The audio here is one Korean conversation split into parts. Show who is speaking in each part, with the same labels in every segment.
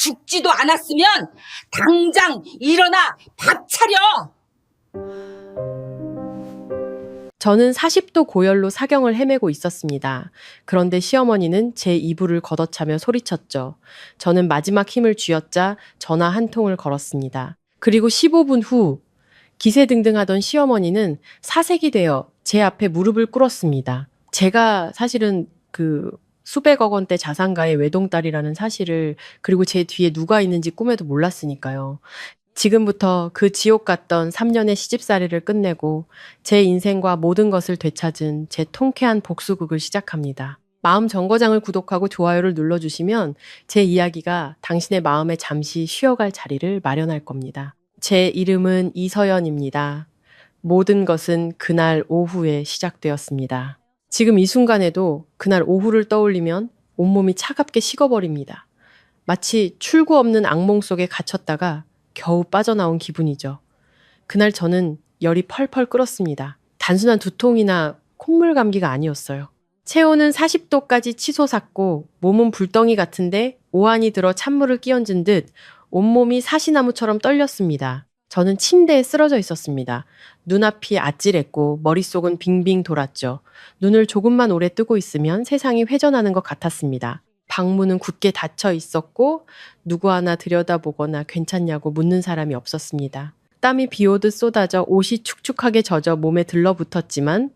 Speaker 1: 죽지도 않았으면 당장 일어나 밥 차려!
Speaker 2: 저는 40도 고열로 사경을 헤매고 있었습니다. 그런데 시어머니는 제 이불을 걷어차며 소리쳤죠. 저는 마지막 힘을 쥐어짜 전화 한 통을 걸었습니다. 그리고 15분 후 기세등등하던 시어머니는 사색이 되어 제 앞에 무릎을 꿇었습니다. 제가 사실은 수백억 원대 자산가의 외동딸이라는 사실을, 그리고 제 뒤에 누가 있는지 꿈에도 몰랐으니까요. 지금부터 그 지옥 같던 3년의 시집살이를 끝내고 제 인생과 모든 것을 되찾은 제 통쾌한 복수극을 시작합니다. 마음 정거장을 구독하고 좋아요를 눌러주시면 제 이야기가 당신의 마음에 잠시 쉬어갈 자리를 마련할 겁니다. 제 이름은 이서연입니다. 모든 것은 그날 오후에 시작되었습니다. 지금 이 순간에도 그날 오후를 떠올리면 온몸이 차갑게 식어버립니다. 마치 출구 없는 악몽 속에 갇혔다가 겨우 빠져나온 기분이죠. 그날 저는 열이 펄펄 끓었습니다. 단순한 두통이나 콧물 감기가 아니었어요. 체온은 40도까지 치솟았고 몸은 불덩이 같은데 오한이 들어 찬물을 끼얹은 듯 온몸이 사시나무처럼 떨렸습니다. 저는 침대에 쓰러져 있었습니다. 눈앞이 아찔했고 머릿속은 빙빙 돌았죠. 눈을 조금만 오래 뜨고 있으면 세상이 회전하는 것 같았습니다. 방문은 굳게 닫혀 있었고 누구 하나 들여다보거나 괜찮냐고 묻는 사람이 없었습니다. 땀이 비오듯 쏟아져 옷이 축축하게 젖어 몸에 들러붙었지만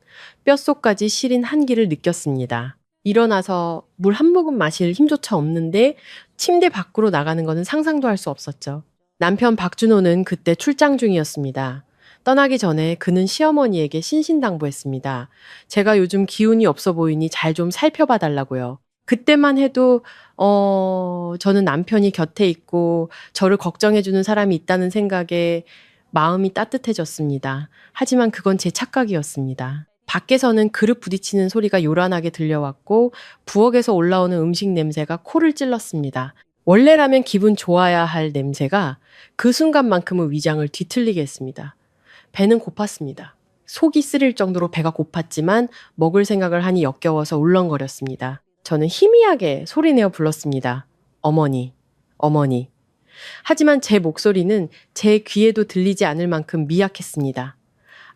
Speaker 2: 뼛속까지 시린 한기를 느꼈습니다. 일어나서 물 한 모금 마실 힘조차 없는데 침대 밖으로 나가는 것은 상상도 할 수 없었죠. 남편 박준호는 그때 출장 중이었습니다. 떠나기 전에 그는 시어머니에게 신신당부했습니다. 제가 요즘 기운이 없어 보이니 잘 좀 살펴봐 달라고요. 그때만 해도 저는 남편이 곁에 있고 저를 걱정해주는 사람이 있다는 생각에 마음이 따뜻해졌습니다. 하지만 그건 제 착각이었습니다. 밖에서는 그릇 부딪히는 소리가 요란하게 들려왔고 부엌에서 올라오는 음식 냄새가 코를 찔렀습니다. 원래라면 기분 좋아야 할 냄새가 그 순간만큼은 위장을 뒤틀리게 했습니다. 배는 고팠습니다. 속이 쓰릴 정도로 배가 고팠지만 먹을 생각을 하니 역겨워서 울렁거렸습니다. 저는 희미하게 소리내어 불렀습니다. 어머니, 어머니. 하지만 제 목소리는 제 귀에도 들리지 않을 만큼 미약했습니다.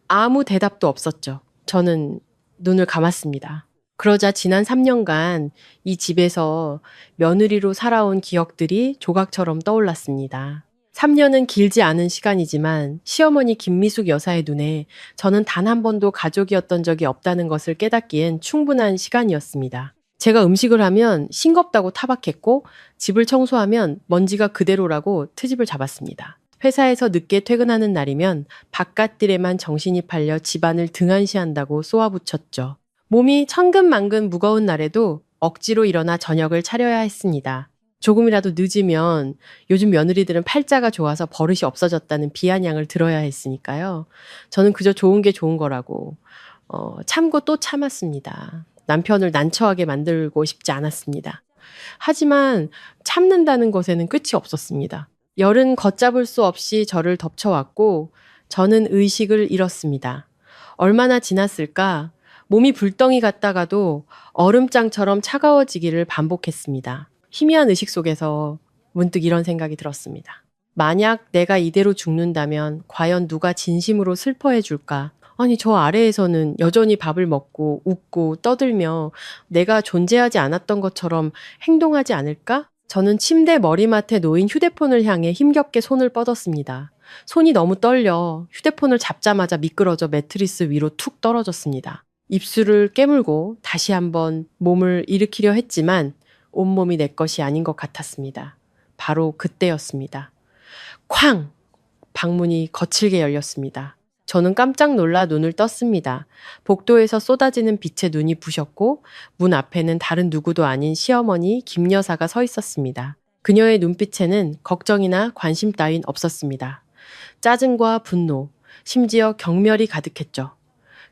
Speaker 2: 아무 대답도 없었죠. 저는 눈을 감았습니다. 그러자 지난 3년간 이 집에서 며느리로 살아온 기억들이 조각처럼 떠올랐습니다. 3년은 길지 않은 시간이지만 시어머니 김미숙 여사의 눈에 저는 단 한 번도 가족이었던 적이 없다는 것을 깨닫기엔 충분한 시간이었습니다. 제가 음식을 하면 싱겁다고 타박했고 집을 청소하면 먼지가 그대로라고 트집을 잡았습니다. 회사에서 늦게 퇴근하는 날이면 바깥일에만 정신이 팔려 집안을 등한시한다고 쏘아붙였죠. 몸이 천근만근 무거운 날에도 억지로 일어나 저녁을 차려야 했습니다. 조금이라도 늦으면 요즘 며느리들은 팔자가 좋아서 버릇이 없어졌다는 비아냥을 들어야 했으니까요. 저는 그저 좋은 게 좋은 거라고 참고 또 참았습니다. 남편을 난처하게 만들고 싶지 않았습니다. 하지만 참는다는 것에는 끝이 없었습니다. 열은 걷잡을 수 없이 저를 덮쳐왔고 저는 의식을 잃었습니다. 얼마나 지났을까? 몸이 불덩이 같다가도 얼음장처럼 차가워지기를 반복했습니다. 희미한 의식 속에서 문득 이런 생각이 들었습니다. 만약 내가 이대로 죽는다면 과연 누가 진심으로 슬퍼해 줄까? 아니, 저 아래에서는 여전히 밥을 먹고 웃고 떠들며 내가 존재하지 않았던 것처럼 행동하지 않을까? 저는 침대 머리맡에 놓인 휴대폰을 향해 힘겹게 손을 뻗었습니다. 손이 너무 떨려 휴대폰을 잡자마자 미끄러져 매트리스 위로 툭 떨어졌습니다. 입술을 깨물고 다시 한번 몸을 일으키려 했지만 온몸이 내 것이 아닌 것 같았습니다. 바로 그때였습니다. 쾅! 방문이 거칠게 열렸습니다. 저는 깜짝 놀라 눈을 떴습니다. 복도에서 쏟아지는 빛에 눈이 부셨고 문 앞에는 다른 누구도 아닌 시어머니 김 여사가 서 있었습니다. 그녀의 눈빛에는 걱정이나 관심 따윈 없었습니다. 짜증과 분노, 심지어 경멸이 가득했죠.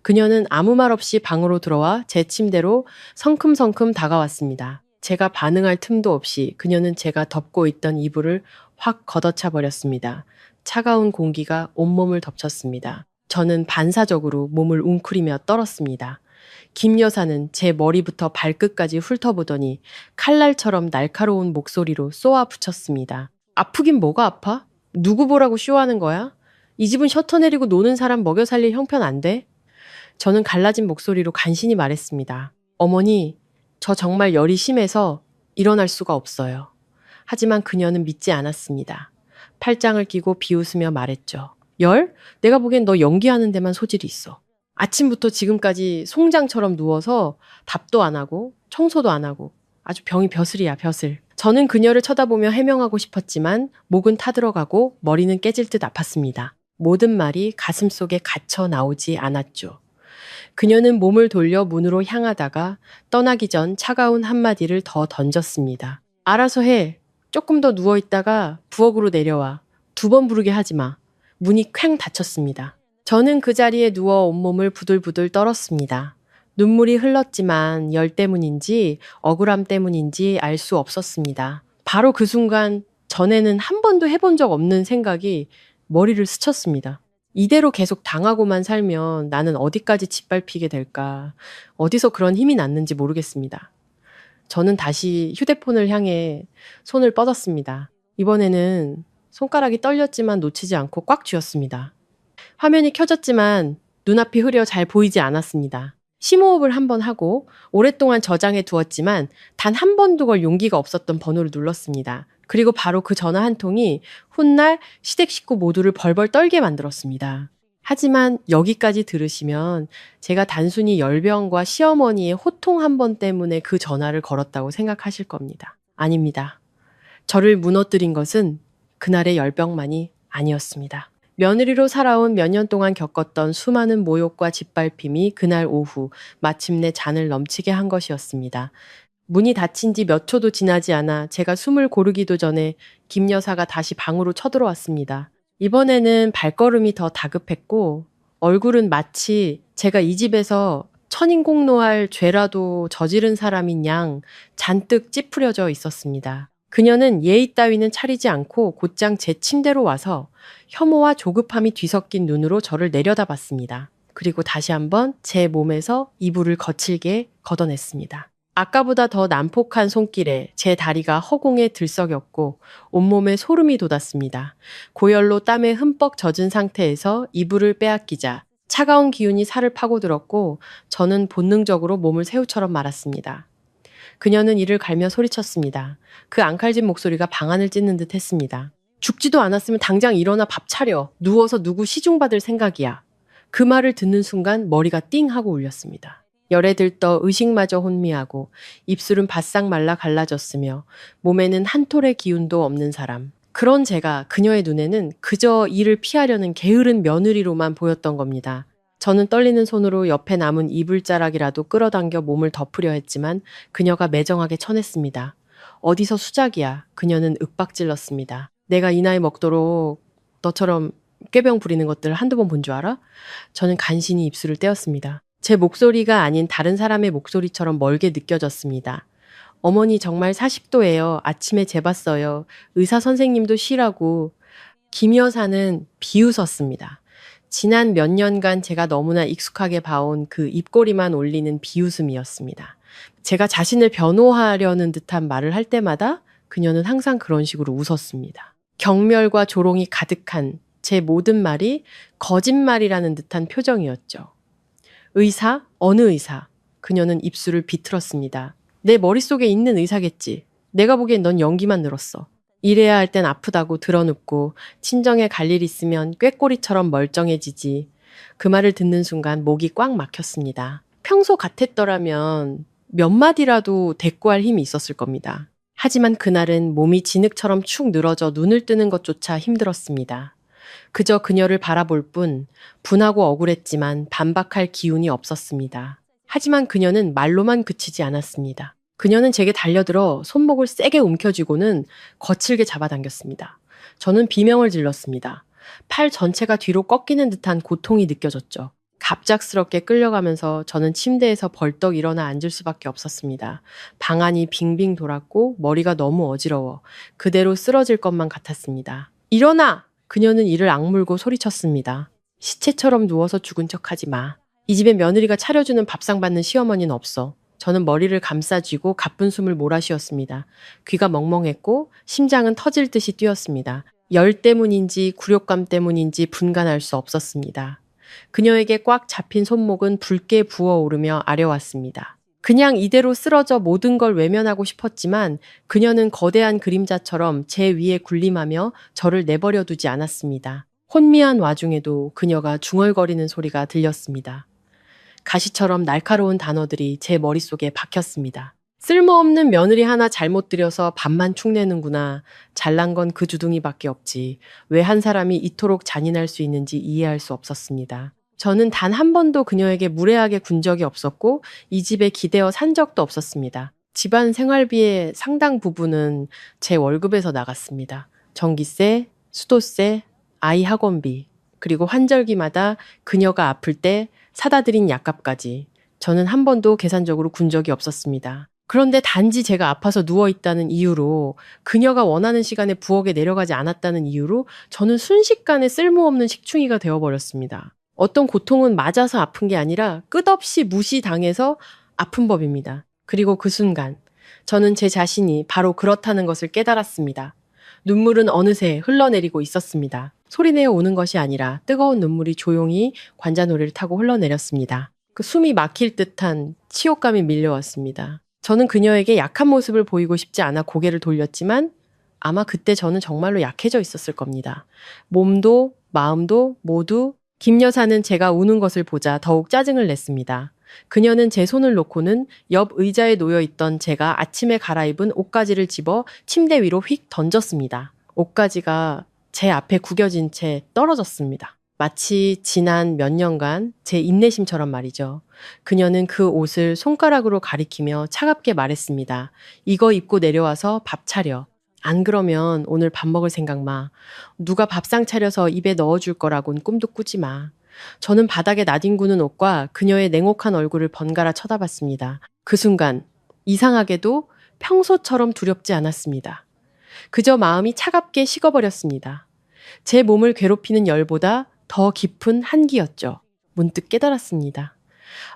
Speaker 2: 그녀는 아무 말 없이 방으로 들어와 제 침대로 성큼성큼 다가왔습니다. 제가 반응할 틈도 없이 그녀는 제가 덮고 있던 이불을 확 걷어차 버렸습니다. 차가운 공기가 온몸을 덮쳤습니다. 저는 반사적으로 몸을 웅크리며 떨었습니다. 김 여사는 제 머리부터 발끝까지 훑어보더니 칼날처럼 날카로운 목소리로 쏘아 붙였습니다. 아프긴 뭐가 아파? 누구 보라고 쇼하는 거야? 이 집은 셔터 내리고 노는 사람 먹여 살릴 형편 안 돼? 저는 갈라진 목소리로 간신히 말했습니다. 어머니, 저 정말 열이 심해서 일어날 수가 없어요. 하지만 그녀는 믿지 않았습니다. 팔짱을 끼고 비웃으며 말했죠. 열? 내가 보기엔 너 연기하는 데만 소질이 있어. 아침부터 지금까지 송장처럼 누워서 답도 안 하고 청소도 안 하고 아주 병이 벼슬이야, 벼슬. 저는 그녀를 쳐다보며 해명하고 싶었지만 목은 타들어가고 머리는 깨질 듯 아팠습니다. 모든 말이 가슴속에 갇혀 나오지 않았죠. 그녀는 몸을 돌려 문으로 향하다가 떠나기 전 차가운 한마디를 더 던졌습니다. 알아서 해. 조금 더 누워있다가 부엌으로 내려와. 2번 부르게 하지 마. 문이 쾅 닫혔습니다. 저는 그 자리에 누워 온몸을 부들부들 떨었습니다. 눈물이 흘렀지만 열 때문인지 억울함 때문인지 알 수 없었습니다. 바로 그 순간 전에는 한 번도 해본 적 없는 생각이 머리를 스쳤습니다. 이대로 계속 당하고만 살면 나는 어디까지 짓밟히게 될까? 어디서 그런 힘이 났는지 모르겠습니다. 저는 다시 휴대폰을 향해 손을 뻗었습니다. 이번에는 손가락이 떨렸지만 놓치지 않고 꽉 쥐었습니다. 화면이 켜졌지만 눈앞이 흐려 잘 보이지 않았습니다. 심호흡을 한번 하고 오랫동안 저장해 두었지만 단 한 번도 걸 용기가 없었던 번호를 눌렀습니다. 그리고 바로 그 전화 한 통이 훗날 시댁 식구 모두를 벌벌 떨게 만들었습니다. 하지만 여기까지 들으시면 제가 단순히 열병과 시어머니의 호통 한 번 때문에 그 전화를 걸었다고 생각하실 겁니다. 아닙니다. 저를 무너뜨린 것은 그날의 열병만이 아니었습니다. 며느리로 살아온 몇 년 동안 겪었던 수많은 모욕과 짓밟힘이 그날 오후 마침내 잔을 넘치게 한 것이었습니다. 문이 닫힌 지 몇 초도 지나지 않아 제가 숨을 고르기도 전에 김 여사가 다시 방으로 쳐들어왔습니다. 이번에는 발걸음이 더 다급했고 얼굴은 마치 제가 이 집에서 천인공노할 죄라도 저지른 사람인 양 잔뜩 찌푸려져 있었습니다. 그녀는 예의 따위는 차리지 않고 곧장 제 침대로 와서 혐오와 조급함이 뒤섞인 눈으로 저를 내려다봤습니다. 그리고 다시 한번 제 몸에서 이불을 거칠게 걷어냈습니다. 아까보다 더 난폭한 손길에 제 다리가 허공에 들썩였고 온몸에 소름이 돋았습니다. 고열로 땀에 흠뻑 젖은 상태에서 이불을 빼앗기자 차가운 기운이 살을 파고들었고 저는 본능적으로 몸을 새우처럼 말았습니다. 그녀는 이를 갈며 소리쳤습니다. 그 앙칼진 목소리가 방안을 찢는 듯 했습니다. 죽지도 않았으면 당장 일어나 밥 차려. 누워서 누구 시중받을 생각이야. 그 말을 듣는 순간 머리가 띵 하고 울렸습니다. 열에 들떠 의식마저 혼미하고 입술은 바싹 말라 갈라졌으며 몸에는 한 톨의 기운도 없는 사람. 그런 제가 그녀의 눈에는 그저 이를 피하려는 게으른 며느리로만 보였던 겁니다. 저는 떨리는 손으로 옆에 남은 이불자락이라도 끌어당겨 몸을 덮으려 했지만 그녀가 매정하게 쳐냈습니다. 어디서 수작이야. 그녀는 윽박질렀습니다. 내가 이 나이 먹도록 너처럼 꾀병 부리는 것들 한두 번 본 줄 알아? 저는 간신히 입술을 떼었습니다. 제 목소리가 아닌 다른 사람의 목소리처럼 멀게 느껴졌습니다. 어머니 정말 40도예요. 아침에 재봤어요. 의사 선생님도 쉬라고. 김 여사는 비웃었습니다. 지난 몇 년간 제가 너무나 익숙하게 봐온 그 입꼬리만 올리는 비웃음이었습니다. 제가 자신을 변호하려는 듯한 말을 할 때마다 그녀는 항상 그런 식으로 웃었습니다. 경멸과 조롱이 가득한 제 모든 말이 거짓말이라는 듯한 표정이었죠. 의사? 어느 의사? 그녀는 입술을 비틀었습니다. 내 머릿속에 있는 의사겠지. 내가 보기엔 넌 연기만 늘었어. 일해야 할 땐 아프다고 드러눕고 친정에 갈 일 있으면 꾀꼬리처럼 멀쩡해지지. 그 말을 듣는 순간 목이 꽉 막혔습니다. 평소 같았더라면 몇 마디라도 대꾸할 힘이 있었을 겁니다. 하지만 그날은 몸이 진흙처럼 축 늘어져 눈을 뜨는 것조차 힘들었습니다. 그저 그녀를 바라볼 뿐 분하고 억울했지만 반박할 기운이 없었습니다. 하지만 그녀는 말로만 그치지 않았습니다. 그녀는 제게 달려들어 손목을 세게 움켜쥐고는 거칠게 잡아당겼습니다. 저는 비명을 질렀습니다. 팔 전체가 뒤로 꺾이는 듯한 고통이 느껴졌죠. 갑작스럽게 끌려가면서 저는 침대에서 벌떡 일어나 앉을 수밖에 없었습니다. 방안이 빙빙 돌았고 머리가 너무 어지러워 그대로 쓰러질 것만 같았습니다. 일어나! 그녀는 이를 악물고 소리쳤습니다. 시체처럼 누워서 죽은 척하지 마. 이 집에 며느리가 차려주는 밥상 받는 시어머니는 없어. 저는 머리를 감싸쥐고 가쁜 숨을 몰아쉬었습니다. 귀가 멍멍했고 심장은 터질 듯이 뛰었습니다. 열 때문인지 굴욕감 때문인지 분간할 수 없었습니다. 그녀에게 꽉 잡힌 손목은 붉게 부어오르며 아려왔습니다. 그냥 이대로 쓰러져 모든 걸 외면하고 싶었지만 그녀는 거대한 그림자처럼 제 위에 군림하며 저를 내버려 두지 않았습니다. 혼미한 와중에도 그녀가 중얼거리는 소리가 들렸습니다. 가시처럼 날카로운 단어들이 제 머릿속에 박혔습니다. 쓸모없는 며느리 하나 잘못 들여서 밥만 축내는구나. 잘난 건 그 주둥이밖에 없지. 왜 한 사람이 이토록 잔인할 수 있는지 이해할 수 없었습니다. 저는 단 한 번도 그녀에게 무례하게 군 적이 없었고 이 집에 기대어 산 적도 없었습니다. 집안 생활비의 상당 부분은 제 월급에서 나갔습니다. 전기세, 수도세, 아이 학원비, 그리고 환절기마다 그녀가 아플 때 사다 드린 약값까지 저는 한 번도 계산적으로 군 적이 없었습니다. 그런데 단지 제가 아파서 누워있다는 이유로 그녀가 원하는 시간에 부엌에 내려가지 않았다는 이유로 저는 순식간에 쓸모없는 식충이가 되어버렸습니다. 어떤 고통은 맞아서 아픈 게 아니라 끝없이 무시당해서 아픈 법입니다. 그리고 그 순간 저는 제 자신이 바로 그렇다는 것을 깨달았습니다. 눈물은 어느새 흘러내리고 있었습니다. 소리내어 우는 것이 아니라 뜨거운 눈물이 조용히 관자놀이를 타고 흘러내렸습니다. 그 숨이 막힐 듯한 치욕감이 밀려왔습니다. 저는 그녀에게 약한 모습을 보이고 싶지 않아 고개를 돌렸지만 아마 그때 저는 정말로 약해져 있었을 겁니다. 몸도 마음도 모두. 김 여사는 제가 우는 것을 보자 더욱 짜증을 냈습니다. 그녀는 제 손을 놓고는 옆 의자에 놓여있던 제가 아침에 갈아입은 옷가지를 집어 침대 위로 휙 던졌습니다. 옷가지가 제 앞에 구겨진 채 떨어졌습니다. 마치 지난 몇 년간 제 인내심처럼 말이죠. 그녀는 그 옷을 손가락으로 가리키며 차갑게 말했습니다. 이거 입고 내려와서 밥 차려. 안 그러면 오늘 밥 먹을 생각 마. 누가 밥상 차려서 입에 넣어줄 거라곤 꿈도 꾸지 마. 저는 바닥에 나뒹구는 옷과 그녀의 냉혹한 얼굴을 번갈아 쳐다봤습니다. 그 순간 이상하게도 평소처럼 두렵지 않았습니다. 그저 마음이 차갑게 식어버렸습니다. 제 몸을 괴롭히는 열보다 더 깊은 한기였죠. 문득 깨달았습니다.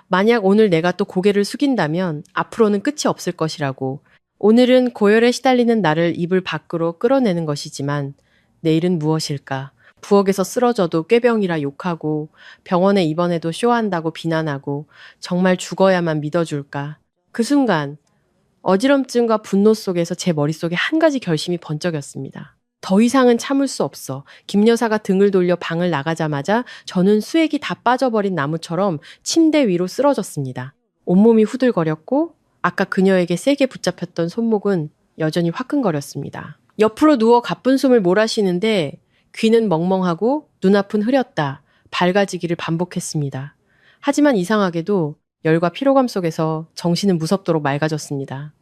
Speaker 2: 만약 오늘 내가 또 고개를 숙인다면 앞으로는 끝이 없을 것이라고. 오늘은 고열에 시달리는 나를 이불 밖으로 끌어내는 것이지만 내일은 무엇일까? 부엌에서 쓰러져도 꾀병이라 욕하고 병원에 입원해도 쇼한다고 비난하고 정말 죽어야만 믿어줄까? 그 순간 어지럼증과 분노 속에서 제 머릿속에 한 가지 결심이 번쩍였습니다. 더 이상은 참을 수 없어. 김 여사가 등을 돌려 방을 나가자마자 저는 수액이 다 빠져버린 나무처럼 침대 위로 쓰러졌습니다. 온몸이 후들거렸고 아까 그녀에게 세게 붙잡혔던 손목은 여전히 화끈거렸습니다. 옆으로 누워 가쁜 숨을 몰아쉬는데 귀는 멍멍하고 눈앞은 흐렸다. 밝아지기를 반복했습니다. 하지만 이상하게도 열과 피로감 속에서 정신은 무섭도록 맑아졌습니다.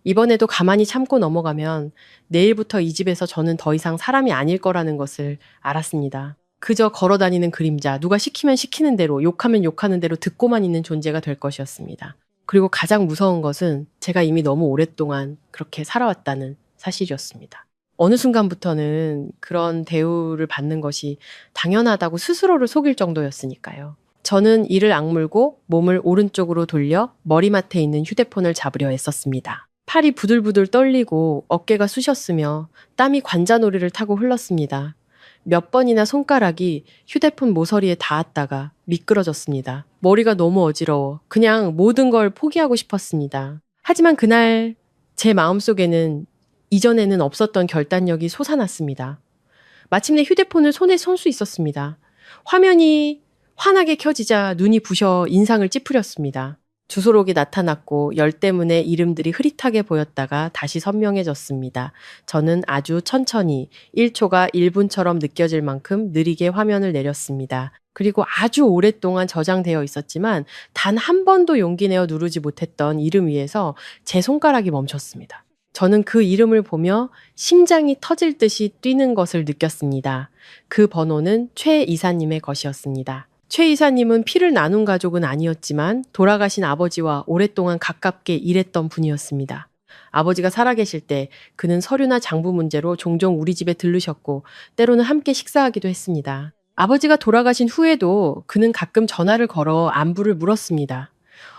Speaker 2: 이번에도 가만히 참고 넘어가면 내일부터 이 집에서 저는 더 이상 사람이 아닐 거라는 것을 알았습니다. 그저 걸어다니는 그림자, 누가 시키면 시키는 대로, 욕하면 욕하는 대로 듣고만 있는 존재가 될 것이었습니다. 그리고 가장 무서운 것은 제가 이미 너무 오랫동안 그렇게 살아왔다는 사실이었습니다. 어느 순간부터는 그런 대우를 받는 것이 당연하다고 스스로를 속일 정도였으니까요. 저는 이를 악물고 몸을 오른쪽으로 돌려 머리맡에 있는 휴대폰을 잡으려 애썼습니다. 팔이 부들부들 떨리고 어깨가 쑤셨으며 땀이 관자놀이를 타고 흘렀습니다. 몇 번이나 손가락이 휴대폰 모서리에 닿았다가 미끄러졌습니다. 머리가 너무 어지러워 그냥 모든 걸 포기하고 싶었습니다. 하지만 그날 제 마음속에는 이전에는 없었던 결단력이 솟아났습니다. 마침내 휴대폰을 손에 손 수 있었습니다. 화면이 환하게 켜지자 눈이 부셔 인상을 찌푸렸습니다. 주소록이 나타났고 열 때문에 이름들이 흐릿하게 보였다가 다시 선명해졌습니다. 저는 아주 천천히 1초가 1분처럼 느껴질 만큼 느리게 화면을 내렸습니다. 그리고 아주 오랫동안 저장되어 있었지만 단 한 번도 용기 내어 누르지 못했던 이름 위에서 제 손가락이 멈췄습니다. 저는 그 이름을 보며 심장이 터질 듯이 뛰는 것을 느꼈습니다. 그 번호는 최 이사님의 것이었습니다. 최 이사님은 피를 나눈 가족은 아니었지만 돌아가신 아버지와 오랫동안 가깝게 일했던 분이었습니다. 아버지가 살아계실 때 그는 서류나 장부 문제로 종종 우리 집에 들르셨고 때로는 함께 식사하기도 했습니다. 아버지가 돌아가신 후에도 그는 가끔 전화를 걸어 안부를 물었습니다.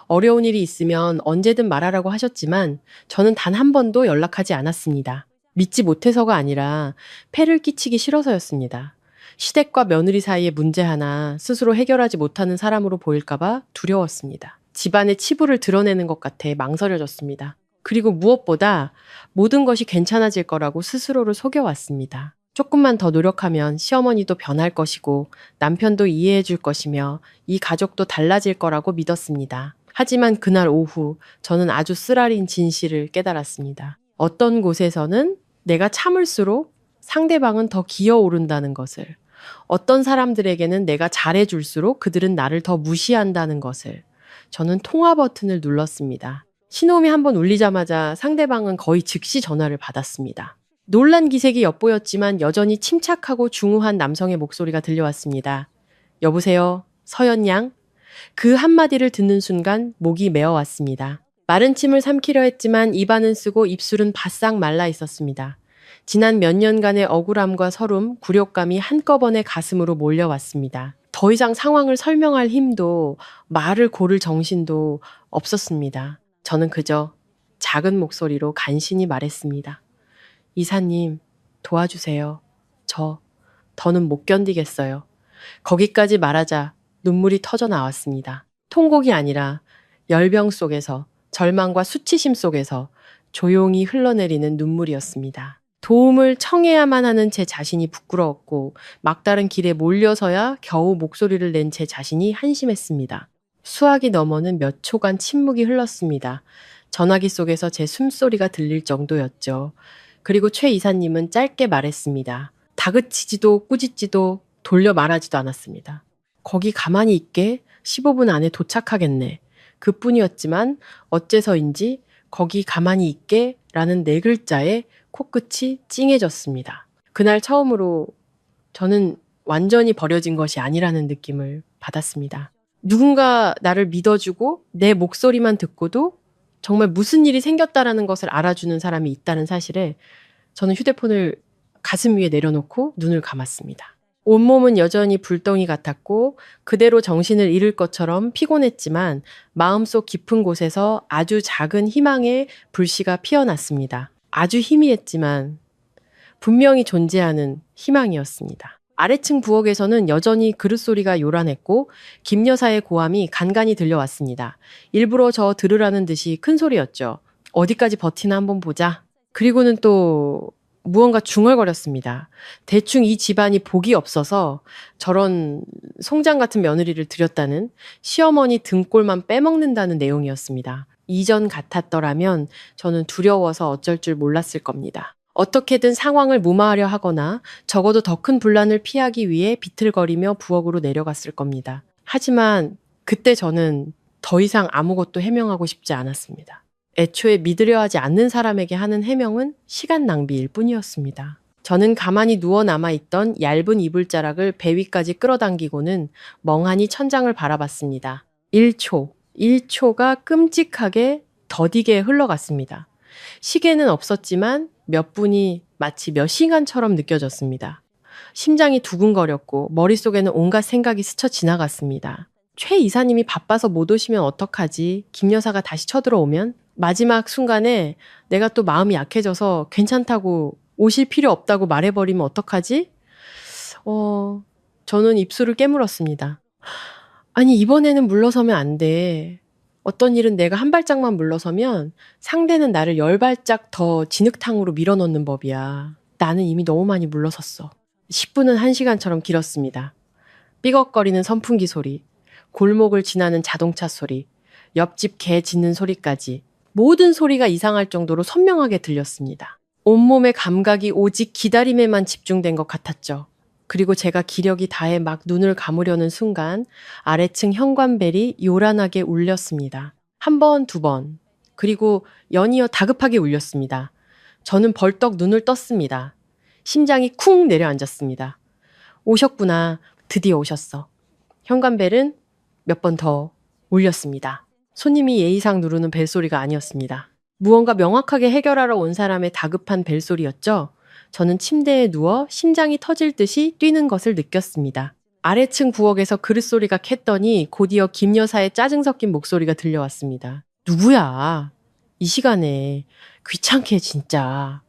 Speaker 2: 어려운 일이 있으면 언제든 말하라고 하셨지만 저는 단 한 번도 연락하지 않았습니다. 믿지 못해서가 아니라 폐를 끼치기 싫어서였습니다. 시댁과 며느리 사이의 문제 하나 스스로 해결하지 못하는 사람으로 보일까봐 두려웠습니다. 집안의 치부를 드러내는 것 같아 망설여졌습니다. 그리고 무엇보다 모든 것이 괜찮아질 거라고 스스로를 속여왔습니다. 조금만 더 노력하면 시어머니도 변할 것이고 남편도 이해해 줄 것이며 이 가족도 달라질 거라고 믿었습니다. 하지만 그날 오후 저는 아주 쓰라린 진실을 깨달았습니다. 어떤 곳에서는 내가 참을수록 상대방은 더 기어오른다는 것을, 어떤 사람들에게는 내가 잘해줄수록 그들은 나를 더 무시한다는 것을, 저는 통화 버튼을 눌렀습니다. 신호음이 한번 울리자마자 상대방은 거의 즉시 전화를 받았습니다. 놀란 기색이 엿보였지만 여전히 침착하고 중후한 남성의 목소리가 들려왔습니다. 여보세요, 서연 양? 그 한마디를 듣는 순간 목이 메어왔습니다. 마른 침을 삼키려 했지만 입안은 쓰고 입술은 바싹 말라 있었습니다. 지난 몇 년간의 억울함과 서름, 굴욕감이 한꺼번에 가슴으로 몰려왔습니다. 더 이상 상황을 설명할 힘도 말을 고를 정신도 없었습니다. 저는 그저 작은 목소리로 간신히 말했습니다. 이사님, 도와주세요. 더는 못 견디겠어요. 거기까지 말하자 눈물이 터져 나왔습니다. 통곡이 아니라 열병 속에서, 절망과 수치심 속에서 조용히 흘러내리는 눈물이었습니다. 도움을 청해야만 하는 제 자신이 부끄러웠고 막다른 길에 몰려서야 겨우 목소리를 낸 제 자신이 한심했습니다. 수화기 너머는 몇 초간 침묵이 흘렀습니다. 전화기 속에서 제 숨소리가 들릴 정도였죠. 그리고 최 이사님은 짧게 말했습니다. 다그치지도 꾸짖지도 돌려 말하지도 않았습니다. 거기 가만히 있게 15분 안에 도착하겠네. 그뿐이었지만 어째서인지 거기 가만히 있게 라는 네 글자에 코끝이 찡해졌습니다. 그날 처음으로 저는 완전히 버려진 것이 아니라는 느낌을 받았습니다. 누군가 나를 믿어주고 내 목소리만 듣고도 정말 무슨 일이 생겼다라는 것을 알아주는 사람이 있다는 사실에 저는 휴대폰을 가슴 위에 내려놓고 눈을 감았습니다. 온몸은 여전히 불덩이 같았고 그대로 정신을 잃을 것처럼 피곤했지만 마음속 깊은 곳에서 아주 작은 희망의 불씨가 피어났습니다. 아주 희미했지만 분명히 존재하는 희망이었습니다. 아래층 부엌에서는 여전히 그릇소리가 요란했고 김 여사의 고함이 간간히 들려왔습니다. 일부러 저 들으라는 듯이 큰 소리였죠. 어디까지 버티나 한번 보자. 그리고는 또 무언가 중얼거렸습니다. 대충 이 집안이 복이 없어서 저런 송장 같은 며느리를 들였다는, 시어머니 등골만 빼먹는다는 내용이었습니다. 이전 같았더라면 저는 두려워서 어쩔 줄 몰랐을 겁니다. 어떻게든 상황을 무마하려 하거나 적어도 더 큰 분란을 피하기 위해 비틀거리며 부엌으로 내려갔을 겁니다. 하지만 그때 저는 더 이상 아무것도 해명하고 싶지 않았습니다. 애초에 믿으려 하지 않는 사람에게 하는 해명은 시간 낭비일 뿐이었습니다. 저는 가만히 누워 남아있던 얇은 이불자락을 배 위까지 끌어당기고는 멍하니 천장을 바라봤습니다. 1초가 끔찍하게 더디게 흘러갔습니다. 시계는 없었지만 몇 분이 마치 몇 시간처럼 느껴졌습니다. 심장이 두근거렸고 머릿속에는 온갖 생각이 스쳐 지나갔습니다. 최 이사님이 바빠서 못 오시면 어떡하지? 김 여사가 다시 쳐들어오면? 마지막 순간에 내가 또 마음이 약해져서 괜찮다고 오실 필요 없다고 말해버리면 어떡하지? 저는 입술을 깨물었습니다. 아니, 이번에는 물러서면 안 돼. 어떤 일은 내가 한 발짝만 물러서면 상대는 나를 10발짝 더 진흙탕으로 밀어넣는 법이야. 나는 이미 너무 많이 물러섰어. 10분은 1시간처럼 길었습니다. 삐걱거리는 선풍기 소리, 골목을 지나는 자동차 소리, 옆집 개 짖는 소리까지 모든 소리가 이상할 정도로 선명하게 들렸습니다. 온몸의 감각이 오직 기다림에만 집중된 것 같았죠. 그리고 제가 기력이 다해 막 눈을 감으려는 순간 아래층 현관벨이 요란하게 울렸습니다. 한 번, 두 번, 그리고 연이어 다급하게 울렸습니다. 저는 벌떡 눈을 떴습니다. 심장이 쿵 내려앉았습니다. 오셨구나. 드디어 오셨어. 현관벨은 몇 번 더 울렸습니다. 손님이 예의상 누르는 벨소리가 아니었습니다. 무언가 명확하게 해결하러 온 사람의 다급한 벨소리였죠. 저는 침대에 누워 심장이 터질 듯이 뛰는 것을 느꼈습니다. 아래층 부엌에서 그릇소리가 캤더니 곧이어 김 여사의 짜증 섞인 목소리가 들려왔습니다. 누구야? 이 시간에. 귀찮게 진짜.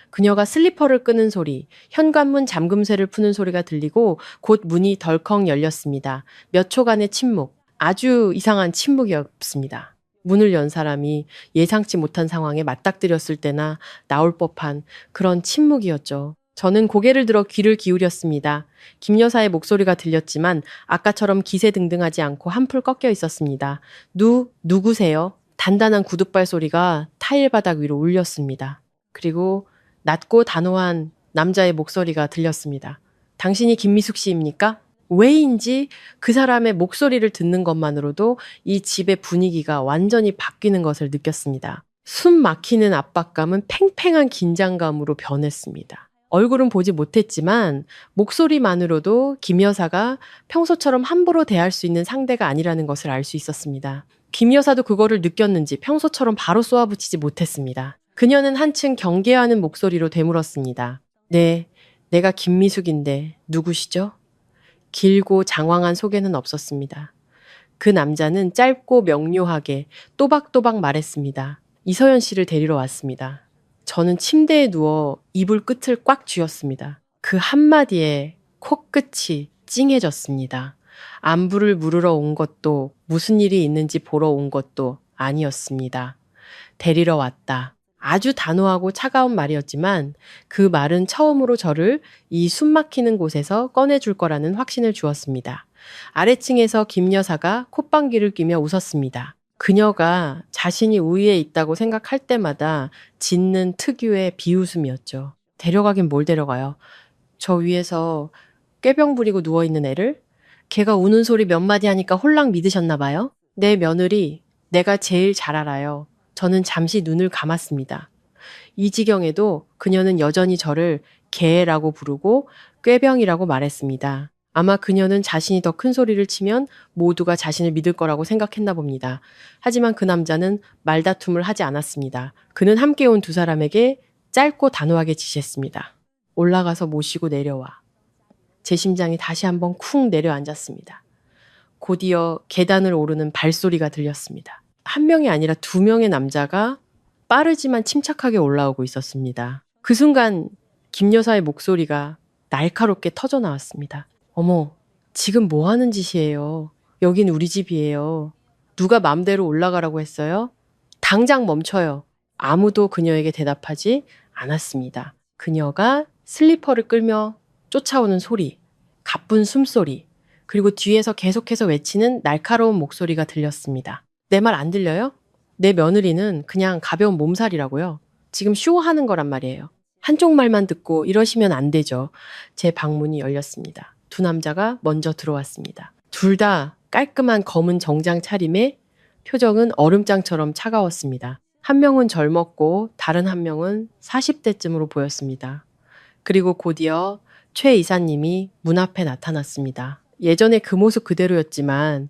Speaker 2: 그녀가 슬리퍼를 끄는 소리, 현관문 잠금쇠를 푸는 소리가 들리고 곧 문이 덜컥 열렸습니다. 몇 초간의 침묵, 아주 이상한 침묵이었습니다. 문을 연 사람이 예상치 못한 상황에 맞닥뜨렸을 때나 나올 법한 그런 침묵이었죠. 저는 고개를 들어 귀를 기울였습니다. 김 여사의 목소리가 들렸지만 아까처럼 기세등등하지 않고 한풀 꺾여 있었습니다. 누구세요? 단단한 구둣발 소리가 타일 바닥 위로 울렸습니다. 그리고 낮고 단호한 남자의 목소리가 들렸습니다. 당신이 김미숙 씨입니까? 왜인지 그 사람의 목소리를 듣는 것만으로도 이 집의 분위기가 완전히 바뀌는 것을 느꼈습니다. 숨 막히는 압박감은 팽팽한 긴장감으로 변했습니다. 얼굴은 보지 못했지만 목소리만으로도 김 여사가 평소처럼 함부로 대할 수 있는 상대가 아니라는 것을 알 수 있었습니다. 김 여사도 그거를 느꼈는지 평소처럼 바로 쏘아붙이지 못했습니다. 그녀는 한층 경계하는 목소리로 되물었습니다. 네, 내가 김미숙인데 누구시죠? 길고 장황한 소개는 없었습니다. 그 남자는 짧고 명료하게 또박또박 말했습니다. 이서연 씨를 데리러 왔습니다. 저는 침대에 누워 이불 끝을 꽉 쥐었습니다. 그 한마디에 코끝이 찡해졌습니다. 안부를 물으러 온 것도 무슨 일이 있는지 보러 온 것도 아니었습니다. 데리러 왔다. 아주 단호하고 차가운 말이었지만 그 말은 처음으로 저를 이 숨막히는 곳에서 꺼내줄 거라는 확신을 주었습니다. 아래층에서 김 여사가 콧방귀를 뀌며 웃었습니다. 그녀가 자신이 우위에 있다고 생각할 때마다 짓는 특유의 비웃음이었죠. 데려가긴 뭘 데려가요. 저 위에서 꾀병 부리고 누워있는 애를? 걔가 우는 소리 몇 마디 하니까 홀랑 믿으셨나 봐요. 내 며느리, 내가 제일 잘 알아요. 저는 잠시 눈을 감았습니다. 이 지경에도 그녀는 여전히 저를 개라고 부르고 꾀병이라고 말했습니다. 아마 그녀는 자신이 더 큰 소리를 치면 모두가 자신을 믿을 거라고 생각했나 봅니다. 하지만 그 남자는 말다툼을 하지 않았습니다. 그는 함께 온 두 사람에게 짧고 단호하게 지시했습니다. 올라가서 모시고 내려와. 제 심장이 다시 한번 쿵 내려앉았습니다. 곧이어 계단을 오르는 발소리가 들렸습니다. 한 명이 아니라 두 명의 남자가 빠르지만 침착하게 올라오고 있었습니다. 그 순간 김 여사의 목소리가 날카롭게 터져 나왔습니다. 어머, 지금 뭐 하는 짓이에요? 여긴 우리 집이에요. 누가 맘대로 올라가라고 했어요? 당장 멈춰요. 아무도 그녀에게 대답하지 않았습니다. 그녀가 슬리퍼를 끌며 쫓아오는 소리, 가쁜 숨소리, 그리고 뒤에서 계속해서 외치는 날카로운 목소리가 들렸습니다. 내 말 안 들려요? 내 며느리는 그냥 가벼운 몸살이라고요. 지금 쇼하는 거란 말이에요. 한쪽 말만 듣고 이러시면 안 되죠. 제 방문이 열렸습니다. 두 남자가 먼저 들어왔습니다. 둘 다 깔끔한 검은 정장 차림에 표정은 얼음장처럼 차가웠습니다. 한 명은 젊었고 다른 한 명은 40대쯤으로 보였습니다. 그리고 곧이어 최 이사님이 문 앞에 나타났습니다. 예전에 그 모습 그대로였지만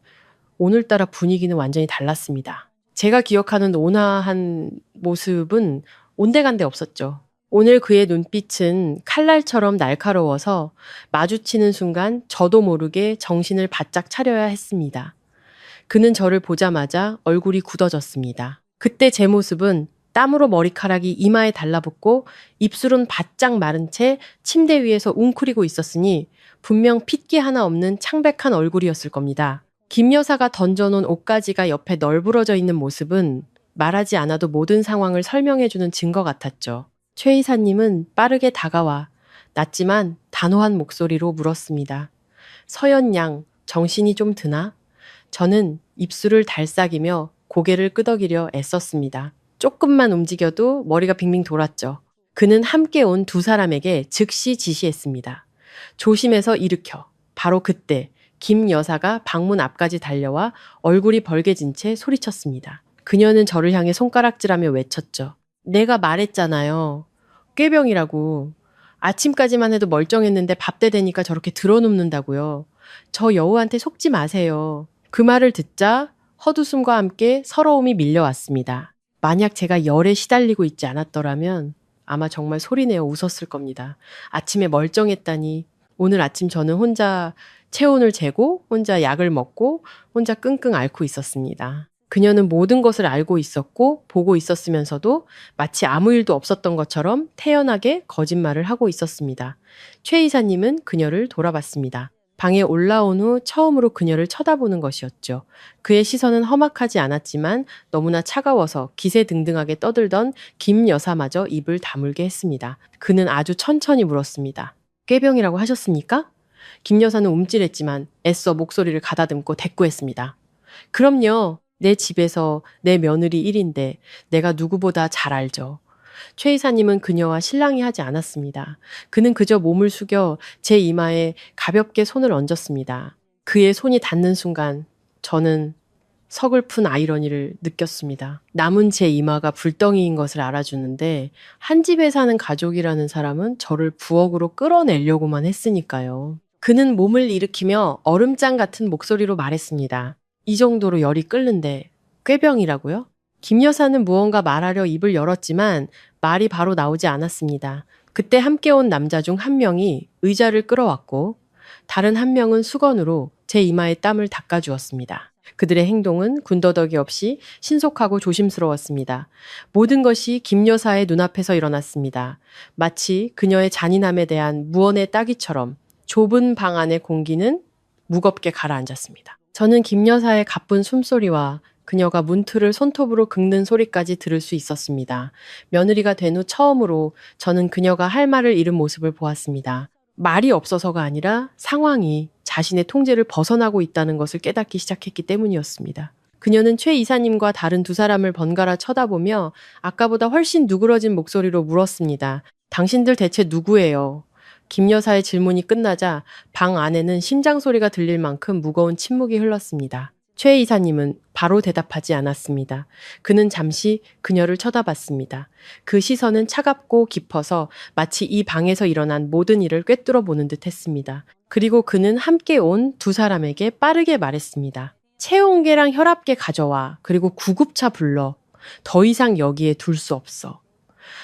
Speaker 2: 오늘따라 분위기는 완전히 달랐습니다. 제가 기억하는 온화한 모습은 온데간데 없었죠. 오늘 그의 눈빛은 칼날처럼 날카로워서 마주치는 순간 저도 모르게 정신을 바짝 차려야 했습니다. 그는 저를 보자마자 얼굴이 굳어졌습니다. 그때 제 모습은 땀으로 머리카락이 이마에 달라붙고 입술은 바짝 마른 채 침대 위에서 웅크리고 있었으니 분명 핏기 하나 없는 창백한 얼굴이었을 겁니다. 김 여사가 던져놓은 옷가지가 옆에 널브러져 있는 모습은 말하지 않아도 모든 상황을 설명해주는 증거 같았죠. 최 이사님은 빠르게 다가와 낮지만 단호한 목소리로 물었습니다. 서연 양, 정신이 좀 드나? 저는 입술을 달싹이며 고개를 끄덕이려 애썼습니다. 조금만 움직여도 머리가 빙빙 돌았죠. 그는 함께 온 두 사람에게 즉시 지시했습니다. 조심해서 일으켜. 바로 그때 김 여사가 방문 앞까지 달려와 얼굴이 벌개진 채 소리쳤습니다. 그녀는 저를 향해 손가락질하며 외쳤죠. 내가 말했잖아요. 꾀병이라고. 아침까지만 해도 멀쩡했는데 밥 때 되니까 저렇게 드러눕는다고요. 저 여우한테 속지 마세요. 그 말을 듣자 헛웃음과 함께 서러움이 밀려왔습니다. 만약 제가 열에 시달리고 있지 않았더라면 아마 정말 소리내어 웃었을 겁니다. 아침에 멀쩡했다니. 오늘 아침 저는 혼자 체온을 재고 혼자 약을 먹고 혼자 끙끙 앓고 있었습니다. 그녀는 모든 것을 알고 있었고 보고 있었으면서도 마치 아무 일도 없었던 것처럼 태연하게 거짓말을 하고 있었습니다. 최 이사님은 그녀를 돌아봤습니다. 방에 올라온 후 처음으로 그녀를 쳐다보는 것이었죠. 그의 시선은 험악하지 않았지만 너무나 차가워서 기세등등하게 떠들던 김 여사마저 입을 다물게 했습니다. 그는 아주 천천히 물었습니다. 꾀병이라고 하셨습니까? 김 여사는 움찔했지만 애써 목소리를 가다듬고 대꾸했습니다. 그럼요. 내 집에서 내 며느리 1인데 내가 누구보다 잘 알죠. 최 이사님은 그녀와 실랑이 하지 않았습니다. 그는 그저 몸을 숙여 제 이마에 가볍게 손을 얹었습니다. 그의 손이 닿는 순간 저는 서글픈 아이러니를 느꼈습니다. 남은 제 이마가 불덩이인 것을 알아주는데 한 집에 사는 가족이라는 사람은 저를 부엌으로 끌어내려고만 했으니까요. 그는 몸을 일으키며 얼음장 같은 목소리로 말했습니다. 이 정도로 열이 끓는데 꾀병이라고요? 김 여사는 무언가 말하려 입을 열었지만 말이 바로 나오지 않았습니다. 그때 함께 온 남자 중 한 명이 의자를 끌어왔고 다른 한 명은 수건으로 제 이마에 땀을 닦아주었습니다. 그들의 행동은 군더더기 없이 신속하고 조심스러웠습니다. 모든 것이 김 여사의 눈앞에서 일어났습니다. 마치 그녀의 잔인함에 대한 무언의 따기처럼 좁은 방 안의 공기는 무겁게 가라앉았습니다. 저는 김 여사의 가쁜 숨소리와 그녀가 문틀을 손톱으로 긁는 소리까지 들을 수 있었습니다. 며느리가 된 후 처음으로 저는 그녀가 할 말을 잃은 모습을 보았습니다. 말이 없어서가 아니라 상황이 자신의 통제를 벗어나고 있다는 것을 깨닫기 시작했기 때문이었습니다. 그녀는 최 이사님과 다른 두 사람을 번갈아 쳐다보며 아까보다 훨씬 누그러진 목소리로 물었습니다. 당신들 대체 누구예요? 김 여사의 질문이 끝나자 방 안에는 심장 소리가 들릴 만큼 무거운 침묵이 흘렀습니다. 최 이사님은 바로 대답하지 않았습니다. 그는 잠시 그녀를 쳐다봤습니다. 그 시선은 차갑고 깊어서 마치 이 방에서 일어난 모든 일을 꿰뚫어 보는 듯 했습니다. 그리고 그는 함께 온 두 사람에게 빠르게 말했습니다. 체온계랑 혈압계 가져와. 그리고 구급차 불러. 더 이상 여기에 둘 수 없어.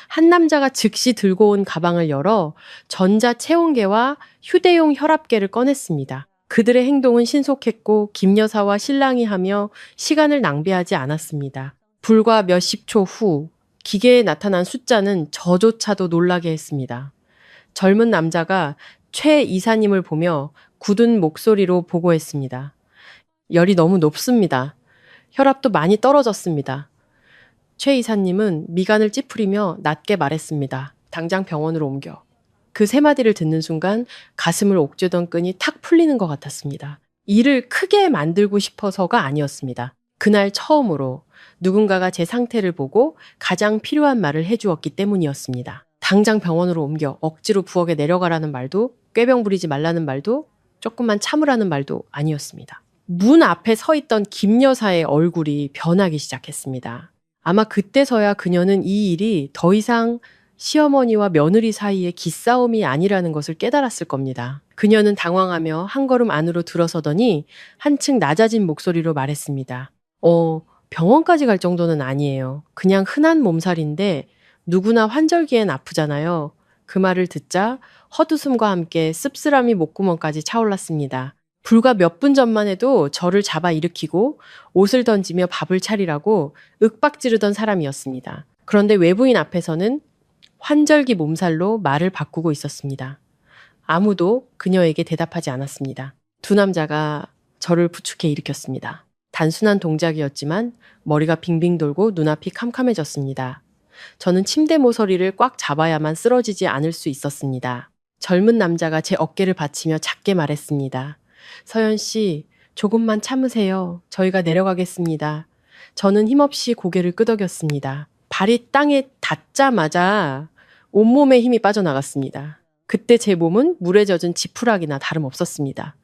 Speaker 2: 한 남자가 즉시 들고 온 가방을 열어 전자 체온계와 휴대용 혈압계를 꺼냈습니다. 그들의 행동은 신속했고 김 여사와 실랑이 하며 시간을 낭비하지 않았습니다. 불과 몇십 초 후 기계에 나타난 숫자는 저조차도 놀라게 했습니다. 젊은 남자가 최 이사님을 보며 굳은 목소리로 보고했습니다. 열이 너무 높습니다. 혈압도 많이 떨어졌습니다. 최 이사님은 미간을 찌푸리며 낮게 말했습니다. 당장 병원으로 옮겨. 그 세 마디를 듣는 순간 가슴을 옥죄던 끈이 탁 풀리는 것 같았습니다. 일을 크게 만들고 싶어서가 아니었습니다. 그날 처음으로 누군가가 제 상태를 보고 가장 필요한 말을 해주었기 때문이었습니다. 당장 병원으로 옮겨 억지로 부엌에 내려가라는 말도 꾀병 부리지 말라는 말도 조금만 참으라는 말도 아니었습니다. 문 앞에 서 있던 김 여사의 얼굴이 변하기 시작했습니다. 아마 그때서야 그녀는 이 일이 더 이상 시어머니와 며느리 사이의 기싸움이 아니라는 것을 깨달았을 겁니다. 그녀는 당황하며 한 걸음 안으로 들어서더니 한층 낮아진 목소리로 말했습니다. 병원까지 갈 정도는 아니에요. 그냥 흔한 몸살인데 누구나 환절기엔 아프잖아요. 그 말을 듣자 헛웃음과 함께 씁쓸함이 목구멍까지 차올랐습니다. 불과 몇 분 전만 해도 저를 잡아 일으키고 옷을 던지며 밥을 차리라고 윽박지르던 사람이었습니다. 그런데 외부인 앞에서는 환절기 몸살로 말을 바꾸고 있었습니다. 아무도 그녀에게 대답하지 않았습니다. 두 남자가 저를 부축해 일으켰습니다. 단순한 동작이었지만 머리가 빙빙 돌고 눈앞이 캄캄해졌습니다. 저는 침대 모서리를 꽉 잡아야만 쓰러지지 않을 수 있었습니다. 젊은 남자가 제 어깨를 받치며 작게 말했습니다. 서연 씨, 조금만 참으세요. 저희가 내려가겠습니다. 저는 힘없이 고개를 끄덕였습니다. 발이 땅에 닿자마자 온몸에 힘이 빠져나갔습니다. 그때 제 몸은 물에 젖은 지푸라기나 다름없었습니다.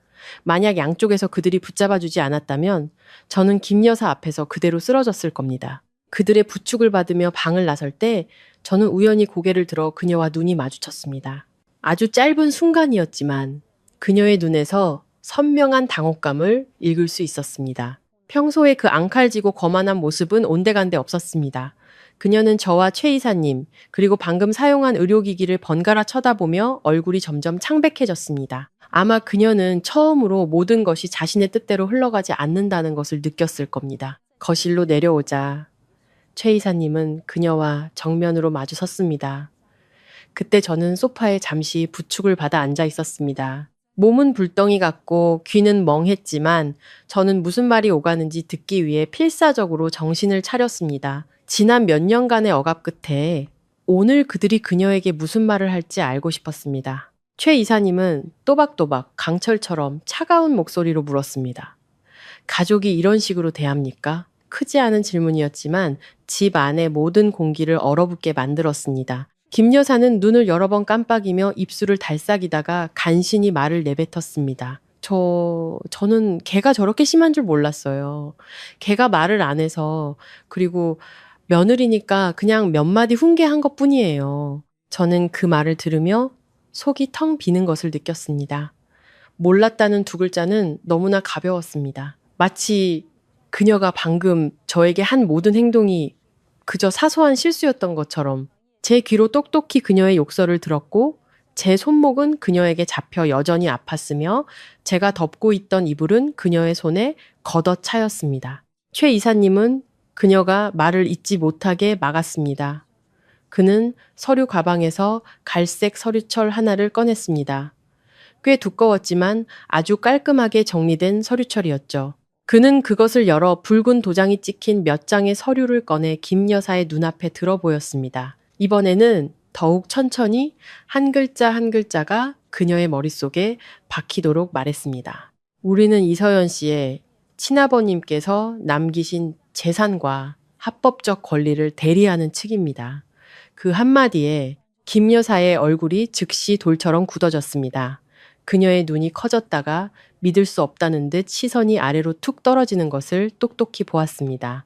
Speaker 2: 만약 양쪽에서 그들이 붙잡아주지 않았다면 저는 김 여사 앞에서 그대로 쓰러졌을 겁니다. 그들의 부축을 받으며 방을 나설 때 저는 우연히 고개를 들어 그녀와 눈이 마주쳤습니다. 아주 짧은 순간이었지만 그녀의 눈에서 선명한 당혹감을 읽을 수 있었습니다. 평소에 그 앙칼지고 거만한 모습은 온데간데 없었습니다. 그녀는 저와 최 이사님 그리고 방금 사용한 의료기기를 번갈아 쳐다보며 얼굴이 점점 창백해졌습니다. 아마 그녀는 처음으로 모든 것이 자신의 뜻대로 흘러가지 않는다는 것을 느꼈을 겁니다. 거실로 내려오자 최 이사님은 그녀와 정면으로 마주 섰습니다. 그때 저는 소파에 잠시 부축을 받아 앉아 있었습니다. 몸은 불덩이 같고 귀는 멍했지만 저는 무슨 말이 오가는지 듣기 위해 필사적으로 정신을 차렸습니다. 지난 몇 년간의 억압 끝에 오늘 그들이 그녀에게 무슨 말을 할지 알고 싶었습니다. 최 이사님은 또박또박 강철처럼 차가운 목소리로 물었습니다. 가족이 이런 식으로 대합니까? 크지 않은 질문이었지만 집 안의 모든 공기를 얼어붙게 만들었습니다. 김 여사는 눈을 여러 번 깜빡이며 입술을 달싹이다가 간신히 말을 내뱉었습니다. 저는 걔가 저렇게 심한 줄 몰랐어요. 걔가 말을 안 해서, 그리고 며느리니까 그냥 몇 마디 훈계한 것 뿐이에요. 저는 그 말을 들으며 속이 텅 비는 것을 느꼈습니다. 몰랐다는 두 글자는 너무나 가벼웠습니다. 마치 그녀가 방금 저에게 한 모든 행동이 그저 사소한 실수였던 것처럼 제 귀로 똑똑히 그녀의 욕설을 들었고 제 손목은 그녀에게 잡혀 여전히 아팠으며 제가 덮고 있던 이불은 그녀의 손에 걷어 차였습니다. 최 이사님은 그녀가 말을 잇지 못하게 막았습니다. 그는 서류 가방에서 갈색 서류철 하나를 꺼냈습니다. 꽤 두꺼웠지만 아주 깔끔하게 정리된 서류철이었죠. 그는 그것을 열어 붉은 도장이 찍힌 몇 장의 서류를 꺼내 김 여사의 눈앞에 들어 보였습니다. 이번에는 더욱 천천히 한 글자 한 글자가 그녀의 머릿속에 박히도록 말했습니다. 우리는 이서연 씨의 친아버님께서 남기신 재산과 합법적 권리를 대리하는 측입니다. 그 한마디에 김 여사의 얼굴이 즉시 돌처럼 굳어졌습니다. 그녀의 눈이 커졌다가 믿을 수 없다는 듯 시선이 아래로 툭 떨어지는 것을 똑똑히 보았습니다.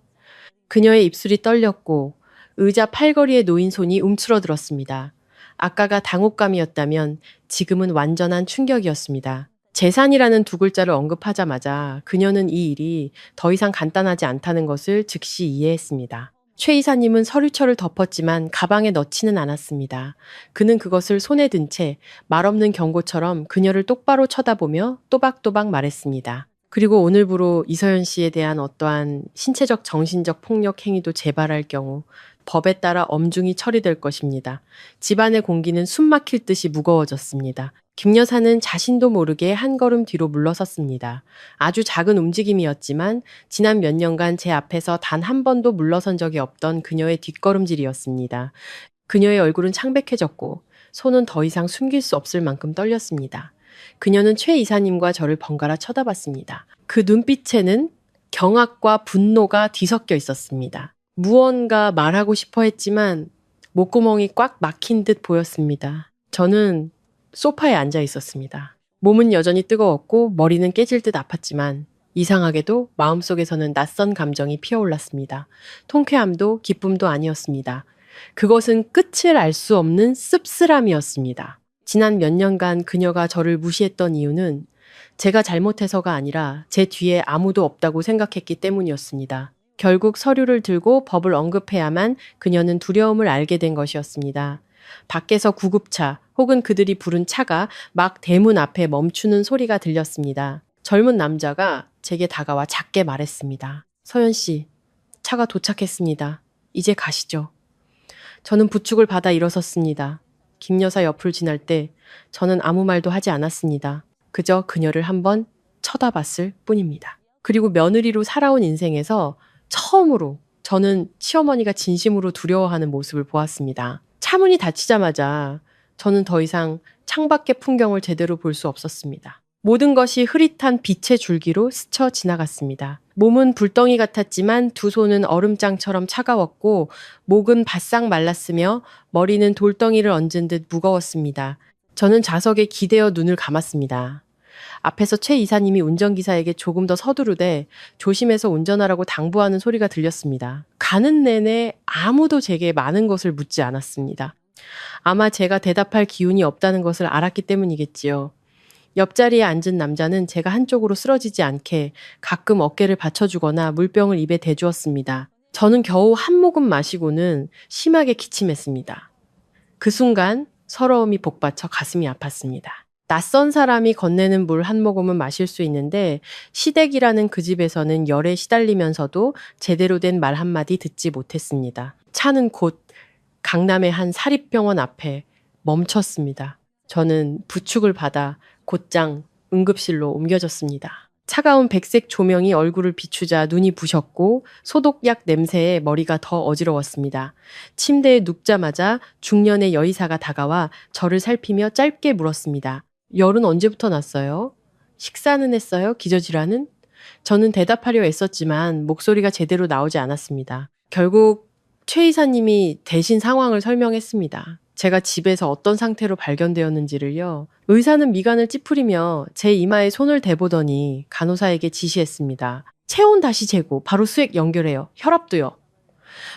Speaker 2: 그녀의 입술이 떨렸고 의자 팔걸이에 놓인 손이 움츠러들었습니다. 아까가 당혹감이었다면 지금은 완전한 충격이었습니다. 재산이라는 두 글자를 언급하자마자 그녀는 이 일이 더 이상 간단하지 않다는 것을 즉시 이해했습니다. 최 이사님은 서류철을 덮었지만 가방에 넣지는 않았습니다. 그는 그것을 손에 든 채 말없는 경고처럼 그녀를 똑바로 쳐다보며 또박또박 말했습니다. 그리고 오늘부로 이서연 씨에 대한 어떠한 신체적 정신적 폭력 행위도 재발할 경우 법에 따라 엄중히 처리될 것입니다. 집안의 공기는 숨 막힐 듯이 무거워졌습니다. 김 여사는 자신도 모르게 한 걸음 뒤로 물러섰습니다. 아주 작은 움직임이었지만 지난 몇 년간 제 앞에서 단 한 번도 물러선 적이 없던 그녀의 뒷걸음질이었습니다. 그녀의 얼굴은 창백해졌고 손은 더 이상 숨길 수 없을 만큼 떨렸습니다. 그녀는 최 이사님과 저를 번갈아 쳐다봤습니다. 그 눈빛에는 경악과 분노가 뒤섞여 있었습니다. 무언가 말하고 싶어 했지만 목구멍이 꽉 막힌 듯 보였습니다. 저는 소파에 앉아 있었습니다. 몸은 여전히 뜨거웠고 머리는 깨질 듯 아팠지만 이상하게도 마음속에서는 낯선 감정이 피어올랐습니다. 통쾌함도 기쁨도 아니었습니다. 그것은 끝을 알 수 없는 씁쓸함이었습니다. 지난 몇 년간 그녀가 저를 무시했던 이유는 제가 잘못해서가 아니라 제 뒤에 아무도 없다고 생각했기 때문이었습니다. 결국 서류를 들고 법을 언급해야만 그녀는 두려움을 알게 된 것이었습니다. 밖에서 구급차 혹은 그들이 부른 차가 막 대문 앞에 멈추는 소리가 들렸습니다. 젊은 남자가 제게 다가와 작게 말했습니다. 서연 씨, 차가 도착했습니다. 이제 가시죠. 저는 부축을 받아 일어섰습니다. 김 여사 옆을 지날 때 저는 아무 말도 하지 않았습니다. 그저 그녀를 한번 쳐다봤을 뿐입니다. 그리고 며느리로 살아온 인생에서 처음으로 저는 시어머니가 진심으로 두려워하는 모습을 보았습니다. 차문이 닫히자마자 저는 더 이상 창밖의 풍경을 제대로 볼 수 없었습니다. 모든 것이 흐릿한 빛의 줄기로 스쳐 지나갔습니다. 몸은 불덩이 같았지만 두 손은 얼음장처럼 차가웠고 목은 바싹 말랐으며 머리는 돌덩이를 얹은 듯 무거웠습니다. 저는 좌석에 기대어 눈을 감았습니다. 앞에서 최 이사님이 운전기사에게 조금 더 서두르되 조심해서 운전하라고 당부하는 소리가 들렸습니다. 가는 내내 아무도 제게 많은 것을 묻지 않았습니다. 아마 제가 대답할 기운이 없다는 것을 알았기 때문이겠지요. 옆자리에 앉은 남자는 제가 한쪽으로 쓰러지지 않게 가끔 어깨를 받쳐주거나 물병을 입에 대주었습니다. 저는 겨우 한 모금 마시고는 심하게 기침했습니다. 그 순간 서러움이 복받쳐 가슴이 아팠습니다. 낯선 사람이 건네는 물 한 모금은 마실 수 있는데 시댁이라는 그 집에서는 열에 시달리면서도 제대로 된 말 한마디 듣지 못했습니다. 차는 곧 강남의 한 사립병원 앞에 멈췄습니다. 저는 부축을 받아 곧장 응급실로 옮겨졌습니다. 차가운 백색 조명이 얼굴을 비추자 눈이 부셨고 소독약 냄새에 머리가 더 어지러웠습니다. 침대에 눕자마자 중년의 여의사가 다가와 저를 살피며 짧게 물었습니다. 열은 언제부터 났어요? 식사는 했어요? 기저질환은? 저는 대답하려 애썼지만 목소리가 제대로 나오지 않았습니다. 결국 최 이사님이 대신 상황을 설명했습니다. 제가 집에서 어떤 상태로 발견되었는지를요. 의사는 미간을 찌푸리며 제 이마에 손을 대보더니 간호사에게 지시했습니다. 체온 다시 재고 바로 수액 연결해요. 혈압도요.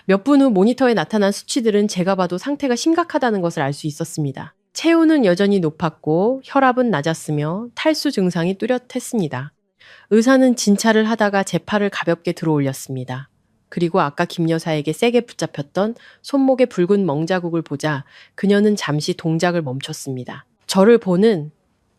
Speaker 2: 몇 분 후 모니터에 나타난 수치들은 제가 봐도 상태가 심각하다는 것을 알 수 있었습니다. 체온은 여전히 높았고 혈압은 낮았으며 탈수 증상이 뚜렷했습니다. 의사는 진찰을 하다가 제 팔을 가볍게 들어 올렸습니다. 그리고 아까 김 여사에게 세게 붙잡혔던 손목의 붉은 멍자국을 보자 그녀는 잠시 동작을 멈췄습니다. 저를 보는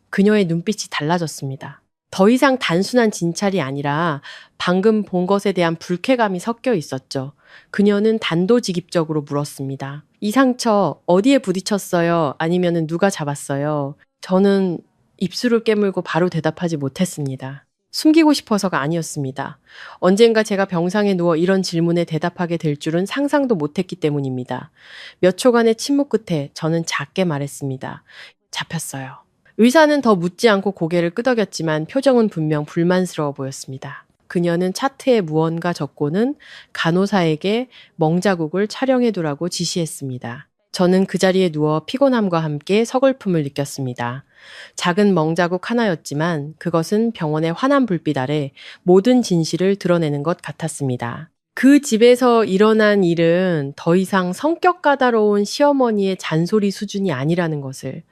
Speaker 2: 그녀의 눈빛이 달라졌습니다. 더 이상 단순한 진찰이 아니라 방금 본 것에 대한 불쾌감이 섞여 있었죠. 그녀는 단도직입적으로 물었습니다. 이 상처 어디에 부딪혔어요? 아니면 누가 잡았어요? 저는 입술을 깨물고 바로 대답하지 못했습니다. 숨기고 싶어서가 아니었습니다. 언젠가 제가 병상에 누워 이런 질문에 대답하게 될 줄은 상상도 못했기 때문입니다. 몇 초간의 침묵 끝에 저는 작게 말했습니다. 잡혔어요. 의사는 더 묻지 않고 고개를 끄덕였지만 표정은 분명 불만스러워 보였습니다. 그녀는 차트에 무언가 적고는 간호사에게 멍자국을 촬영해두라고 지시했습니다. 저는 그 자리에 누워 피곤함과 함께 서글픔을 느꼈습니다. 작은 멍자국 하나였지만 그것은 병원의 환한 불빛 아래 모든 진실을 드러내는 것 같았습니다. 그 집에서 일어난 일은 더 이상 성격 까다로운 시어머니의 잔소리 수준이 아니라는 것을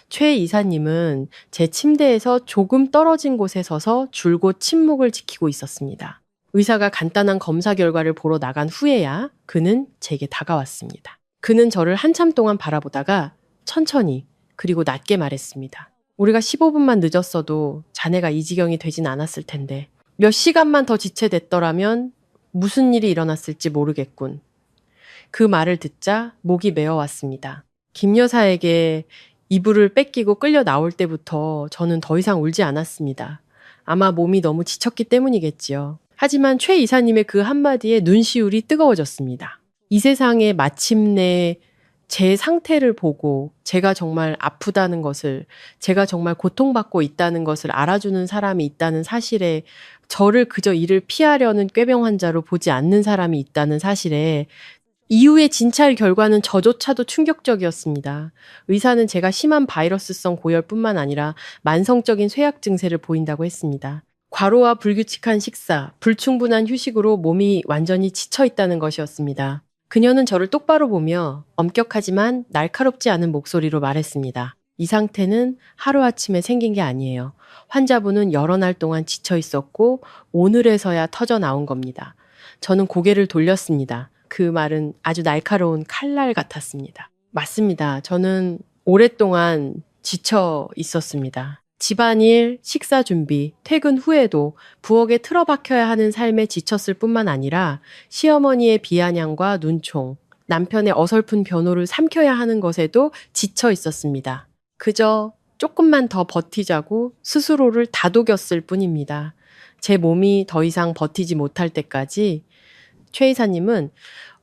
Speaker 2: 최 이사님은 제 침대에서 조금 떨어진 곳에 서서 줄곧 침묵을 지키고 있었습니다. 의사가 간단한 검사 결과를 보러 나간 후에야 그는 제게 다가왔습니다. 그는 저를 한참 동안 바라보다가 천천히 그리고 낮게 말했습니다. 우리가 15분만 늦었어도 자네가 이 지경이 되진 않았을 텐데 몇 시간만 더 지체됐더라면 무슨 일이 일어났을지 모르겠군. 그 말을 듣자 목이 메어왔습니다. 김 여사에게 이불을 뺏기고 끌려 나올 때부터 저는 더 이상 울지 않았습니다. 아마 몸이 너무 지쳤기 때문이겠지요. 하지만 최 이사님의 그 한마디에 눈시울이 뜨거워졌습니다. 이 세상에 마침내 제 상태를 보고 제가 정말 아프다는 것을, 제가 정말 고통받고 있다는 것을 알아주는 사람이 있다는 사실에, 저를 그저 이를 피하려는 꾀병 환자로 보지 않는 사람이 있다는 사실에 이후의 진찰 결과는 저조차도 충격적이었습니다. 의사는 제가 심한 바이러스성 고열뿐만 아니라 만성적인 쇠약 증세를 보인다고 했습니다. 과로와 불규칙한 식사, 불충분한 휴식으로 몸이 완전히 지쳐 있다는 것이었습니다. 그녀는 저를 똑바로 보며 엄격하지만 날카롭지 않은 목소리로 말했습니다. 이 상태는 하루아침에 생긴 게 아니에요. 환자분은 여러 날 동안 지쳐 있었고 오늘에서야 터져 나온 겁니다. 저는 고개를 돌렸습니다. 그 말은 아주 날카로운 칼날 같았습니다. 맞습니다. 저는 오랫동안 지쳐 있었습니다. 집안일, 식사 준비, 퇴근 후에도 부엌에 틀어박혀야 하는 삶에 지쳤을 뿐만 아니라 시어머니의 비아냥과 눈총, 남편의 어설픈 변호를 삼켜야 하는 것에도 지쳐 있었습니다. 그저 조금만 더 버티자고 스스로를 다독였을 뿐입니다. 제 몸이 더 이상 버티지 못할 때까지 최 이사님은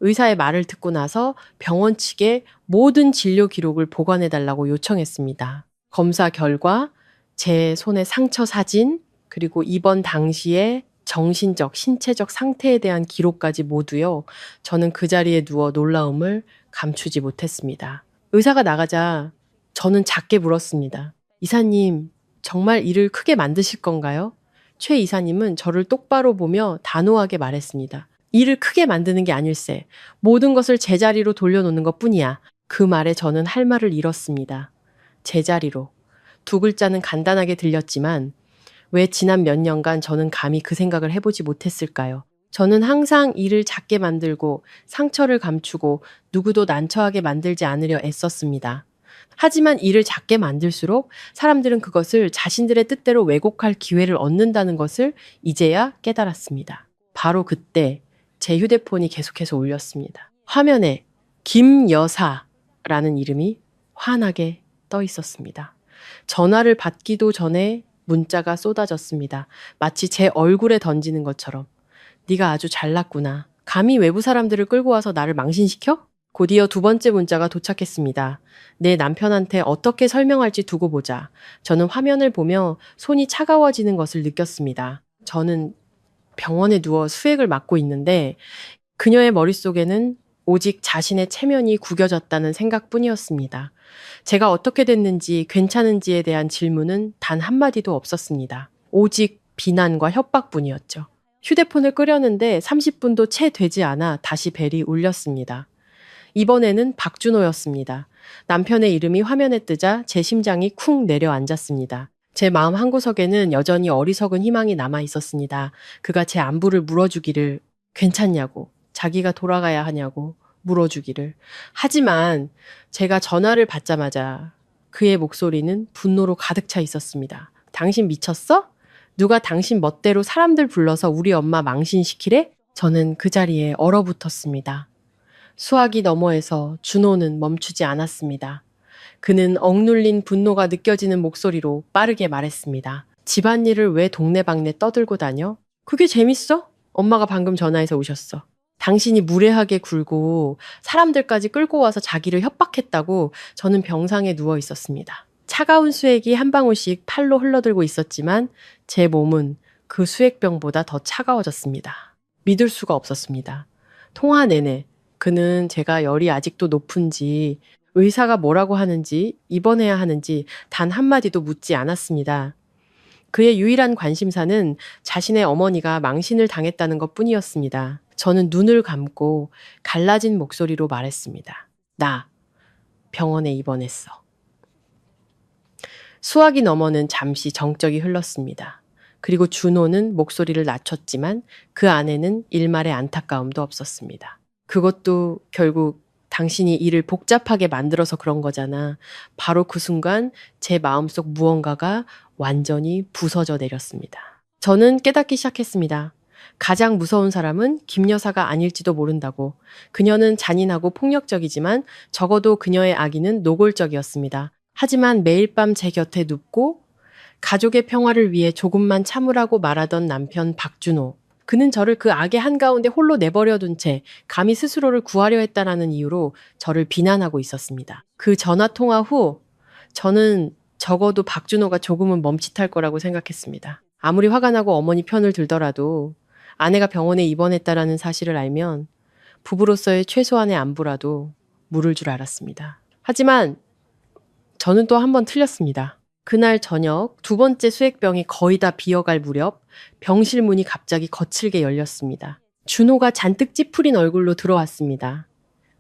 Speaker 2: 의사의 말을 듣고 나서 병원 측에 모든 진료 기록을 보관해달라고 요청했습니다. 검사 결과, 제 손의 상처 사진, 그리고 입원 당시의 정신적, 신체적 상태에 대한 기록까지 모두요. 저는 그 자리에 누워 놀라움을 감추지 못했습니다. 의사가 나가자 저는 작게 물었습니다. 이사님, 정말 일을 크게 만드실 건가요? 최 이사님은 저를 똑바로 보며 단호하게 말했습니다. 일을 크게 만드는 게 아닐세. 모든 것을 제자리로 돌려놓는 것뿐이야. 그 말에 저는 할 말을 잃었습니다. 제자리로. 두 글자는 간단하게 들렸지만 왜 지난 몇 년간 저는 감히 그 생각을 해보지 못했을까요? 저는 항상 일을 작게 만들고 상처를 감추고 누구도 난처하게 만들지 않으려 애썼습니다. 하지만 일을 작게 만들수록 사람들은 그것을 자신들의 뜻대로 왜곡할 기회를 얻는다는 것을 이제야 깨달았습니다. 바로 그때 제 휴대폰이 계속해서 울렸습니다. 화면에 김여사라는 이름이 환하게 떠 있었습니다. 전화를 받기도 전에 문자가 쏟아졌습니다. 마치 제 얼굴에 던지는 것처럼. 네가 아주 잘났구나. 감히 외부 사람들을 끌고 와서 나를 망신시켜? 곧이어 두 번째 문자가 도착했습니다. 내 남편한테 어떻게 설명할지 두고 보자. 저는 화면을 보며 손이 차가워지는 것을 느꼈습니다. 저는 병원에 누워 수액을 맞고 있는데 그녀의 머릿속에는 오직 자신의 체면이 구겨졌다는 생각뿐이었습니다. 제가 어떻게 됐는지 괜찮은지에 대한 질문은 단 한마디도 없었습니다. 오직 비난과 협박뿐이었죠. 휴대폰을 끄려는데 30분도 채 되지 않아 다시 벨이 울렸습니다. 이번에는 박준호였습니다. 남편의 이름이 화면에 뜨자 제 심장이 쿵 내려앉았습니다. 제 마음 한구석에는 여전히 어리석은 희망이 남아 있었습니다. 그가 제 안부를 물어주기를, 괜찮냐고, 자기가 돌아가야 하냐고 물어주기를. 하지만 제가 전화를 받자마자 그의 목소리는 분노로 가득 차 있었습니다. 당신 미쳤어? 누가 당신 멋대로 사람들 불러서 우리 엄마 망신시키래? 저는 그 자리에 얼어붙었습니다. 수화기 너머에서 준호는 멈추지 않았습니다. 그는 억눌린 분노가 느껴지는 목소리로 빠르게 말했습니다. 집안일을 왜 동네방네 떠들고 다녀? 그게 재밌어? 엄마가 방금 전화해서 오셨어. 당신이 무례하게 굴고 사람들까지 끌고 와서 자기를 협박했다고. 저는 병상에 누워 있었습니다. 차가운 수액이 한 방울씩 팔로 흘러들고 있었지만 제 몸은 그 수액병보다 더 차가워졌습니다. 믿을 수가 없었습니다. 통화 내내 그는 제가 열이 아직도 높은지, 의사가 뭐라고 하는지, 입원해야 하는지 단 한마디도 묻지 않았습니다. 그의 유일한 관심사는 자신의 어머니가 망신을 당했다는 것 뿐이었습니다. 저는 눈을 감고 갈라진 목소리로 말했습니다. 나 병원에 입원했어. 수화기 너머는 잠시 정적이 흘렀습니다. 그리고 준호는 목소리를 낮췄지만 그 안에는 일말의 안타까움도 없었습니다. 그것도 결국 당신이 일을 복잡하게 만들어서 그런 거잖아. 바로 그 순간 제 마음속 무언가가 완전히 부서져 내렸습니다. 저는 깨닫기 시작했습니다. 가장 무서운 사람은 김 여사가 아닐지도 모른다고. 그녀는 잔인하고 폭력적이지만 적어도 그녀의 악의는 노골적이었습니다. 하지만 매일 밤 제 곁에 눕고 가족의 평화를 위해 조금만 참으라고 말하던 남편 박준호. 그는 저를 그 악의 한가운데 홀로 내버려둔 채 감히 스스로를 구하려 했다라는 이유로 저를 비난하고 있었습니다. 그 전화 통화 후 저는 적어도 박준호가 조금은 멈칫할 거라고 생각했습니다. 아무리 화가 나고 어머니 편을 들더라도 아내가 병원에 입원했다라는 사실을 알면 부부로서의 최소한의 안부라도 물을 줄 알았습니다. 하지만 저는 또 한 번 틀렸습니다. 그날 저녁 두 번째 수액병이 거의 다 비어갈 무렵 병실 문이 갑자기 거칠게 열렸습니다. 준호가 잔뜩 찌푸린 얼굴로 들어왔습니다.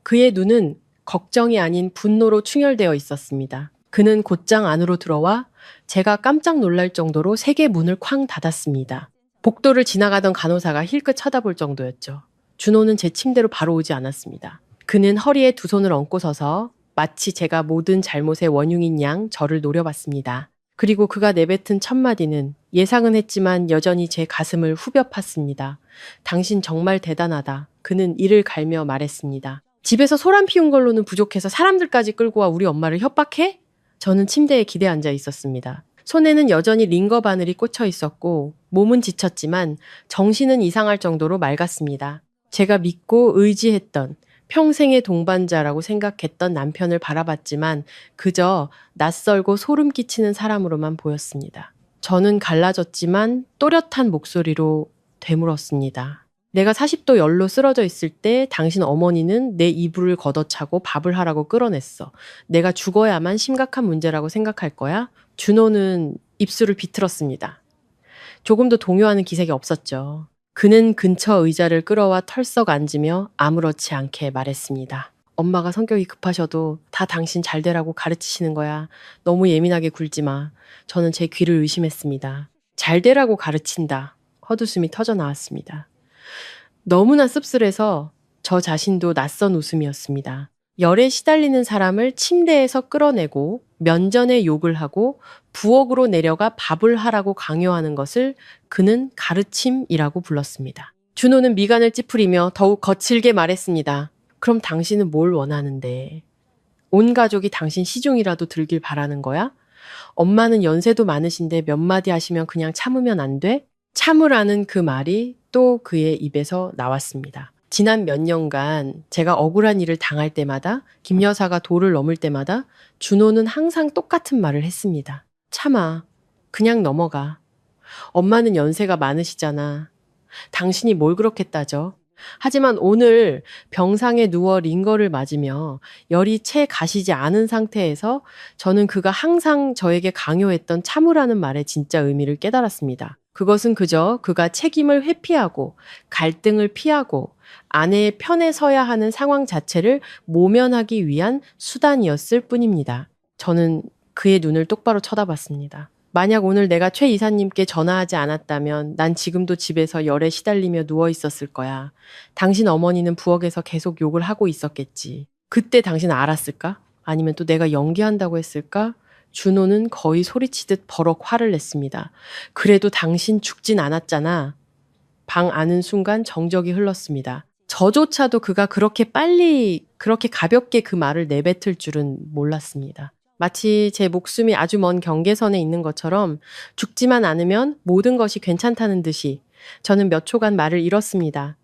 Speaker 2: 그의 눈은 걱정이 아닌 분노로 충혈되어 있었습니다. 그는 곧장 안으로 들어와 제가 깜짝 놀랄 정도로 세게 문을 쾅 닫았습니다. 복도를 지나가던 간호사가 힐끗 쳐다볼 정도였죠. 준호는 제 침대로 바로 오지 않았습니다. 그는 허리에 두 손을 얹고 서서 마치 제가 모든 잘못의 원흉인 양 저를 노려봤습니다. 그리고 그가 내뱉은 첫마디는 예상은 했지만 여전히 제 가슴을 후벼 팠습니다. 당신 정말 대단하다. 그는 이를 갈며 말했습니다. 집에서 소란 피운 걸로는 부족해서 사람들까지 끌고 와 우리 엄마를 협박해? 저는 침대에 기대 앉아 있었습니다. 손에는 여전히 링거 바늘이 꽂혀 있었고 몸은 지쳤지만 정신은 이상할 정도로 맑았습니다. 제가 믿고 의지했던 평생의 동반자라고 생각했던 남편을 바라봤지만 그저 낯설고 소름 끼치는 사람으로만 보였습니다. 저는 갈라졌지만 또렷한 목소리로 되물었습니다. 내가 40도 열로 쓰러져 있을 때 당신 어머니는 내 이불을 걷어차고 밥을 하라고 끌어냈어. 내가 죽어야만 심각한 문제라고 생각할 거야? 준호는 입술을 비틀었습니다. 조금도 동요하는 기색이 없었죠. 그는 근처 의자를 끌어와 털썩 앉으며 아무렇지 않게 말했습니다. 엄마가 성격이 급하셔도 다 당신 잘 되라고 가르치시는 거야. 너무 예민하게 굴지 마. 저는 제 귀를 의심했습니다. 잘 되라고 가르친다. 헛웃음이 터져 나왔습니다. 너무나 씁쓸해서 저 자신도 낯선 웃음이었습니다. 열에 시달리는 사람을 침대에서 끌어내고 면전에 욕을 하고 부엌으로 내려가 밥을 하라고 강요하는 것을 그는 가르침이라고 불렀습니다. 준호는 미간을 찌푸리며 더욱 거칠게 말했습니다. 그럼 당신은 뭘 원하는데? 온 가족이 당신 시중이라도 들길 바라는 거야? 엄마는 연세도 많으신데 몇 마디 하시면 그냥 참으면 안 돼? 참으라는 그 말이 또 그의 입에서 나왔습니다. 지난 몇 년간 제가 억울한 일을 당할 때마다, 김 여사가 도를 넘을 때마다 준호는 항상 똑같은 말을 했습니다. 참아. 그냥 넘어가. 엄마는 연세가 많으시잖아. 당신이 뭘 그렇게 따져? 하지만 오늘 병상에 누워 링거를 맞으며 열이 채 가시지 않은 상태에서 저는 그가 항상 저에게 강요했던 참으라는 말의 진짜 의미를 깨달았습니다. 그것은 그저 그가 책임을 회피하고 갈등을 피하고 아내의 편에 서야 하는 상황 자체를 모면하기 위한 수단이었을 뿐입니다. 저는 그의 눈을 똑바로 쳐다봤습니다. 만약 오늘 내가 최 이사님께 전화하지 않았다면 난 지금도 집에서 열에 시달리며 누워 있었을 거야. 당신 어머니는 부엌에서 계속 욕을 하고 있었겠지. 그때 당신 알았을까? 아니면 또 내가 연기한다고 했을까? 준호는 거의 소리치듯 버럭 화를 냈습니다. 그래도 당신 죽진 않았잖아. 방 안은 순간 정적이 흘렀습니다. 저조차도 그가 그렇게 빨리, 그렇게 가볍게 그 말을 내뱉을 줄은 몰랐습니다. 마치 제 목숨이 아주 먼 경계선에 있는 것처럼 죽지만 않으면 모든 것이 괜찮다는 듯이 저는 몇 초간 말을 잃었습니다.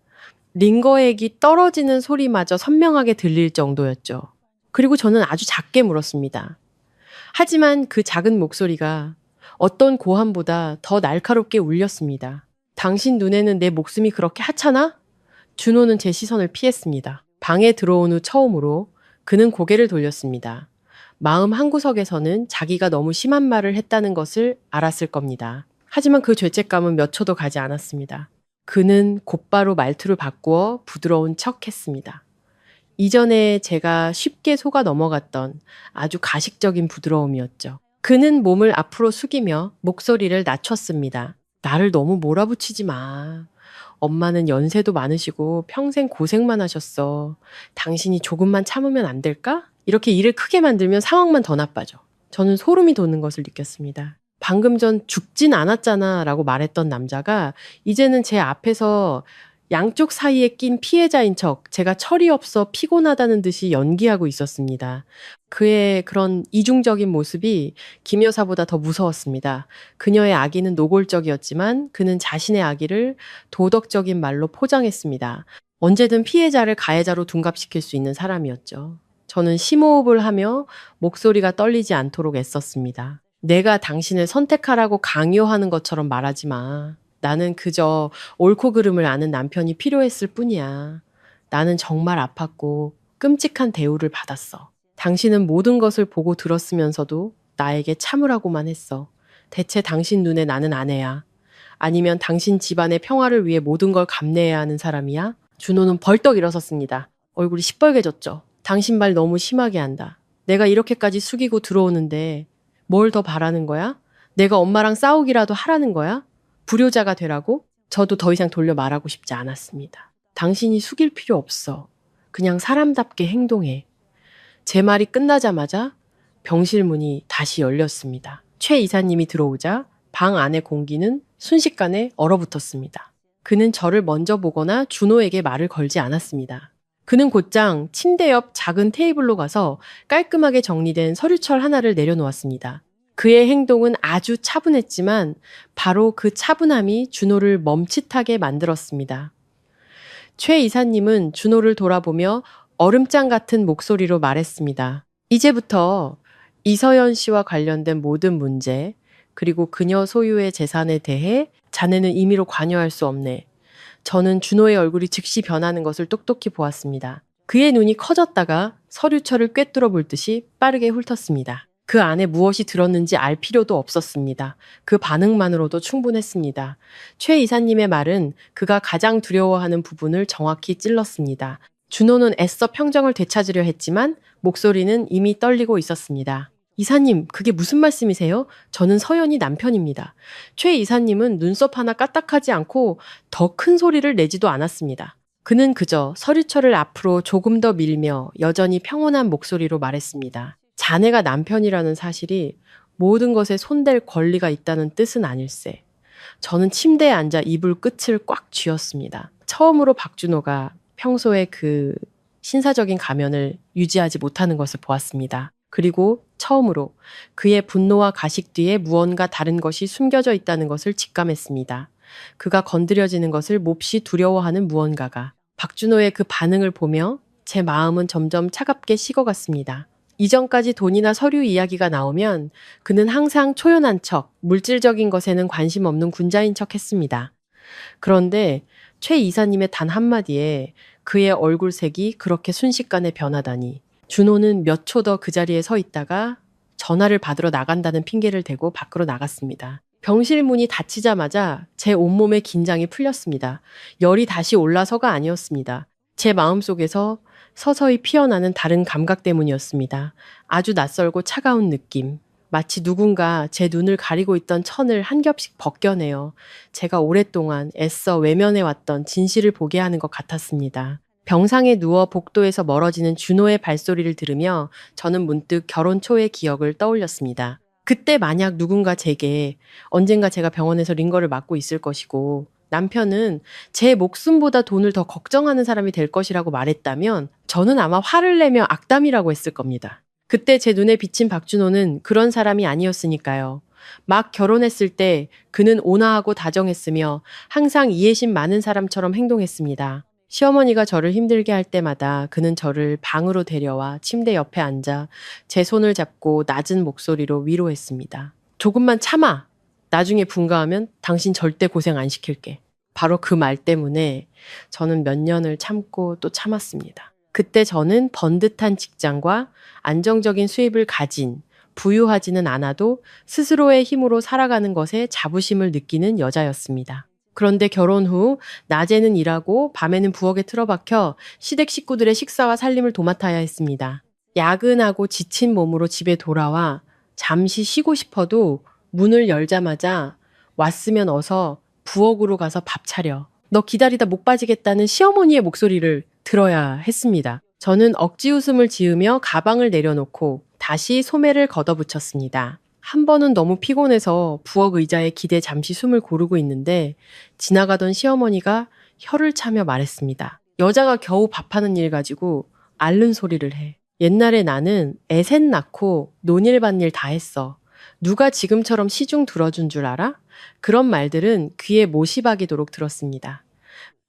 Speaker 2: 링거액이 떨어지는 소리마저 선명하게 들릴 정도였죠. 그리고 저는 아주 작게 물었습니다. 하지만 그 작은 목소리가 어떤 고함보다 더 날카롭게 울렸습니다. 당신 눈에는 내 목숨이 그렇게 하찮아? 준호는 제 시선을 피했습니다. 방에 들어온 후 처음으로 그는 고개를 돌렸습니다. 마음 한구석에서는 자기가 너무 심한 말을 했다는 것을 알았을 겁니다. 하지만 그 죄책감은 몇 초도 가지 않았습니다. 그는 곧바로 말투를 바꾸어 부드러운 척 했습니다. 이전에 제가 쉽게 속아 넘어갔던 아주 가식적인 부드러움이었죠. 그는 몸을 앞으로 숙이며 목소리를 낮췄습니다. 나를 너무 몰아붙이지 마. 엄마는 연세도 많으시고 평생 고생만 하셨어. 당신이 조금만 참으면 안 될까? 이렇게 일을 크게 만들면 상황만 더 나빠져. 저는 소름이 돋는 것을 느꼈습니다. 방금 전 죽진 않았잖아 라고 말했던 남자가 이제는 제 앞에서 양쪽 사이에 낀 피해자인 척 제가 철이 없어 피곤하다는 듯이 연기하고 있었습니다. 그의 그런 이중적인 모습이 김 여사보다 더 무서웠습니다. 그녀의 악의는 노골적이었지만 그는 자신의 악의를 도덕적인 말로 포장했습니다. 언제든 피해자를 가해자로 둔갑시킬 수 있는 사람이었죠. 저는 심호흡을 하며 목소리가 떨리지 않도록 애썼습니다. 내가 당신을 선택하라고 강요하는 것처럼 말하지 마. 나는 그저 옳고 그름을 아는 남편이 필요했을 뿐이야. 나는 정말 아팠고 끔찍한 대우를 받았어. 당신은 모든 것을 보고 들었으면서도 나에게 참으라고만 했어. 대체 당신 눈에 나는 아내야. 아니면 당신 집안의 평화를 위해 모든 걸 감내해야 하는 사람이야? 준호는 벌떡 일어섰습니다. 얼굴이 시뻘개졌죠. 당신 말 너무 심하게 한다. 내가 이렇게까지 숙이고 들어오는데 뭘 더 바라는 거야? 내가 엄마랑 싸우기라도 하라는 거야? 불효자가 되라고? 저도 더 이상 돌려 말하고 싶지 않았습니다. 당신이 숙일 필요 없어. 그냥 사람답게 행동해. 제 말이 끝나자마자 병실 문이 다시 열렸습니다. 최 이사님이 들어오자 방 안의 공기는 순식간에 얼어붙었습니다. 그는 저를 먼저 보거나 준호에게 말을 걸지 않았습니다. 그는 곧장 침대 옆 작은 테이블로 가서 깔끔하게 정리된 서류철 하나를 내려놓았습니다. 그의 행동은 아주 차분했지만 바로 그 차분함이 준호를 멈칫하게 만들었습니다. 최 이사님은 준호를 돌아보며 얼음장 같은 목소리로 말했습니다. 이제부터 이서연 씨와 관련된 모든 문제, 그리고 그녀 소유의 재산에 대해 자네는 임의로 관여할 수 없네. 저는 준호의 얼굴이 즉시 변하는 것을 똑똑히 보았습니다. 그의 눈이 커졌다가 서류철을 꿰뚫어 볼 듯이 빠르게 훑었습니다. 그 안에 무엇이 들었는지 알 필요도 없었습니다. 그 반응만으로도 충분했습니다. 최 이사님의 말은 그가 가장 두려워하는 부분을 정확히 찔렀습니다. 준호는 애써 평정을 되찾으려 했지만 목소리는 이미 떨리고 있었습니다. 이사님, 그게 무슨 말씀이세요? 저는 서연이 남편입니다. 최 이사님은 눈썹 하나 까딱하지 않고 더 큰 소리를 내지도 않았습니다. 그는 그저 서류철을 앞으로 조금 더 밀며 여전히 평온한 목소리로 말했습니다. 자네가 남편이라는 사실이 모든 것에 손댈 권리가 있다는 뜻은 아닐세. 저는 침대에 앉아 이불 끝을 꽉 쥐었습니다. 처음으로 박준호가 평소에 그 신사적인 가면을 유지하지 못하는 것을 보았습니다. 그리고 처음으로 그의 분노와 가식 뒤에 무언가 다른 것이 숨겨져 있다는 것을 직감했습니다. 그가 건드려지는 것을 몹시 두려워하는 무언가가. 박준호의 그 반응을 보며 제 마음은 점점 차갑게 식어갔습니다. 이전까지 돈이나 서류 이야기가 나오면 그는 항상 초연한 척, 물질적인 것에는 관심 없는 군자인 척 했습니다. 그런데 최 이사님의 단 한마디에 그의 얼굴색이 그렇게 순식간에 변하다니. 준호는 몇 초 더 그 자리에 서 있다가 전화를 받으러 나간다는 핑계를 대고 밖으로 나갔습니다. 병실 문이 닫히자마자 제 온몸의 긴장이 풀렸습니다. 열이 다시 올라서가 아니었습니다. 제 마음속에서 서서히 피어나는 다른 감각 때문이었습니다. 아주 낯설고 차가운 느낌. 마치 누군가 제 눈을 가리고 있던 천을 한 겹씩 벗겨내어 제가 오랫동안 애써 외면해왔던 진실을 보게 하는 것 같았습니다. 병상에 누워 복도에서 멀어지는 준호의 발소리를 들으며 저는 문득 결혼 초의 기억을 떠올렸습니다. 그때 만약 누군가 제게 언젠가 제가 병원에서 링거를 맞고 있을 것이고 남편은 제 목숨보다 돈을 더 걱정하는 사람이 될 것이라고 말했다면 저는 아마 화를 내며 악담이라고 했을 겁니다. 그때 제 눈에 비친 박준호는 그런 사람이 아니었으니까요. 막 결혼했을 때 그는 온화하고 다정했으며 항상 이해심 많은 사람처럼 행동했습니다. 시어머니가 저를 힘들게 할 때마다 그는 저를 방으로 데려와 침대 옆에 앉아 제 손을 잡고 낮은 목소리로 위로했습니다. 조금만 참아. 나중에 분가하면 당신 절대 고생 안 시킬게. 바로 그 말 때문에 저는 몇 년을 참고 또 참았습니다. 그때 저는 번듯한 직장과 안정적인 수입을 가진 부유하지는 않아도 스스로의 힘으로 살아가는 것에 자부심을 느끼는 여자였습니다. 그런데 결혼 후 낮에는 일하고 밤에는 부엌에 틀어박혀 시댁 식구들의 식사와 살림을 도맡아야 했습니다. 야근하고 지친 몸으로 집에 돌아와 잠시 쉬고 싶어도 문을 열자마자 왔으면 어서 부엌으로 가서 밥 차려. 너 기다리다 목 빠지겠다는 시어머니의 목소리를 들어야 했습니다. 저는 억지 웃음을 지으며 가방을 내려놓고 다시 소매를 걷어붙였습니다. 한 번은 너무 피곤해서 부엌 의자에 기대 잠시 숨을 고르고 있는데 지나가던 시어머니가 혀를 차며 말했습니다. 여자가 겨우 밥하는 일 가지고 앓는 소리를 해. 옛날에 나는 애 셋 낳고 논일반일 다 했어. 누가 지금처럼 시중 들어준 줄 알아? 그런 말들은 귀에 못이 박이도록 들었습니다.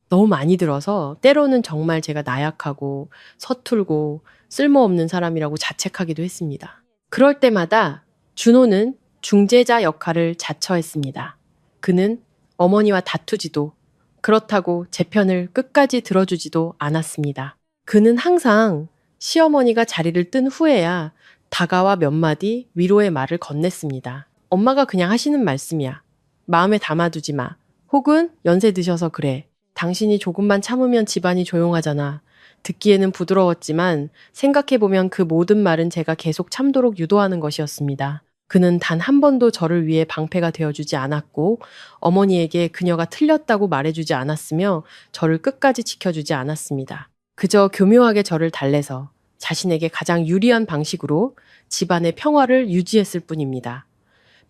Speaker 2: 너무 많이 들어서 때로는 정말 제가 나약하고 서툴고 쓸모없는 사람이라고 자책하기도 했습니다. 그럴 때마다 준호는 중재자 역할을 자처했습니다. 그는 어머니와 다투지도 그렇다고 제 편을 끝까지 들어주지도 않았습니다. 그는 항상 시어머니가 자리를 뜬 후에야 다가와 몇 마디 위로의 말을 건넸습니다. 엄마가 그냥 하시는 말씀이야. 마음에 담아두지 마. 혹은 연세 드셔서 그래. 당신이 조금만 참으면 집안이 조용하잖아. 듣기에는 부드러웠지만 생각해보면 그 모든 말은 제가 계속 참도록 유도하는 것이었습니다. 그는 단 한 번도 저를 위해 방패가 되어주지 않았고 어머니에게 그녀가 틀렸다고 말해주지 않았으며 저를 끝까지 지켜주지 않았습니다. 그저 교묘하게 저를 달래서 자신에게 가장 유리한 방식으로 집안의 평화를 유지했을 뿐입니다.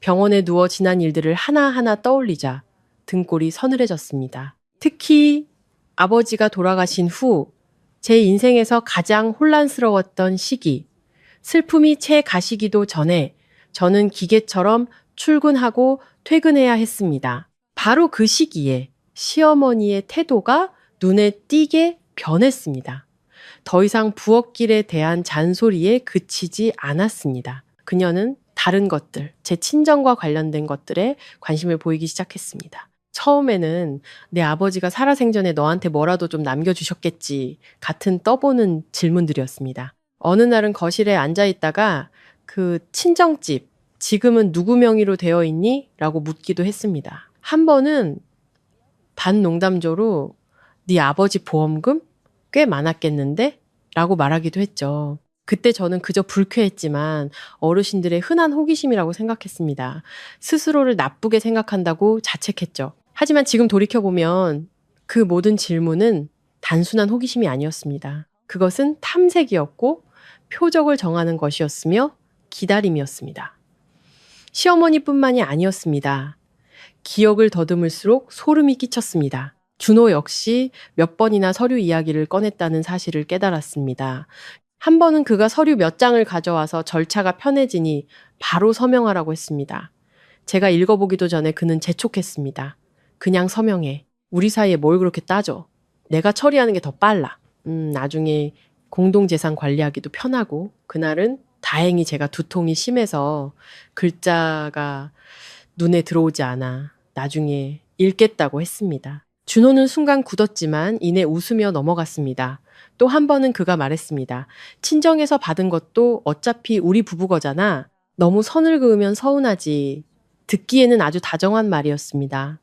Speaker 2: 병원에 누워 지난 일들을 하나하나 떠올리자 등골이 서늘해졌습니다. 특히 아버지가 돌아가신 후 제 인생에서 가장 혼란스러웠던 시기, 슬픔이 채 가시기도 전에 저는 기계처럼 출근하고 퇴근해야 했습니다. 바로 그 시기에 시어머니의 태도가 눈에 띄게 변했습니다. 더 이상 부엌길에 대한 잔소리에 그치지 않았습니다. 그녀는 다른 것들, 제 친정과 관련된 것들에 관심을 보이기 시작했습니다. 처음에는 내 아버지가 살아생전에 너한테 뭐라도 좀 남겨주셨겠지 같은 떠보는 질문들이었습니다. 어느 날은 거실에 앉아있다가 그 친정집, 지금은 누구 명의로 되어 있니? 라고 묻기도 했습니다. 한 번은 반농담조로 네 아버지 보험금 꽤 많았겠는데? 라고 말하기도 했죠. 그때 저는 그저 불쾌했지만 어르신들의 흔한 호기심이라고 생각했습니다. 스스로를 나쁘게 생각한다고 자책했죠. 하지만 지금 돌이켜보면 그 모든 질문은 단순한 호기심이 아니었습니다. 그것은 탐색이었고 표적을 정하는 것이었으며 기다림이었습니다. 시어머니뿐만이 아니었습니다. 기억을 더듬을수록 소름이 끼쳤습니다. 준호 역시 몇 번이나 서류 이야기를 꺼냈다는 사실을 깨달았습니다. 한 번은 그가 서류 몇 장을 가져와서 절차가 편해지니 바로 서명하라고 했습니다. 제가 읽어보기도 전에 그는 재촉했습니다. 그냥 서명해. 우리 사이에 뭘 그렇게 따져. 내가 처리하는 게 더 빨라. 나중에 공동재산 관리하기도 편하고. 그날은 다행히 제가 두통이 심해서 글자가 눈에 들어오지 않아 나중에 읽겠다고 했습니다. 준호는 순간 굳었지만 이내 웃으며 넘어갔습니다. 또 한 번은 그가 말했습니다. 친정에서 받은 것도 어차피 우리 부부 거잖아. 너무 선을 그으면 서운하지. 듣기에는 아주 다정한 말이었습니다.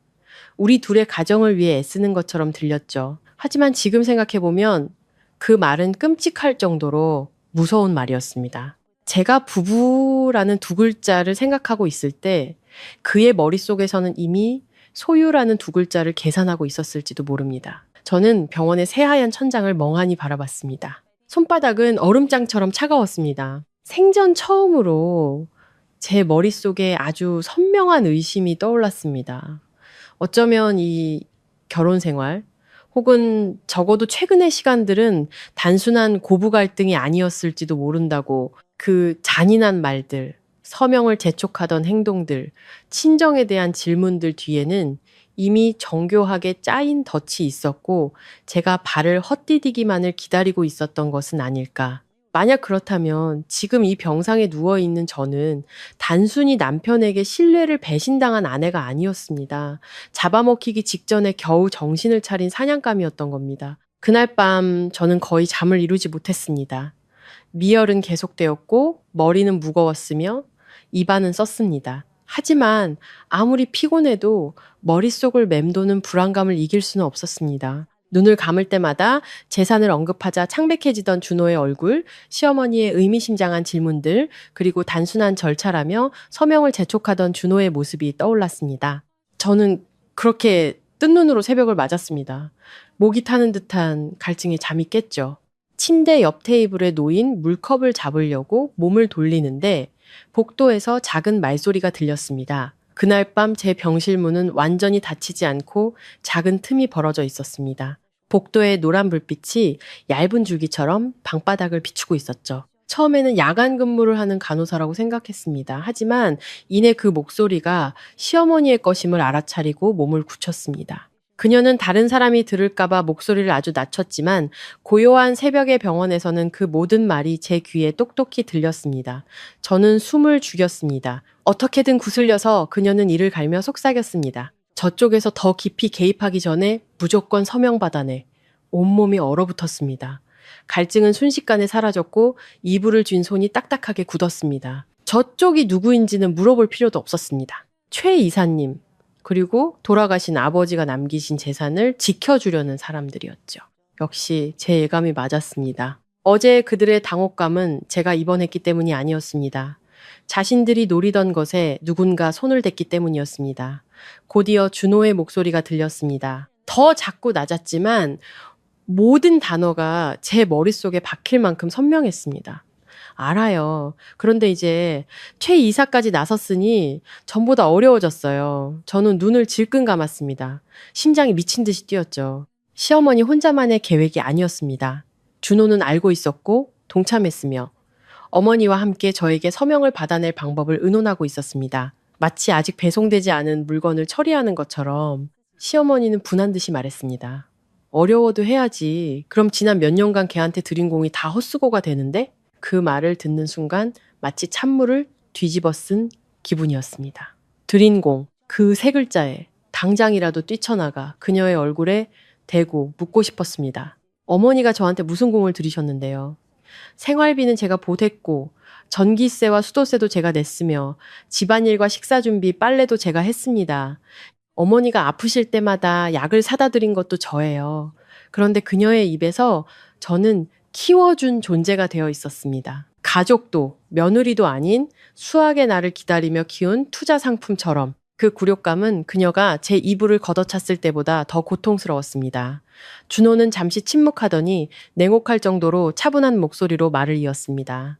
Speaker 2: 우리 둘의 가정을 위해 애쓰는 것처럼 들렸죠. 하지만 지금 생각해보면 그 말은 끔찍할 정도로 무서운 말이었습니다. 제가 부부라는 두 글자를 생각하고 있을 때 그의 머릿속에서는 이미 소유라는 두 글자를 계산하고 있었을지도 모릅니다. 저는 병원의 새하얀 천장을 멍하니 바라봤습니다. 손바닥은 얼음장처럼 차가웠습니다. 생전 처음으로 제 머릿속에 아주 선명한 의심이 떠올랐습니다. 어쩌면 이 결혼 생활 혹은 적어도 최근의 시간들은 단순한 고부 갈등이 아니었을지도 모른다고 그 잔인한 말들, 서명을 재촉하던 행동들, 친정에 대한 질문들 뒤에는 이미 정교하게 짜인 덫이 있었고 제가 발을 헛디디기만을 기다리고 있었던 것은 아닐까. 만약 그렇다면 지금 이 병상에 누워있는 저는 단순히 남편에게 신뢰를 배신당한 아내가 아니었습니다. 잡아먹히기 직전에 겨우 정신을 차린 사냥감이었던 겁니다. 그날 밤 저는 거의 잠을 이루지 못했습니다. 미열은 계속되었고 머리는 무거웠으며 입안은 썼습니다. 하지만 아무리 피곤해도 머릿속을 맴도는 불안감을 이길 수는 없었습니다. 눈을 감을 때마다 재산을 언급하자 창백해지던 준호의 얼굴, 시어머니의 의미심장한 질문들, 그리고 단순한 절차라며 서명을 재촉하던 준호의 모습이 떠올랐습니다. 저는 그렇게 뜬 눈으로 새벽을 맞았습니다. 목이 타는 듯한 갈증에 잠이 깼죠. 침대 옆 테이블에 놓인 물컵을 잡으려고 몸을 돌리는데 복도에서 작은 말소리가 들렸습니다. 그날 밤 제 병실 문은 완전히 닫히지 않고 작은 틈이 벌어져 있었습니다. 복도의 노란 불빛이 얇은 줄기처럼 방바닥을 비추고 있었죠. 처음에는 야간 근무를 하는 간호사라고 생각했습니다. 하지만 이내 그 목소리가 시어머니의 것임을 알아차리고 몸을 굳혔습니다. 그녀는 다른 사람이 들을까봐 목소리를 아주 낮췄지만 고요한 새벽의 병원에서는 그 모든 말이 제 귀에 똑똑히 들렸습니다. 저는 숨을 죽였습니다. 어떻게든 구슬려서 그녀는 이를 갈며 속삭였습니다. 저쪽에서 더 깊이 개입하기 전에 무조건 서명받아내. 온몸이 얼어붙었습니다. 갈증은 순식간에 사라졌고 이불을 쥔 손이 딱딱하게 굳었습니다. 저쪽이 누구인지는 물어볼 필요도 없었습니다. 최 이사님, 그리고 돌아가신 아버지가 남기신 재산을 지켜주려는 사람들이었죠. 역시 제 예감이 맞았습니다. 어제 그들의 당혹감은 제가 입원했기 때문이 아니었습니다. 자신들이 노리던 것에 누군가 손을 댔기 때문이었습니다. 곧이어 준호의 목소리가 들렸습니다. 더 작고 낮았지만 모든 단어가 제 머릿속에 박힐 만큼 선명했습니다. 알아요. 그런데 이제 최 이사까지 나섰으니 전보다 어려워졌어요. 저는 눈을 질끈 감았습니다. 심장이 미친 듯이 뛰었죠. 시어머니 혼자만의 계획이 아니었습니다. 준호는 알고 있었고 동참했으며 어머니와 함께 저에게 서명을 받아낼 방법을 의논하고 있었습니다. 마치 아직 배송되지 않은 물건을 처리하는 것처럼 시어머니는 분한 듯이 말했습니다. 어려워도 해야지. 그럼 지난 몇 년간 걔한테 들인 공이 다 헛수고가 되는데? 그 말을 듣는 순간 마치 찬물을 뒤집어 쓴 기분이었습니다. 들인 공, 그 세 글자에 당장이라도 뛰쳐나가 그녀의 얼굴에 대고 묻고 싶었습니다. 어머니가 저한테 무슨 공을 들이셨는데요. 생활비는 제가 보탰고 전기세와 수도세도 제가 냈으며 집안일과 식사 준비, 빨래도 제가 했습니다. 어머니가 아프실 때마다 약을 사다 드린 것도 저예요. 그런데 그녀의 입에서 저는 키워준 존재가 되어 있었습니다. 가족도 며느리도 아닌 수학의 날을 기다리며 키운 투자 상품처럼 그 굴욕감은 그녀가 제 이불을 걷어찼을 때보다 더 고통스러웠습니다. 준호는 잠시 침묵하더니 냉혹할 정도로 차분한 목소리로 말을 이었습니다.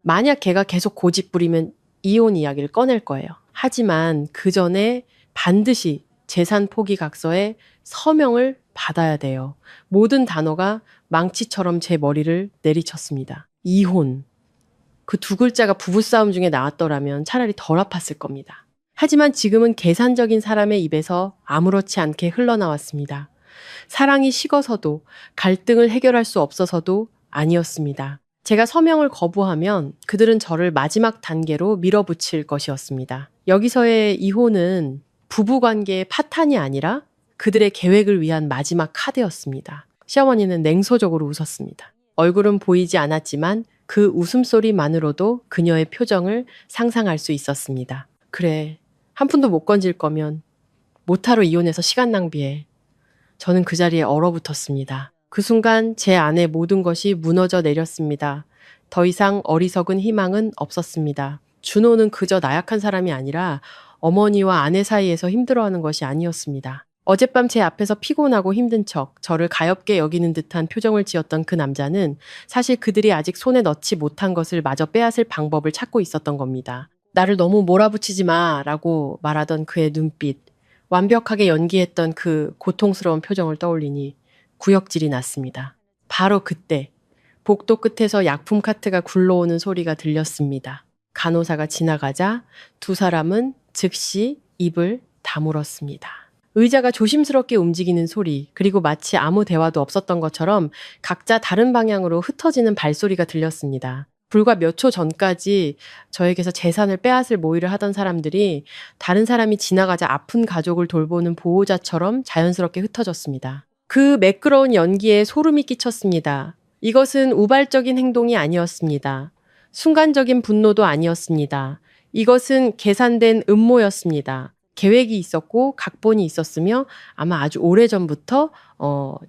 Speaker 2: 만약 걔가 계속 고집 부리면 이혼 이야기를 꺼낼 거예요. 하지만 그 전에 반드시 재산 포기 각서에 서명을 받아야 돼요. 모든 단어가 망치처럼 제 머리를 내리쳤습니다. 이혼. 그 두 글자가 부부싸움 중에 나왔더라면 차라리 덜 아팠을 겁니다. 하지만 지금은 계산적인 사람의 입에서 아무렇지 않게 흘러나왔습니다. 사랑이 식어서도 갈등을 해결할 수 없어서도 아니었습니다. 제가 서명을 거부하면 그들은 저를 마지막 단계로 밀어붙일 것이었습니다. 여기서의 이혼은 부부관계의 파탄이 아니라 그들의 계획을 위한 마지막 카드였습니다. 시어머니는 냉소적으로 웃었습니다. 얼굴은 보이지 않았지만 그 웃음소리만으로도 그녀의 표정을 상상할 수 있었습니다. 그래, 한 푼도 못 건질 거면 못하러 이혼해서 시간 낭비해. 저는 그 자리에 얼어붙었습니다. 그 순간 제 안에 모든 것이 무너져 내렸습니다. 더 이상 어리석은 희망은 없었습니다. 준호는 그저 나약한 사람이 아니라 어머니와 아내 사이에서 힘들어하는 것이 아니었습니다. 어젯밤 제 앞에서 피곤하고 힘든 척 저를 가엾게 여기는 듯한 표정을 지었던 그 남자는 사실 그들이 아직 손에 넣지 못한 것을 마저 빼앗을 방법을 찾고 있었던 겁니다. 나를 너무 몰아붙이지 마 라고 말하던 그의 눈빛, 완벽하게 연기했던 그 고통스러운 표정을 떠올리니 구역질이 났습니다. 바로 그때 복도 끝에서 약품 카트가 굴러오는 소리가 들렸습니다. 간호사가 지나가자 두 사람은 즉시 입을 다물었습니다. 의자가 조심스럽게 움직이는 소리, 그리고 마치 아무 대화도 없었던 것처럼 각자 다른 방향으로 흩어지는 발소리가 들렸습니다. 불과 몇 초 전까지 저에게서 재산을 빼앗을 모의를 하던 사람들이 다른 사람이 지나가자 아픈 가족을 돌보는 보호자처럼 자연스럽게 흩어졌습니다. 그 매끄러운 연기에 소름이 끼쳤습니다. 이것은 우발적인 행동이 아니었습니다. 순간적인 분노도 아니었습니다. 이것은 계산된 음모였습니다. 계획이 있었고 각본이 있었으며 아마 아주 오래전부터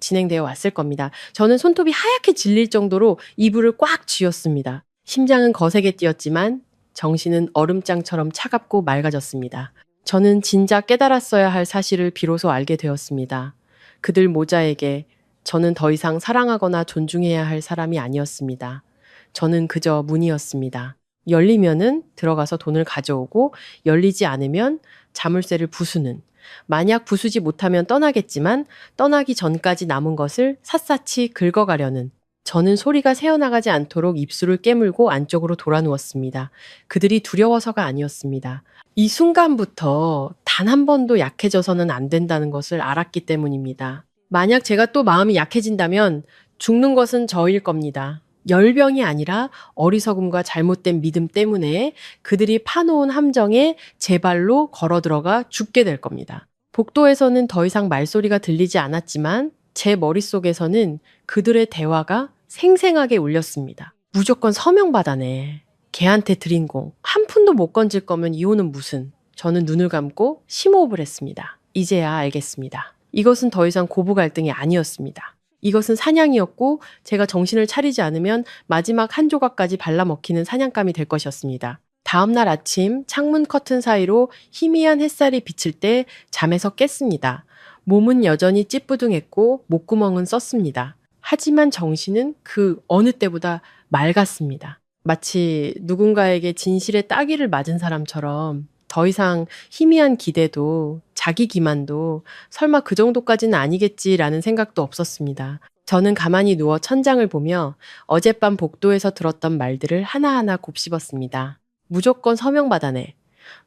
Speaker 2: 진행되어 왔을 겁니다. 저는 손톱이 하얗게 질릴 정도로 이불을 꽉 쥐었습니다. 심장은 거세게 뛰었지만 정신은 얼음장처럼 차갑고 맑아졌습니다. 저는 진작 깨달았어야 할 사실을 비로소 알게 되었습니다. 그들 모자에게 저는 더 이상 사랑하거나 존중해야 할 사람이 아니었습니다. 저는 그저 문이었습니다. 열리면은 들어가서 돈을 가져오고 열리지 않으면 자물쇠를 부수는, 만약 부수지 못하면 떠나겠지만 떠나기 전까지 남은 것을 샅샅이 긁어가려는, 저는 소리가 새어나가지 않도록 입술을 깨물고 안쪽으로 돌아누웠습니다. 그들이 두려워서가 아니었습니다. 이 순간부터 단 한 번도 약해져서는 안 된다는 것을 알았기 때문입니다. 만약 제가 또 마음이 약해진다면 죽는 것은 저일 겁니다. 열병이 아니라 어리석음과 잘못된 믿음 때문에 그들이 파놓은 함정에 제 발로 걸어 들어가 죽게 될 겁니다. 복도에서는 더 이상 말소리가 들리지 않았지만 제 머릿속에서는 그들의 대화가 생생하게 울렸습니다. 무조건 서명받아내. 걔한테 드린 공. 한 푼도 못 건질 거면 이혼은 무슨. 저는 눈을 감고 심호흡을 했습니다. 이제야 알겠습니다. 이것은 더 이상 고부 갈등이 아니었습니다. 이것은 사냥이었고 제가 정신을 차리지 않으면 마지막 한 조각까지 발라먹히는 사냥감이 될 것이었습니다. 다음 날 아침 창문 커튼 사이로 희미한 햇살이 비칠 때 잠에서 깼습니다. 몸은 여전히 찌뿌둥했고 목구멍은 썼습니다. 하지만 정신은 그 어느 때보다 맑았습니다. 마치 누군가에게 진실의 따귀를 맞은 사람처럼 더 이상 희미한 기대도 자기 기만도 설마 그 정도까지는 아니겠지라는 생각도 없었습니다. 저는 가만히 누워 천장을 보며 어젯밤 복도에서 들었던 말들을 하나하나 곱씹었습니다. 무조건 서명받아내.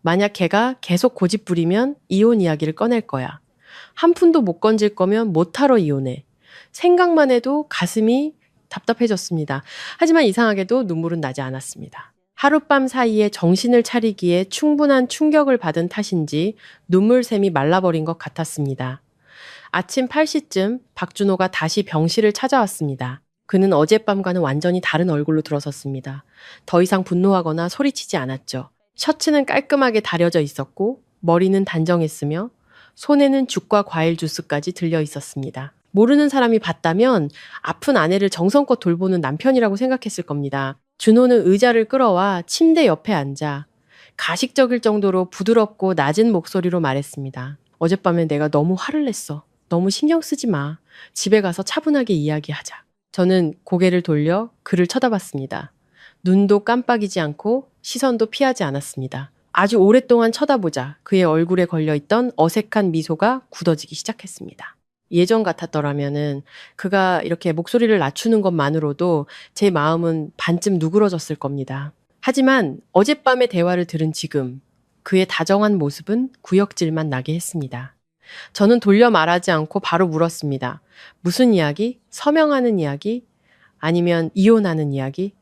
Speaker 2: 만약 걔가 계속 고집 부리면 이혼 이야기를 꺼낼 거야. 한 푼도 못 건질 거면 못하러 이혼해. 생각만 해도 가슴이 답답해졌습니다. 하지만 이상하게도 눈물은 나지 않았습니다. 하룻밤 사이에 정신을 차리기에 충분한 충격을 받은 탓인지 눈물샘이 말라버린 것 같았습니다. 아침 8시쯤 박준호가 다시 병실을 찾아왔습니다. 그는 어젯밤과는 완전히 다른 얼굴로 들어섰습니다. 더 이상 분노하거나 소리치지 않았죠. 셔츠는 깔끔하게 다려져 있었고 머리는 단정했으며 손에는 죽과 과일 주스까지 들려 있었습니다. 모르는 사람이 봤다면 아픈 아내를 정성껏 돌보는 남편이라고 생각했을 겁니다. 준호는 의자를 끌어와 침대 옆에 앉아 가식적일 정도로 부드럽고 낮은 목소리로 말했습니다. 어젯밤에 내가 너무 화를 냈어. 너무 신경 쓰지 마. 집에 가서 차분하게 이야기하자. 저는 고개를 돌려 그를 쳐다봤습니다. 눈도 깜빡이지 않고 시선도 피하지 않았습니다. 아주 오랫동안 쳐다보자 그의 얼굴에 걸려있던 어색한 미소가 굳어지기 시작했습니다. 예전 같았더라면은 그가 이렇게 목소리를 낮추는 것만으로도 제 마음은 반쯤 누그러졌을 겁니다. 하지만 어젯밤의 대화를 들은 지금 그의 다정한 모습은 구역질만 나게 했습니다. 저는 돌려 말하지 않고 바로 물었습니다. 무슨 이야기? 서명하는 이야기? 아니면 이혼하는 이야기?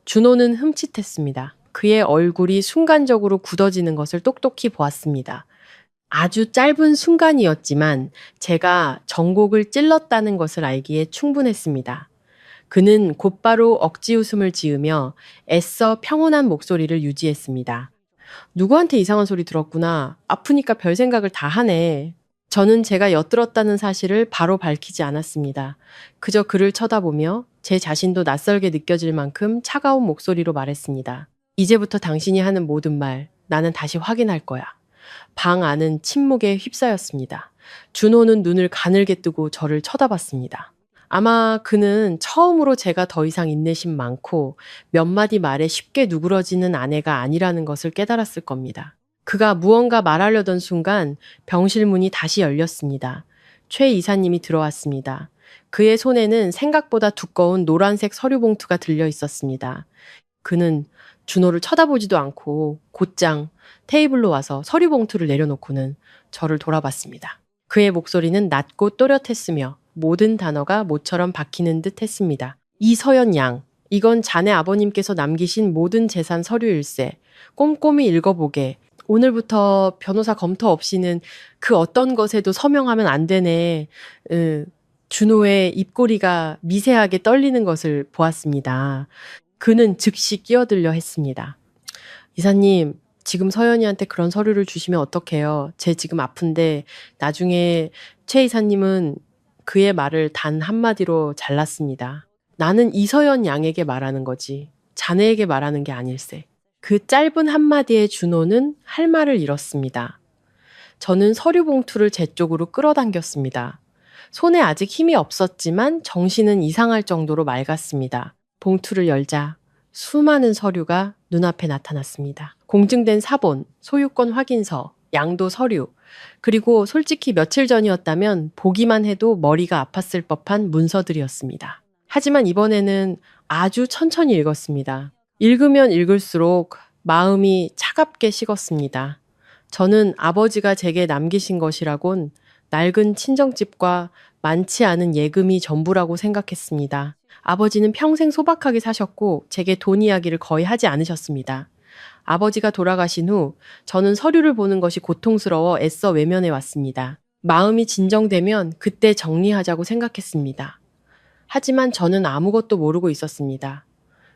Speaker 2: 준호는 흠칫했습니다. 그의 얼굴이 순간적으로 굳어지는 것을 똑똑히 보았습니다. 아주 짧은 순간이었지만 제가 정곡을 찔렀다는 것을 알기에 충분했습니다. 그는 곧바로 억지 웃음을 지으며 애써 평온한 목소리를 유지했습니다. 누구한테 이상한 소리 들었구나. 아프니까 별 생각을 다 하네. 저는 제가 엿들었다는 사실을 바로 밝히지 않았습니다. 그저 그를 쳐다보며 제 자신도 낯설게 느껴질 만큼 차가운 목소리로 말했습니다. 이제부터 당신이 하는 모든 말, 나는 다시 확인할 거야. 방 안은 침묵에 휩싸였습니다. 준호는 눈을 가늘게 뜨고 저를 쳐다봤습니다. 아마 그는 처음으로 제가 더 이상 인내심 많고 몇 마디 말에 쉽게 누그러지는 아내가 아니라는 것을 깨달았을 겁니다. 그가 무언가 말하려던 순간 병실 문이 다시 열렸습니다. 최 이사님이 들어왔습니다. 그의 손에는 생각보다 두꺼운 노란색 서류 봉투가 들려 있었습니다. 그는 준호를 쳐다보지도 않고 곧장 테이블로 와서 서류 봉투를 내려놓고는 저를 돌아봤습니다. 그의 목소리는 낮고 또렷했으며 모든 단어가 모처럼 박히는 듯 했습니다. 이서연 양, 이건 자네 아버님께서 남기신 모든 재산 서류일세. 꼼꼼히 읽어보게. 오늘부터 변호사 검토 없이는 그 어떤 것에도 서명하면 안 되네. 준호의 입꼬리가 미세하게 떨리는 것을 보았습니다. 그는 즉시 끼어들려 했습니다. 이사님, 지금 서연이한테 그런 서류를 주시면 어떡해요? 쟤 지금 아픈데 나중에 최 이사님은 그의 말을 단 한마디로 잘랐습니다. 나는 이서연 양에게 말하는 거지. 자네에게 말하는 게 아닐세. 그 짧은 한마디에 준호는 할 말을 잃었습니다. 저는 서류 봉투를 제 쪽으로 끌어당겼습니다. 손에 아직 힘이 없었지만 정신은 이상할 정도로 맑았습니다. 봉투를 열자 수많은 서류가 눈앞에 나타났습니다. 공증된 사본, 소유권 확인서, 양도 서류, 그리고 솔직히 며칠 전이었다면 보기만 해도 머리가 아팠을 법한 문서들이었습니다. 하지만 이번에는 아주 천천히 읽었습니다. 읽으면 읽을수록 마음이 차갑게 식었습니다. 저는 아버지가 제게 남기신 것이라곤 낡은 친정집과 많지 않은 예금이 전부라고 생각했습니다. 아버지는 평생 소박하게 사셨고 제게 돈 이야기를 거의 하지 않으셨습니다. 아버지가 돌아가신 후 저는 서류를 보는 것이 고통스러워 애써 외면해 왔습니다. 마음이 진정되면 그때 정리하자고 생각했습니다. 하지만 저는 아무것도 모르고 있었습니다.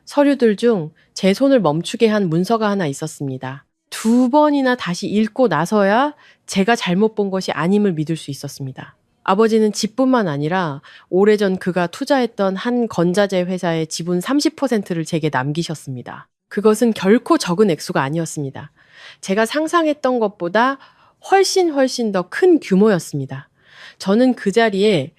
Speaker 2: 서류들 중 제 손을 멈추게 한 문서가 하나 있었습니다. 2번이나 다시 읽고 나서야 제가 잘못 본 것이 아님을 믿을 수 있었습니다. 아버지는 집뿐만 아니라 오래전 그가 투자했던 한 건자재 회사의 지분 30%를 제게 남기셨습니다. 그것은 결코 적은 액수가 아니었습니다. 제가 상상했던 것보다 훨씬 더 큰 규모였습니다. 저는 그 자리에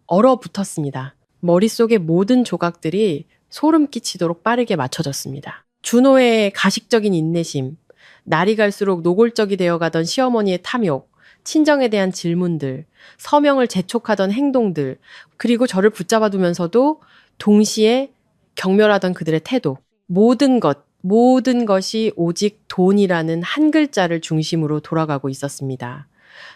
Speaker 2: 얼어붙었습니다. 머릿속의 모든 조각들이 소름 끼치도록 빠르게 맞춰졌습니다. 준호의 가식적인 인내심, 날이 갈수록 노골적이 되어가던 시어머니의 탐욕, 친정에 대한 질문들, 서명을 재촉하던 행동들, 그리고 저를 붙잡아두면서도 동시에 경멸하던 그들의 태도, 모든 것이 오직 돈이라는 한 글자를 중심으로 돌아가고 있었습니다.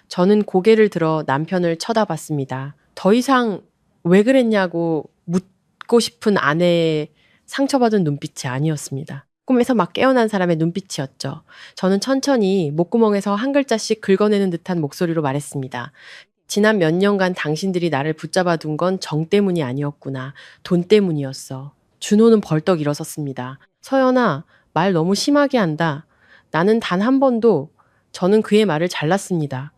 Speaker 2: 저는 고개를 들어 남편을 쳐다봤습니다. 더 이상 왜 그랬냐고 묻고 싶은 아내의 상처받은 눈빛이 아니었습니다. 꿈에서 막 깨어난 사람의 눈빛이었죠. 저는 천천히 목구멍에서 한 글자씩 긁어내는 듯한 목소리로 말했습니다. 지난 몇 년간 당신들이 나를 붙잡아 둔 건 정 때문이 아니었구나. 돈 때문이었어. 준호는 벌떡 일어섰습니다. 서연아, 말 너무 심하게 한다. 나는 단 한 번도. 저는 그의 말을 잘랐습니다.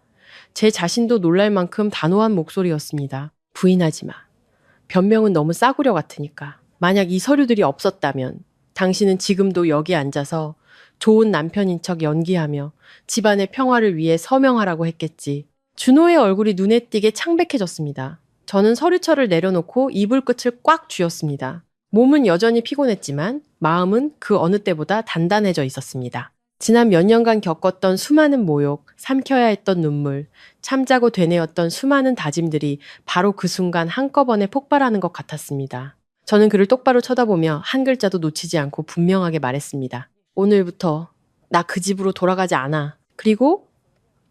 Speaker 2: 제 자신도 놀랄 만큼 단호한 목소리였습니다. 부인하지 마. 변명은 너무 싸구려 같으니까. 만약 이 서류들이 없었다면 당신은 지금도 여기 앉아서 좋은 남편인 척 연기하며 집안의 평화를 위해 서명하라고 했겠지. 준호의 얼굴이 눈에 띄게 창백해졌습니다. 저는 서류철을 내려놓고 이불 끝을 꽉 쥐었습니다. 몸은 여전히 피곤했지만 마음은 그 어느 때보다 단단해져 있었습니다. 지난 몇 년간 겪었던 수많은 모욕, 삼켜야 했던 눈물, 참자고 되뇌었던 수많은 다짐들이 바로 그 순간 한꺼번에 폭발하는 것 같았습니다. 저는 그를 똑바로 쳐다보며 한 글자도 놓치지 않고 분명하게 말했습니다. 오늘부터 나 그 집으로 돌아가지 않아. 그리고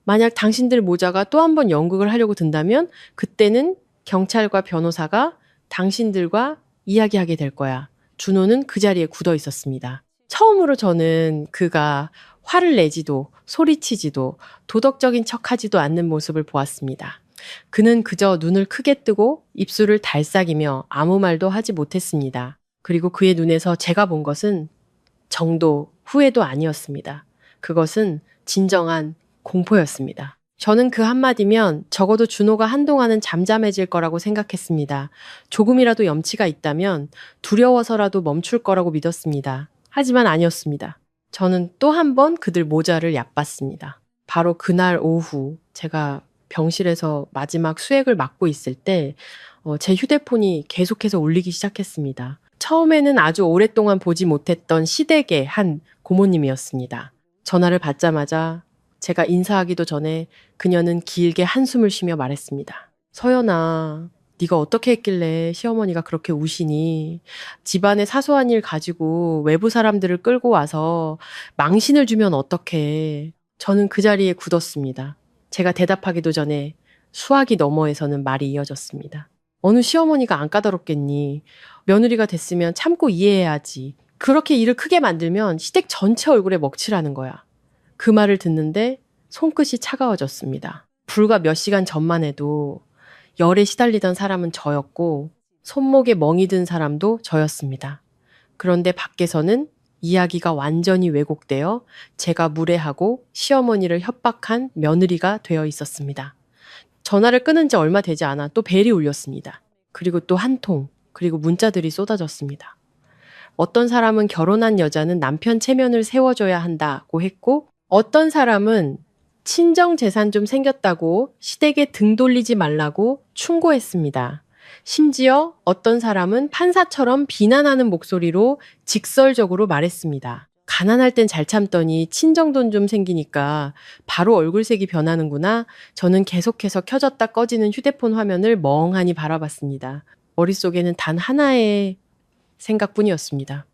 Speaker 2: 만약 당신들 모자가 또 한 번 연극을 하려고 든다면 그때는 경찰과 변호사가 당신들과 이야기하게 될 거야. 준호는 그 자리에 굳어 있었습니다. 처음으로 저는 그가 화를 내지도 소리치지도 도덕적인 척하지도 않는 모습을 보았습니다. 그는 그저 눈을 크게 뜨고 입술을 달싹이며 아무 말도 하지 못했습니다. 그리고 그의 눈에서 제가 본 것은 정도, 후회도 아니었습니다. 그것은 진정한 공포였습니다. 저는 그 한마디면 적어도 준호가 한동안은 잠잠해질 거라고 생각했습니다. 조금이라도 염치가 있다면 두려워서라도 멈출 거라고 믿었습니다. 하지만 아니었습니다. 저는 또 한 번 그들 모자를 얕봤습니다. 바로 그날 오후 제가 병실에서 마지막 수액을 맞고 있을 때 제 휴대폰이 계속해서 울리기 시작했습니다. 처음에는 아주 오랫동안 보지 못했던 시댁의 한 고모님이었습니다. 전화를 받자마자 제가 인사하기도 전에 그녀는 길게 한숨을 쉬며 말했습니다. 서연아, 네가 어떻게 했길래 시어머니가 그렇게 우시니? 집안의 사소한 일 가지고 외부 사람들을 끌고 와서 망신을 주면 어떡해? 저는 그 자리에 굳었습니다. 제가 대답하기도 전에 수화기 너머에서는 말이 이어졌습니다. 어느 시어머니가 안 까다롭겠니? 며느리가 됐으면 참고 이해해야지. 그렇게 일을 크게 만들면 시댁 전체 얼굴에 먹칠하는 거야. 그 말을 듣는데 손끝이 차가워졌습니다. 불과 몇 시간 전만 해도 열에 시달리던 사람은 저였고 손목에 멍이 든 사람도 저였습니다. 그런데 밖에서는 이야기가 완전히 왜곡되어 제가 무례하고 시어머니를 협박한 며느리가 되어 있었습니다. 전화를 끊은 지 얼마 되지 않아 또 벨이 울렸습니다. 그리고 또 한 통, 그리고 문자들이 쏟아졌습니다. 어떤 사람은 결혼한 여자는 남편 체면을 세워줘야 한다고 했고 어떤 사람은 친정 재산 좀 생겼다고 시댁에 등 돌리지 말라고 충고했습니다. 심지어 어떤 사람은 판사처럼 비난하는 목소리로 직설적으로 말했습니다. 가난할 땐 잘 참더니 친정돈 좀 생기니까 바로 얼굴색이 변하는구나. 저는 계속해서 켜졌다 꺼지는 휴대폰 화면을 멍하니 바라봤습니다. 머릿속에는 단 하나의 생각뿐이었습니다.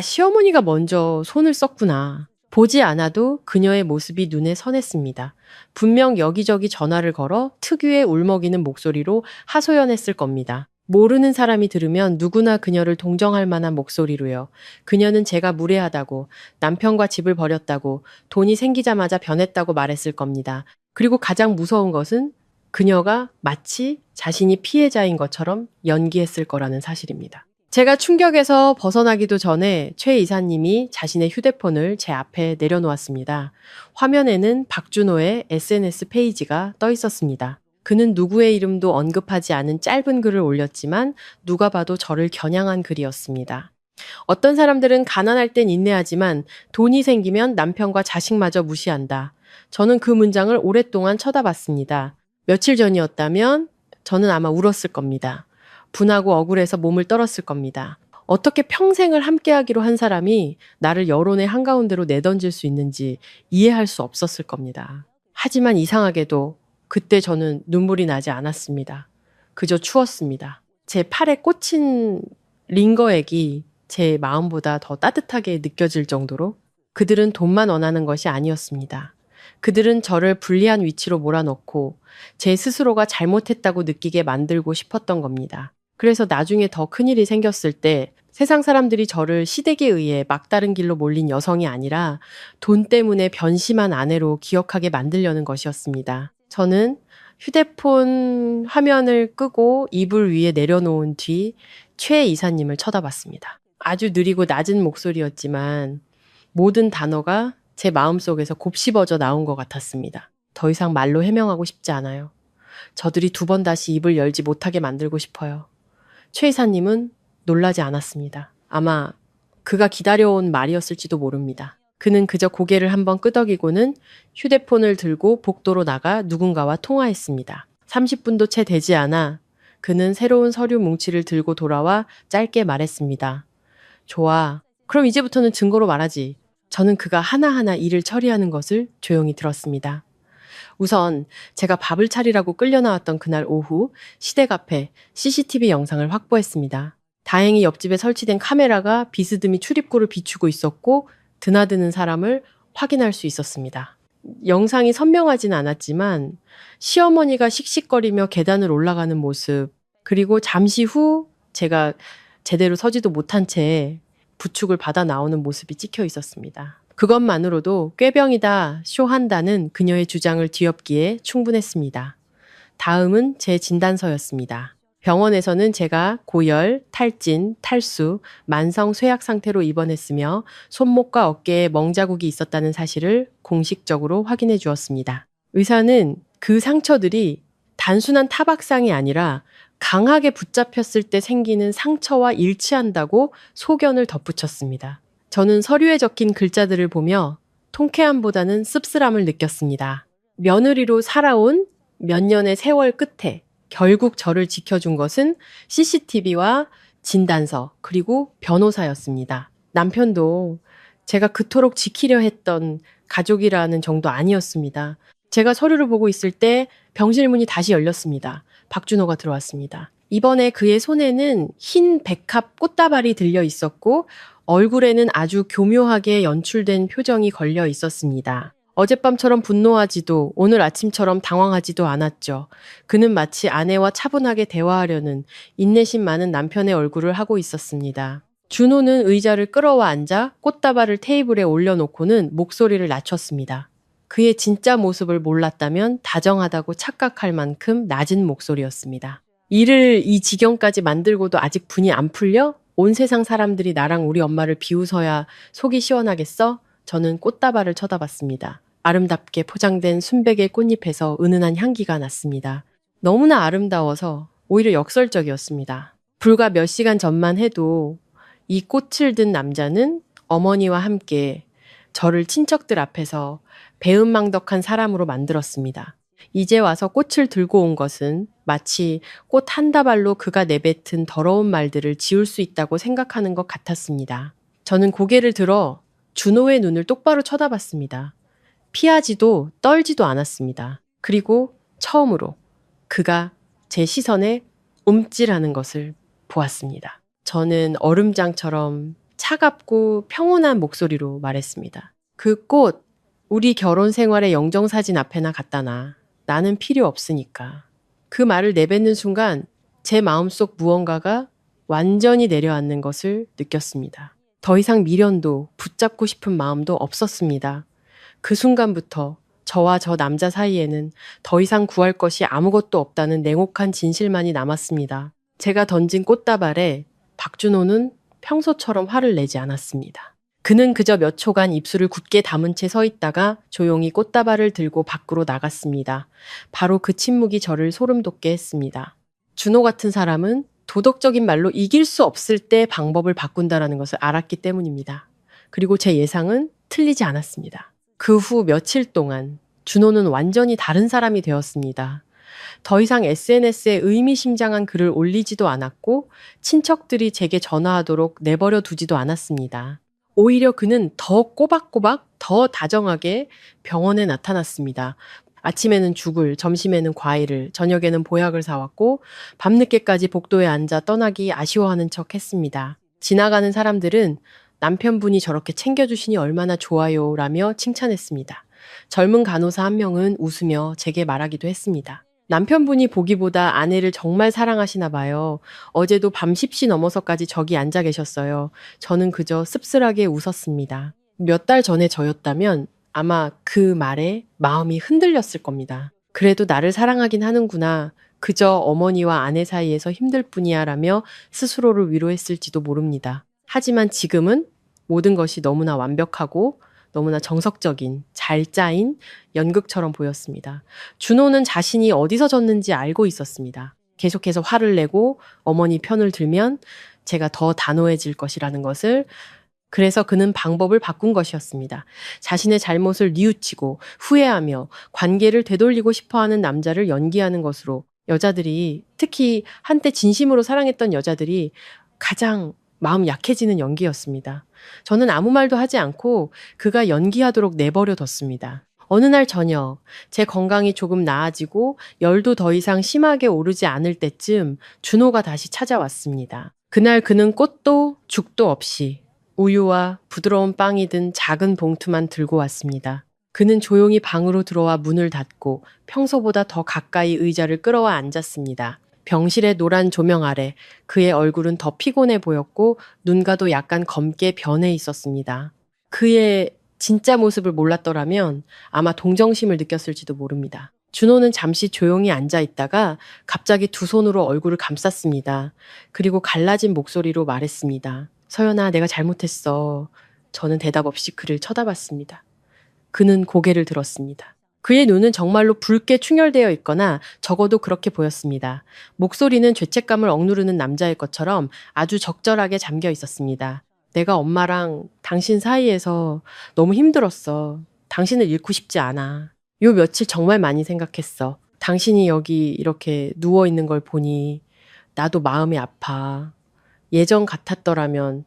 Speaker 2: 시어머니가 먼저 손을 썼구나. 보지 않아도 그녀의 모습이 눈에 선했습니다. 분명 여기저기 전화를 걸어 특유의 울먹이는 목소리로 하소연했을 겁니다. 모르는 사람이 들으면 누구나 그녀를 동정할 만한 목소리로요. 그녀는 제가 무례하다고, 남편과 집을 버렸다고, 돈이 생기자마자 변했다고 말했을 겁니다. 그리고 가장 무서운 것은 그녀가 마치 자신이 피해자인 것처럼 연기했을 거라는 사실입니다. 제가 충격에서 벗어나기도 전에 최 이사님이 자신의 휴대폰을 제 앞에 내려놓았습니다. 화면에는 박준호의 SNS 페이지가 떠 있었습니다. 그는 누구의 이름도 언급하지 않은 짧은 글을 올렸지만 누가 봐도 저를 겨냥한 글이었습니다. 어떤 사람들은 가난할 땐 인내하지만 돈이 생기면 남편과 자식마저 무시한다. 저는 그 문장을 오랫동안 쳐다봤습니다. 며칠 전이었다면 저는 아마 울었을 겁니다. 분하고 억울해서 몸을 떨었을 겁니다. 어떻게 평생을 함께하기로 한 사람이 나를 여론의 한가운데로 내던질 수 있는지 이해할 수 없었을 겁니다. 하지만 이상하게도 그때 저는 눈물이 나지 않았습니다. 그저 추웠습니다. 제 팔에 꽂힌 링거액이 제 마음보다 더 따뜻하게 느껴질 정도로 그들은 돈만 원하는 것이 아니었습니다. 그들은 저를 불리한 위치로 몰아넣고 제 스스로가 잘못했다고 느끼게 만들고 싶었던 겁니다. 그래서 나중에 더 큰일이 생겼을 때 세상 사람들이 저를 시댁에 의해 막다른 길로 몰린 여성이 아니라 돈 때문에 변심한 아내로 기억하게 만들려는 것이었습니다. 저는 휴대폰 화면을 끄고 이불 위에 내려놓은 뒤 최 이사님을 쳐다봤습니다. 아주 느리고 낮은 목소리였지만 모든 단어가 제 마음속에서 곱씹어져 나온 것 같았습니다. 더 이상 말로 해명하고 싶지 않아요. 저들이 두 번 다시 입을 열지 못하게 만들고 싶어요. 최 이사님은 놀라지 않았습니다. 아마 그가 기다려온 말이었을지도 모릅니다. 그는 그저 고개를 한번 끄덕이고는 휴대폰을 들고 복도로 나가 누군가와 통화했습니다. 30분도 채 되지 않아 그는 새로운 서류 뭉치를 들고 돌아와 짧게 말했습니다. 좋아. 그럼 이제부터는 증거로 말하지. 저는 그가 하나하나 일을 처리하는 것을 조용히 들었습니다. 우선 제가 밥을 차리라고 끌려 나왔던 그날 오후 시댁 앞에 CCTV 영상을 확보했습니다. 다행히 옆집에 설치된 카메라가 비스듬히 출입구를 비추고 있었고 드나드는 사람을 확인할 수 있었습니다. 영상이 선명하진 않았지만 시어머니가 씩씩거리며 계단을 올라가는 모습, 그리고 잠시 후 제가 제대로 서지도 못한 채 부축을 받아 나오는 모습이 찍혀 있었습니다. 그것만으로도 꾀병이다, 쇼한다는 그녀의 주장을 뒤엎기에 충분했습니다. 다음은 제 진단서였습니다. 병원에서는 제가 고열, 탈진, 탈수, 만성 쇠약 상태로 입원했으며 손목과 어깨에 멍자국이 있었다는 사실을 공식적으로 확인해 주었습니다. 의사는 그 상처들이 단순한 타박상이 아니라 강하게 붙잡혔을 때 생기는 상처와 일치한다고 소견을 덧붙였습니다. 저는 서류에 적힌 글자들을 보며 통쾌함보다는 씁쓸함을 느꼈습니다. 며느리로 살아온 몇 년의 세월 끝에 결국 저를 지켜준 것은 CCTV와 진단서, 그리고 변호사였습니다. 남편도 제가 그토록 지키려 했던 가족이라는 정도 아니었습니다. 제가 서류를 보고 있을 때 병실 문이 다시 열렸습니다. 박준호가 들어왔습니다. 이번에 그의 손에는 흰 백합 꽃다발이 들려 있었고 얼굴에는 아주 교묘하게 연출된 표정이 걸려 있었습니다. 어젯밤처럼 분노하지도 오늘 아침처럼 당황하지도 않았죠. 그는 마치 아내와 차분하게 대화하려는 인내심 많은 남편의 얼굴을 하고 있었습니다. 준호는 의자를 끌어와 앉아 꽃다발을 테이블에 올려놓고는 목소리를 낮췄습니다. 그의 진짜 모습을 몰랐다면 다정하다고 착각할 만큼 낮은 목소리였습니다. 일을 이 지경까지 만들고도 아직 분이 안 풀려? 온 세상 사람들이 나랑 우리 엄마를 비웃어야 속이 시원하겠어? 저는 꽃다발을 쳐다봤습니다. 아름답게 포장된 순백의 꽃잎에서 은은한 향기가 났습니다. 너무나 아름다워서 오히려 역설적이었습니다. 불과 몇 시간 전만 해도 이 꽃을 든 남자는 어머니와 함께 저를 친척들 앞에서 배은망덕한 사람으로 만들었습니다. 이제 와서 꽃을 들고 온 것은 마치 꽃 한 다발로 그가 내뱉은 더러운 말들을 지울 수 있다고 생각하는 것 같았습니다. 저는 고개를 들어 준호의 눈을 똑바로 쳐다봤습니다. 피하지도 떨지도 않았습니다. 그리고 처음으로 그가 제 시선에 움찔하는 것을 보았습니다. 저는 얼음장처럼 차갑고 평온한 목소리로 말했습니다. 그 꽃, 우리 결혼 생활의 영정사진 앞에나 갖다 놔. 나는 필요 없으니까. 그 말을 내뱉는 순간 제 마음속 무언가가 완전히 내려앉는 것을 느꼈습니다. 더 이상 미련도 붙잡고 싶은 마음도 없었습니다. 그 순간부터 저와 저 남자 사이에는 더 이상 구할 것이 아무것도 없다는 냉혹한 진실만이 남았습니다. 제가 던진 꽃다발에 박준호는 평소처럼 화를 내지 않았습니다. 그는 그저 몇 초간 입술을 굳게 다문 채 서 있다가 조용히 꽃다발을 들고 밖으로 나갔습니다. 바로 그 침묵이 저를 소름 돋게 했습니다. 준호 같은 사람은 도덕적인 말로 이길 수 없을 때 방법을 바꾼다라는 것을 알았기 때문입니다. 그리고 제 예상은 틀리지 않았습니다. 그 후 며칠 동안 준호는 완전히 다른 사람이 되었습니다. 더 이상 SNS에 의미심장한 글을 올리지도 않았고 친척들이 제게 전화하도록 내버려 두지도 않았습니다. 오히려 그는 더 꼬박꼬박, 더 다정하게 병원에 나타났습니다. 아침에는 죽을, 점심에는 과일을, 저녁에는 보약을 사왔고 밤늦게까지 복도에 앉아 떠나기 아쉬워하는 척 했습니다. 지나가는 사람들은 남편분이 저렇게 챙겨주시니 얼마나 좋아요 라며 칭찬했습니다. 젊은 간호사 한 명은 웃으며 제게 말하기도 했습니다. 남편분이 보기보다 아내를 정말 사랑하시나 봐요. 어제도 밤 10시 넘어서까지 저기 앉아 계셨어요. 저는 그저 씁쓸하게 웃었습니다. 몇 달 전에 저였다면 아마 그 말에 마음이 흔들렸을 겁니다. 그래도 나를 사랑하긴 하는구나. 그저 어머니와 아내 사이에서 힘들 뿐이야 라며 스스로를 위로했을지도 모릅니다. 하지만 지금은 모든 것이 너무나 완벽하고 너무나 정석적인, 잘 짜인 연극처럼 보였습니다. 준호는 자신이 어디서 졌는지 알고 있었습니다. 계속해서 화를 내고 어머니 편을 들면 제가 더 단호해질 것이라는 것을 그래서 그는 방법을 바꾼 것이었습니다. 자신의 잘못을 뉘우치고 후회하며 관계를 되돌리고 싶어하는 남자를 연기하는 것으로 여자들이, 특히 한때 진심으로 사랑했던 여자들이 가장 마음 약해지는 연기였습니다. 저는 아무 말도 하지 않고 그가 연기하도록 내버려 뒀습니다. 어느 날 저녁, 제 건강이 조금 나아지고 열도 더 이상 심하게 오르지 않을 때쯤 준호가 다시 찾아왔습니다. 그날 그는 꽃도 죽도 없이 우유와 부드러운 빵이 든 작은 봉투만 들고 왔습니다. 그는 조용히 방으로 들어와 문을 닫고 평소보다 더 가까이 의자를 끌어와 앉았습니다. 병실의 노란 조명 아래 그의 얼굴은 더 피곤해 보였고 눈가도 약간 검게 변해 있었습니다. 그의 진짜 모습을 몰랐더라면 아마 동정심을 느꼈을지도 모릅니다. 준호는 잠시 조용히 앉아 있다가 갑자기 두 손으로 얼굴을 감쌌습니다. 그리고 갈라진 목소리로 말했습니다. 서연아, 내가 잘못했어. 저는 대답 없이 그를 쳐다봤습니다. 그는 고개를 들었습니다. 그의 눈은 정말로 붉게 충혈되어 있거나 적어도 그렇게 보였습니다. 목소리는 죄책감을 억누르는 남자의 것처럼 아주 적절하게 잠겨 있었습니다. 내가 엄마랑 당신 사이에서 너무 힘들었어. 당신을 잃고 싶지 않아. 요 며칠 정말 많이 생각했어. 당신이 여기 이렇게 누워 있는 걸 보니 나도 마음이 아파. 예전 같았더라면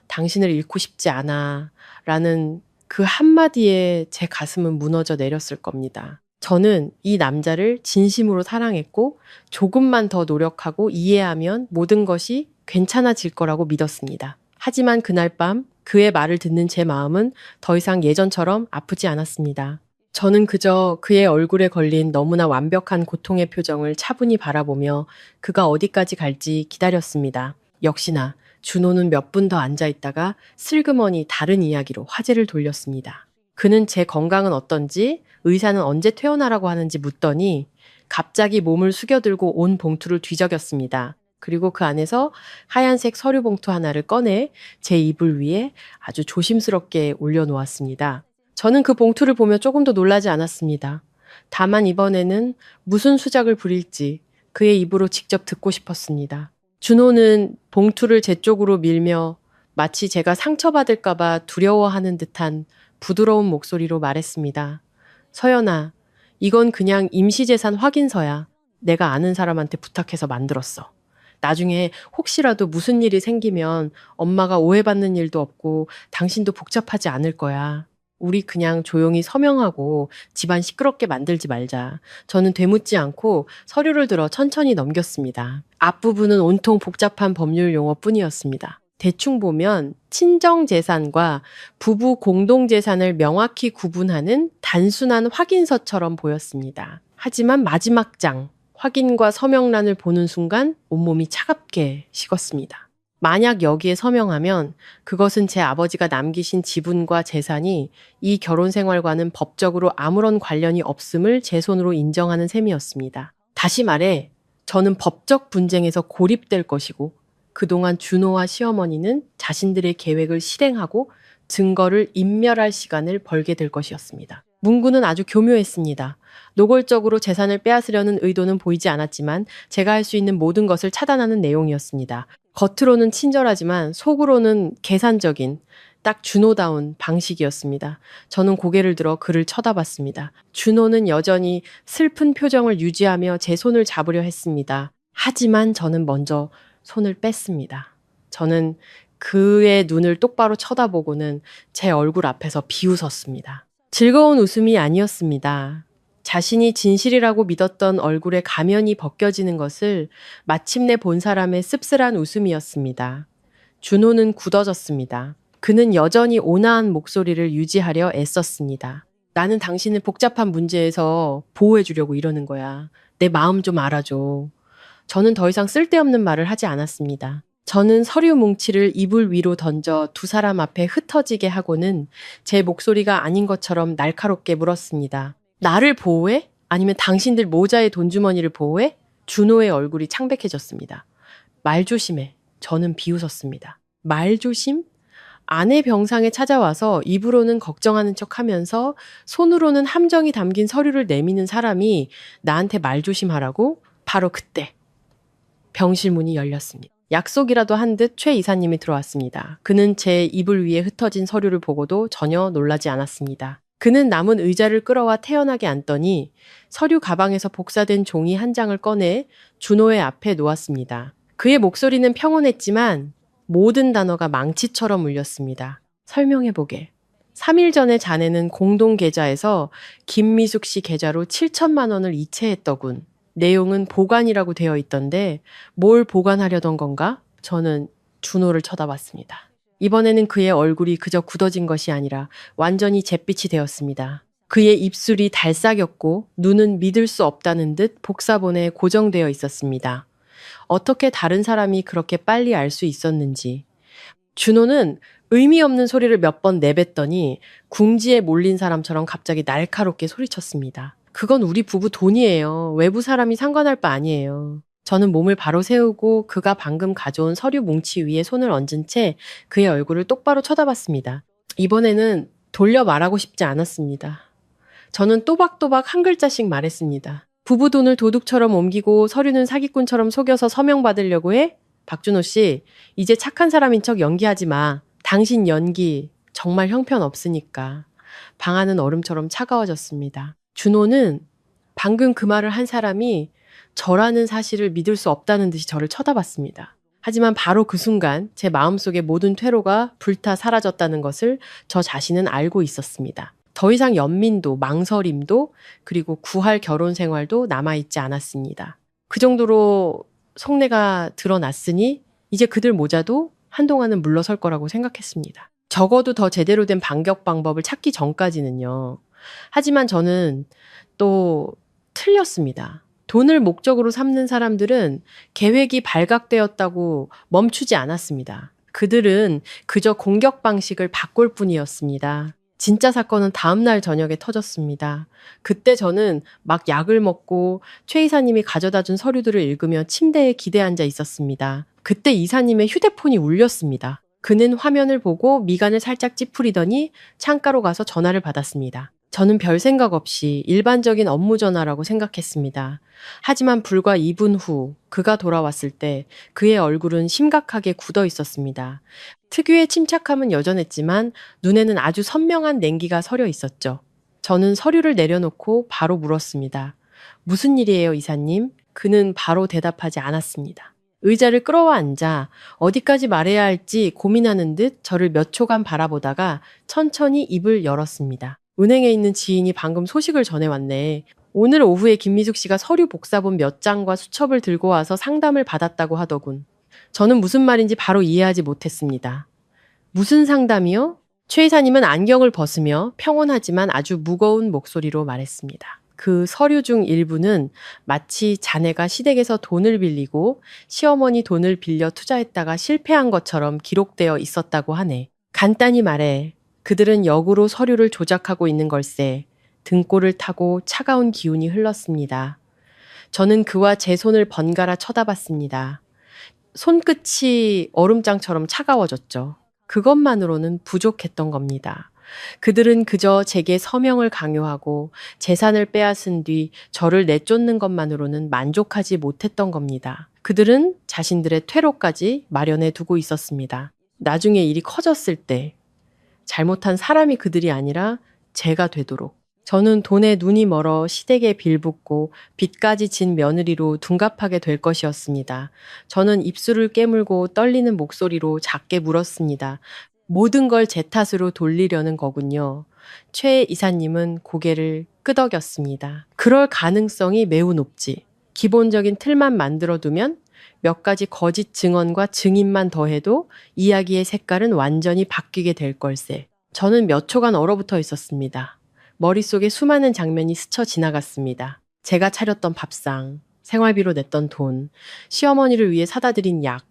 Speaker 2: 당신을 잃고 싶지 않아. 라는 그 한마디에 제 가슴은 무너져 내렸을 겁니다. 저는 이 남자를 진심으로 사랑했고 조금만 더 노력하고 이해하면 모든 것이 괜찮아질 거라고 믿었습니다. 하지만 그날 밤 그의 말을 듣는 제 마음은 더 이상 예전처럼 아프지 않았습니다. 저는 그저 그의 얼굴에 걸린 너무나 완벽한 고통의 표정을 차분히 바라보며 그가 어디까지 갈지 기다렸습니다. 역시나 준호는 몇 분 더 앉아 있다가 슬그머니 다른 이야기로 화제를 돌렸습니다. 그는 제 건강은 어떤지, 의사는 언제 퇴원하라고 하는지 묻더니 갑자기 몸을 숙여들고 온 봉투를 뒤적였습니다. 그리고 그 안에서 하얀색 서류 봉투 하나를 꺼내 제 이불 위에 아주 조심스럽게 올려놓았습니다. 저는 그 봉투를 보며 조금도 놀라지 않았습니다. 다만 이번에는 무슨 수작을 부릴지 그의 입으로 직접 듣고 싶었습니다. 준호는 봉투를 제 쪽으로 밀며 마치 제가 상처받을까봐 두려워하는 듯한 부드러운 목소리로 말했습니다. 서연아, 이건 그냥 임시재산 확인서야. 내가 아는 사람한테 부탁해서 만들었어. 나중에 혹시라도 무슨 일이 생기면 엄마가 오해받는 일도 없고 당신도 복잡하지 않을 거야. 우리 그냥 조용히 서명하고 집안 시끄럽게 만들지 말자. 저는 되묻지 않고 서류를 들어 천천히 넘겼습니다. 앞부분은 온통 복잡한 법률 용어뿐이었습니다. 대충 보면 친정재산과 부부 공동재산을 명확히 구분하는 단순한 확인서처럼 보였습니다. 하지만 마지막 장, 확인과 서명란을 보는 순간 온몸이 차갑게 식었습니다. 만약 여기에 서명하면 그것은 제 아버지가 남기신 지분과 재산이 이 결혼 생활과는 법적으로 아무런 관련이 없음을 제 손으로 인정하는 셈이었습니다. 다시 말해 저는 법적 분쟁에서 고립될 것이고 그동안 준호와 시어머니는 자신들의 계획을 실행하고 증거를 인멸할 시간을 벌게 될 것이었습니다. 문구는 아주 교묘했습니다. 노골적으로 재산을 빼앗으려는 의도는 보이지 않았지만 제가 할 수 있는 모든 것을 차단하는 내용이었습니다. 겉으로는 친절하지만 속으로는 계산적인 딱 준호다운 방식이었습니다. 저는 고개를 들어 그를 쳐다봤습니다. 준호는 여전히 슬픈 표정을 유지하며 제 손을 잡으려 했습니다. 하지만 저는 먼저 손을 뺐습니다. 저는 그의 눈을 똑바로 쳐다보고는 제 얼굴 앞에서 비웃었습니다. 즐거운 웃음이 아니었습니다. 자신이 진실이라고 믿었던 얼굴에 가면이 벗겨지는 것을 마침내 본 사람의 씁쓸한 웃음이었습니다. 준호는 굳어졌습니다. 그는 여전히 온화한 목소리를 유지하려 애썼습니다. 나는 당신을 복잡한 문제에서 보호해주려고 이러는 거야. 내 마음 좀 알아줘. 저는 더 이상 쓸데없는 말을 하지 않았습니다. 저는 서류 뭉치를 이불 위로 던져 두 사람 앞에 흩어지게 하고는 제 목소리가 아닌 것처럼 날카롭게 물었습니다. 나를 보호해? 아니면 당신들 모자의 돈주머니를 보호해? 준호의 얼굴이 창백해졌습니다. 말 조심해. 저는 비웃었습니다. 말 조심? 아내 병상에 찾아와서 입으로는 걱정하는 척하면서 손으로는 함정이 담긴 서류를 내미는 사람이 나한테 말 조심하라고? 바로 그때 병실 문이 열렸습니다. 약속이라도 한 듯 최 이사님이 들어왔습니다. 그는 제 이불 위에 흩어진 서류를 보고도 전혀 놀라지 않았습니다. 그는 남은 의자를 끌어와 태연하게 앉더니 서류 가방에서 복사된 종이 한 장을 꺼내 준호의 앞에 놓았습니다. 그의 목소리는 평온했지만 모든 단어가 망치처럼 울렸습니다. 설명해보게. 3일 전에 자네는 공동 계좌에서 김미숙 씨 계좌로 7천만 원을 이체했더군. 내용은 보관이라고 되어 있던데 뭘 보관하려던 건가? 저는 준호를 쳐다봤습니다. 이번에는 그의 얼굴이 그저 굳어진 것이 아니라 완전히 잿빛이 되었습니다. 그의 입술이 달싹였고 눈은 믿을 수 없다는 듯 복사본에 고정되어 있었습니다. 어떻게 다른 사람이 그렇게 빨리 알 수 있었는지. 준호는 의미 없는 소리를 몇 번 내뱉더니 궁지에 몰린 사람처럼 갑자기 날카롭게 소리쳤습니다. 그건 우리 부부 돈이에요. 외부 사람이 상관할 바 아니에요. 저는 몸을 바로 세우고 그가 방금 가져온 서류 뭉치 위에 손을 얹은 채 그의 얼굴을 똑바로 쳐다봤습니다. 이번에는 돌려 말하고 싶지 않았습니다. 저는 또박또박 한 글자씩 말했습니다. 부부 돈을 도둑처럼 옮기고 서류는 사기꾼처럼 속여서 서명받으려고 해? 박준호 씨, 이제 착한 사람인 척 연기하지 마. 당신 연기 정말 형편없으니까. 방 안은 얼음처럼 차가워졌습니다. 준호는 방금 그 말을 한 사람이 저라는 사실을 믿을 수 없다는 듯이 저를 쳐다봤습니다. 하지만 바로 그 순간 제 마음속의 모든 퇴로가 불타 사라졌다는 것을 저 자신은 알고 있었습니다. 더 이상 연민도 망설임도 그리고 구할 결혼 생활도 남아있지 않았습니다. 그 정도로 속내가 드러났으니 이제 그들 모자도 한동안은 물러설 거라고 생각했습니다. 적어도 더 제대로 된 반격 방법을 찾기 전까지는요. 하지만 저는 또 틀렸습니다. 돈을 목적으로 삼는 사람들은 계획이 발각되었다고 멈추지 않았습니다. 그들은 그저 공격 방식을 바꿀 뿐이었습니다. 진짜 사건은 다음날 저녁에 터졌습니다. 그때 저는 막 약을 먹고 최 이사님이 가져다 준 서류들을 읽으며 침대에 기대 앉아 있었습니다. 그때 이사님의 휴대폰이 울렸습니다. 그는 화면을 보고 미간을 살짝 찌푸리더니 창가로 가서 전화를 받았습니다. 저는 별 생각 없이 일반적인 업무 전화라고 생각했습니다. 하지만 불과 2분 후 그가 돌아왔을 때 그의 얼굴은 심각하게 굳어 있었습니다. 특유의 침착함은 여전했지만 눈에는 아주 선명한 냉기가 서려 있었죠. 저는 서류를 내려놓고 바로 물었습니다. 무슨 일이에요, 이사님? 그는 바로 대답하지 않았습니다. 의자를 끌어와 앉아 어디까지 말해야 할지 고민하는 듯 저를 몇 초간 바라보다가 천천히 입을 열었습니다. 은행에 있는 지인이 방금 소식을 전해왔네. 오늘 오후에 김미숙 씨가 서류 복사본 몇 장과 수첩을 들고 와서 상담을 받았다고 하더군. 저는 무슨 말인지 바로 이해하지 못했습니다. 무슨 상담이요? 최 이사님은 안경을 벗으며 평온하지만 아주 무거운 목소리로 말했습니다. 그 서류 중 일부는 마치 자네가 시댁에서 돈을 빌리고 시어머니 돈을 빌려 투자했다가 실패한 것처럼 기록되어 있었다고 하네. 간단히 말해 그들은 역으로 서류를 조작하고 있는 걸세. 등골을 타고 차가운 기운이 흘렀습니다. 저는 그와 제 손을 번갈아 쳐다봤습니다. 손끝이 얼음장처럼 차가워졌죠. 그것만으로는 부족했던 겁니다. 그들은 그저 제게 서명을 강요하고 재산을 빼앗은 뒤 저를 내쫓는 것만으로는 만족하지 못했던 겁니다. 그들은 자신들의 퇴로까지 마련해 두고 있었습니다. 나중에 일이 커졌을 때 잘못한 사람이 그들이 아니라 제가 되도록. 저는 돈에 눈이 멀어 시댁에 빌붙고 빚까지 진 며느리로 둔갑하게 될 것이었습니다. 저는 입술을 깨물고 떨리는 목소리로 작게 물었습니다. 모든 걸 제 탓으로 돌리려는 거군요. 최 이사님은 고개를 끄덕였습니다. 그럴 가능성이 매우 높지. 기본적인 틀만 만들어두면 몇 가지 거짓 증언과 증인만 더해도 이야기의 색깔은 완전히 바뀌게 될 걸세. 저는 몇 초간 얼어붙어 있었습니다. 머릿속에 수많은 장면이 스쳐 지나갔습니다. 제가 차렸던 밥상, 생활비로 냈던 돈, 시어머니를 위해 사다 드린 약,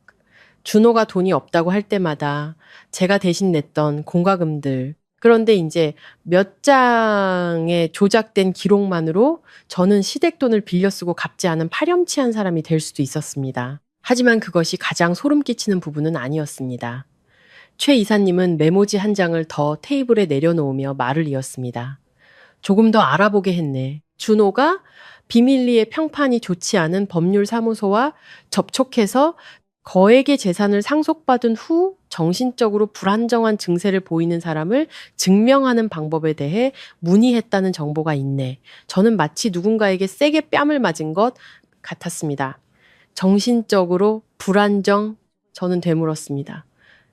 Speaker 2: 준호가 돈이 없다고 할 때마다 제가 대신 냈던 공과금들. 그런데 이제 몇 장의 조작된 기록만으로 저는 시댁 돈을 빌려 쓰고 갚지 않은 파렴치한 사람이 될 수도 있었습니다. 하지만 그것이 가장 소름 끼치는 부분은 아니었습니다. 최 이사님은 메모지 한 장을 더 테이블에 내려놓으며 말을 이었습니다. 조금 더 알아보게 했네. 준호가 비밀리에 평판이 좋지 않은 법률사무소와 접촉해서 거액의 재산을 상속받은 후 정신적으로 불안정한 증세를 보이는 사람을 증명하는 방법에 대해 문의했다는 정보가 있네. 저는 마치 누군가에게 세게 뺨을 맞은 것 같았습니다. 정신적으로 불안정, 저는 되물었습니다.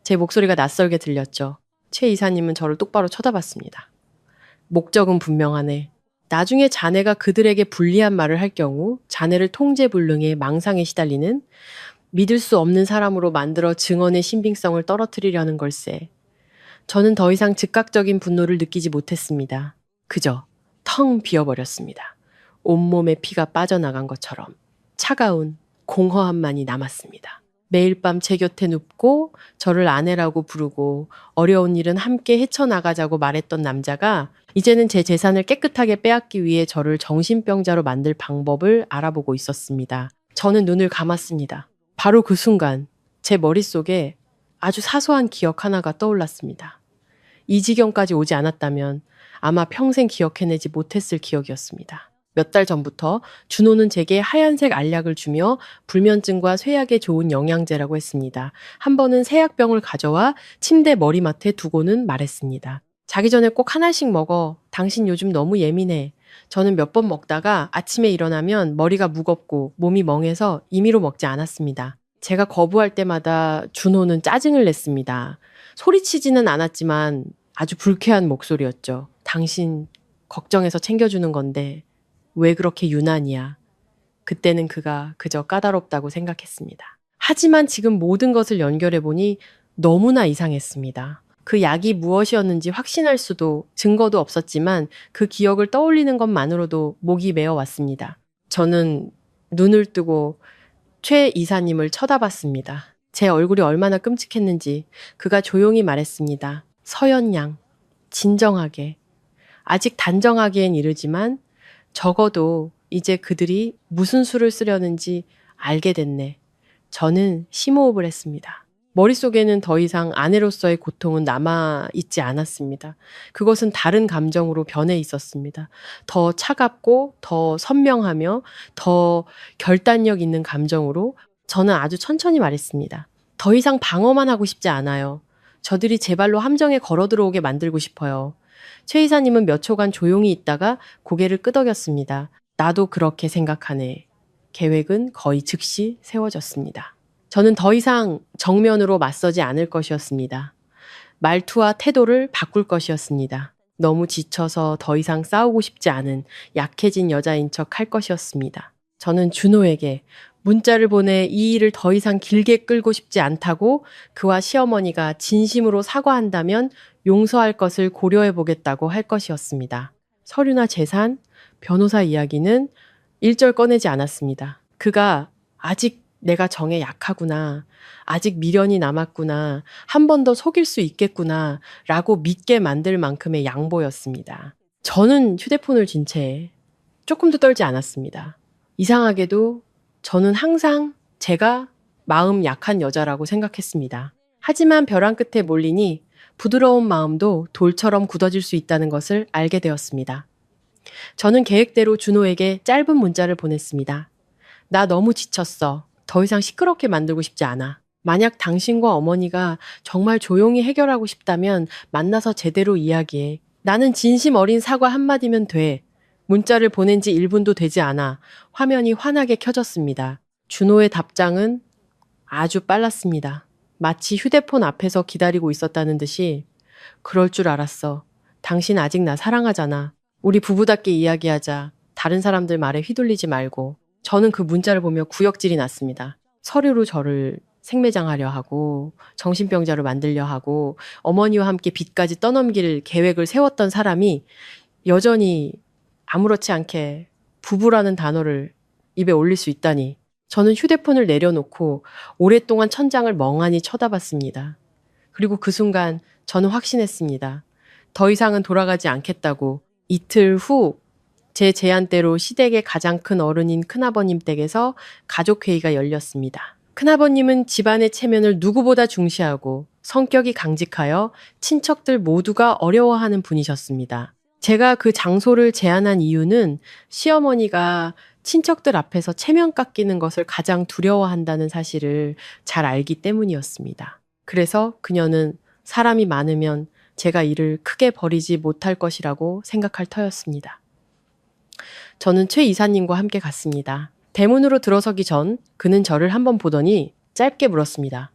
Speaker 2: 제 목소리가 낯설게 들렸죠. 최 이사님은 저를 똑바로 쳐다봤습니다. 목적은 분명하네. 나중에 자네가 그들에게 불리한 말을 할 경우 자네를 통제불능의 망상에 시달리는 믿을 수 없는 사람으로 만들어 증언의 신빙성을 떨어뜨리려는 걸세. 저는 더 이상 즉각적인 분노를 느끼지 못했습니다. 그저 텅 비어버렸습니다. 온몸에 피가 빠져나간 것처럼 차가운 공허함만이 남았습니다. 매일 밤 제 곁에 눕고 저를 아내라고 부르고 어려운 일은 함께 헤쳐나가자고 말했던 남자가 이제는 제 재산을 깨끗하게 빼앗기 위해 저를 정신병자로 만들 방법을 알아보고 있었습니다. 저는 눈을 감았습니다. 바로 그 순간 제 머릿속에 아주 사소한 기억 하나가 떠올랐습니다. 이 지경까지 오지 않았다면 아마 평생 기억해내지 못했을 기억이었습니다. 몇 달 전부터 준호는 제게 하얀색 알약을 주며 불면증과 쇠약에 좋은 영양제라고 했습니다. 한 번은 세약병을 가져와 침대 머리맡에 두고는 말했습니다. 자기 전에 꼭 하나씩 먹어. 당신 요즘 너무 예민해. 저는 몇 번 먹다가 아침에 일어나면 머리가 무겁고 몸이 멍해서 임의로 먹지 않았습니다. 제가 거부할 때마다 준호는 짜증을 냈습니다. 소리치지는 않았지만 아주 불쾌한 목소리였죠. 당신 걱정해서 챙겨주는 건데 왜 그렇게 유난이야. 그때는 그가 그저 까다롭다고 생각했습니다. 하지만 지금 모든 것을 연결해보니 너무나 이상했습니다. 그 약이 무엇이었는지 확신할 수도 증거도 없었지만 그 기억을 떠올리는 것만으로도 목이 메어왔습니다. 저는 눈을 뜨고 최 이사님을 쳐다봤습니다. 제 얼굴이 얼마나 끔찍했는지 그가 조용히 말했습니다. 서연 양, 진정하게. 아직 단정하기엔 이르지만 적어도 이제 그들이 무슨 수를 쓰려는지 알게 됐네. 저는 심호흡을 했습니다. 머릿속에는 더 이상 아내로서의 고통은 남아있지 않았습니다. 그것은 다른 감정으로 변해 있었습니다. 더 차갑고 더 선명하며 더 결단력 있는 감정으로 저는 아주 천천히 말했습니다. 더 이상 방어만 하고 싶지 않아요. 저들이 제 발로 함정에 걸어 들어오게 만들고 싶어요. 최 이사님은 몇 초간 조용히 있다가 고개를 끄덕였습니다. 나도 그렇게 생각하네. 계획은 거의 즉시 세워졌습니다. 저는 더 이상 정면으로 맞서지 않을 것이었습니다. 말투와 태도를 바꿀 것이었습니다. 너무 지쳐서 더 이상 싸우고 싶지 않은 약해진 여자인 척 할 것이었습니다. 저는 준호에게 문자를 보내 이 일을 더 이상 길게 끌고 싶지 않다고 그와 시어머니가 진심으로 사과한다면 용서할 것을 고려해 보겠다고 할 것이었습니다. 서류나 재산, 변호사 이야기는 일절 꺼내지 않았습니다. 그가 아직 내가 정에 약하구나, 아직 미련이 남았구나, 한 번 더 속일 수 있겠구나 라고 믿게 만들 만큼의 양보였습니다. 저는 휴대폰을 쥔 채 조금도 떨지 않았습니다. 이상하게도 저는 항상 제가 마음 약한 여자라고 생각했습니다. 하지만 벼랑 끝에 몰리니 부드러운 마음도 돌처럼 굳어질 수 있다는 것을 알게 되었습니다. 저는 계획대로 준호에게 짧은 문자를 보냈습니다. 나 너무 지쳤어. 더 이상 시끄럽게 만들고 싶지 않아. 만약 당신과 어머니가 정말 조용히 해결하고 싶다면 만나서 제대로 이야기해. 나는 진심 어린 사과 한마디면 돼. 문자를 보낸 지 1분도 되지 않아 화면이 환하게 켜졌습니다. 준호의 답장은 아주 빨랐습니다. 마치 휴대폰 앞에서 기다리고 있었다는 듯이 그럴 줄 알았어. 당신 아직 나 사랑하잖아. 우리 부부답게 이야기하자. 다른 사람들 말에 휘둘리지 말고. 저는 그 문자를 보며 구역질이 났습니다. 서류로 저를 생매장하려 하고 정신병자로 만들려 하고 어머니와 함께 빚까지 떠넘길 계획을 세웠던 사람이 여전히 아무렇지 않게 부부라는 단어를 입에 올릴 수 있다니. 저는 휴대폰을 내려놓고 오랫동안 천장을 멍하니 쳐다봤습니다. 그리고 그 순간 저는 확신했습니다. 더 이상은 돌아가지 않겠다고. 이틀 후 제 제안대로 시댁의 가장 큰 어른인 큰아버님 댁에서 가족회의가 열렸습니다. 큰아버님은 집안의 체면을 누구보다 중시하고 성격이 강직하여 친척들 모두가 어려워하는 분이셨습니다. 제가 그 장소를 제안한 이유는 시어머니가 친척들 앞에서 체면 깎이는 것을 가장 두려워한다는 사실을 잘 알기 때문이었습니다. 그래서 그녀는 사람이 많으면 제가 일을 크게 벌이지 못할 것이라고 생각할 터였습니다. 저는 최 이사님과 함께 갔습니다. 대문으로 들어서기 전 그는 저를 한번 보더니 짧게 물었습니다.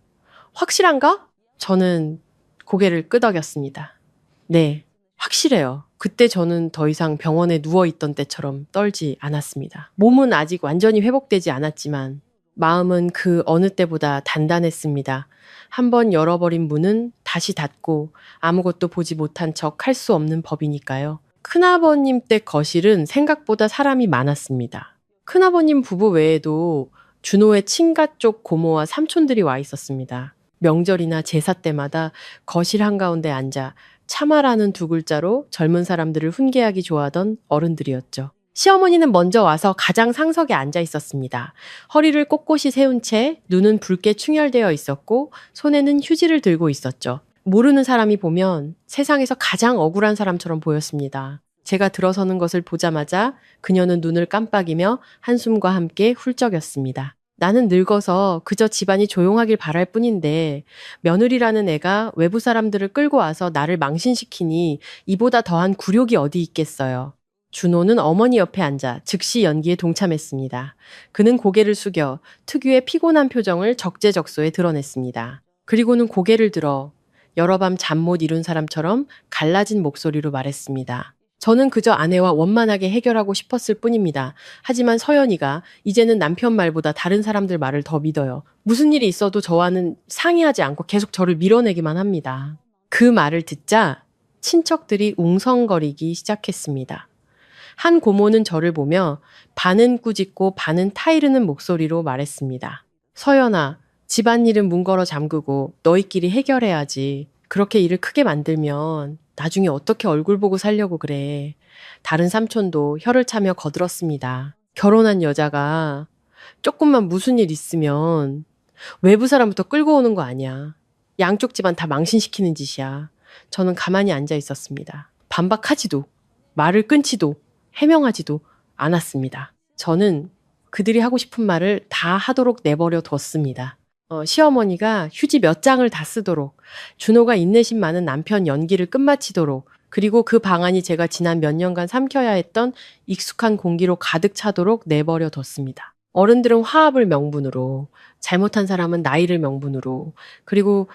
Speaker 2: 확실한가? 저는 고개를 끄덕였습니다. 네, 확실해요. 그때 저는 더 이상 병원에 누워있던 때처럼 떨지 않았습니다. 몸은 아직 완전히 회복되지 않았지만 마음은 그 어느 때보다 단단했습니다. 한번 열어버린 문은 다시 닫고 아무것도 보지 못한 척 할 수 없는 법이니까요. 큰아버님 댁 거실은 생각보다 사람이 많았습니다. 큰아버님 부부 외에도 준호의 친가 쪽 고모와 삼촌들이 와 있었습니다. 명절이나 제사 때마다 거실 한가운데 앉아 차마라는 두 글자로 젊은 사람들을 훈계하기 좋아하던 어른들이었죠. 시어머니는 먼저 와서 가장 상석에 앉아 있었습니다. 허리를 꼿꼿이 세운 채 눈은 붉게 충혈되어 있었고 손에는 휴지를 들고 있었죠. 모르는 사람이 보면 세상에서 가장 억울한 사람처럼 보였습니다. 제가 들어서는 것을 보자마자 그녀는 눈을 깜빡이며 한숨과 함께 훌쩍였습니다. 나는 늙어서 그저 집안이 조용하길 바랄 뿐인데 며느리라는 애가 외부 사람들을 끌고 와서 나를 망신시키니 이보다 더한 굴욕이 어디 있겠어요. 준호는 어머니 옆에 앉아 즉시 연기에 동참했습니다. 그는 고개를 숙여 특유의 피곤한 표정을 적재적소에 드러냈습니다. 그리고는 고개를 들어 여러 밤 잠 못 이룬 사람처럼 갈라진 목소리로 말했습니다. 저는 그저 아내와 원만하게 해결하고 싶었을 뿐입니다. 하지만 서연이가 이제는 남편 말보다 다른 사람들 말을 더 믿어요. 무슨 일이 있어도 저와는 상의하지 않고 계속 저를 밀어내기만 합니다. 그 말을 듣자 친척들이 웅성거리기 시작했습니다. 한 고모는 저를 보며 반은 꾸짖고 반은 타이르는 목소리로 말했습니다. 서연아, 집안일은 문 걸어 잠그고 너희끼리 해결해야지. 그렇게 일을 크게 만들면 나중에 어떻게 얼굴 보고 살려고 그래. 다른 삼촌도 혀를 차며 거들었습니다. 결혼한 여자가 조금만 무슨 일 있으면 외부 사람부터 끌고 오는 거 아니야. 양쪽 집안 다 망신시키는 짓이야. 저는 가만히 앉아 있었습니다. 반박하지도 말을 끊지도 해명하지도 않았습니다. 저는 그들이 하고 싶은 말을 다 하도록 내버려 뒀습니다. 시어머니가 휴지 몇 장을 다 쓰도록, 준호가 인내심 많은 남편 연기를 끝마치도록, 그리고 그 방안이 제가 지난 몇 년간 삼켜야 했던 익숙한 공기로 가득 차도록 내버려 뒀습니다. 어른들은 화합을 명분으로, 잘못한 사람은 나이를 명분으로, 그리고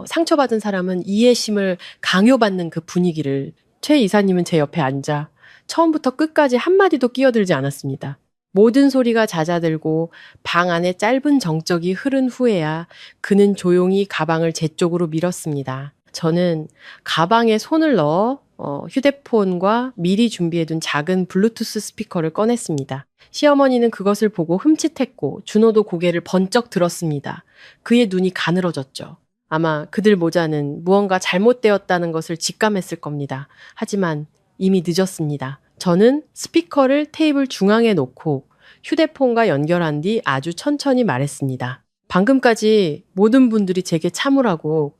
Speaker 2: 상처받은 사람은 이해심을 강요받는 그 분위기를 최 이사님은 제 옆에 앉아 처음부터 끝까지 한마디도 끼어들지 않았습니다. 모든 소리가 잦아들고 방 안에 짧은 정적이 흐른 후에야 그는 조용히 가방을 제 쪽으로 밀었습니다. 저는 가방에 손을 넣어 휴대폰과 미리 준비해둔 작은 블루투스 스피커를 꺼냈습니다. 시어머니는 그것을 보고 흠칫했고 준호도 고개를 번쩍 들었습니다. 그의 눈이 가늘어졌죠. 아마 그들 모자는 무언가 잘못되었다는 것을 직감했을 겁니다. 하지만 이미 늦었습니다. 저는 스피커를 테이블 중앙에 놓고 휴대폰과 연결한 뒤 아주 천천히 말했습니다. 방금까지 모든 분들이 제게 참으라고,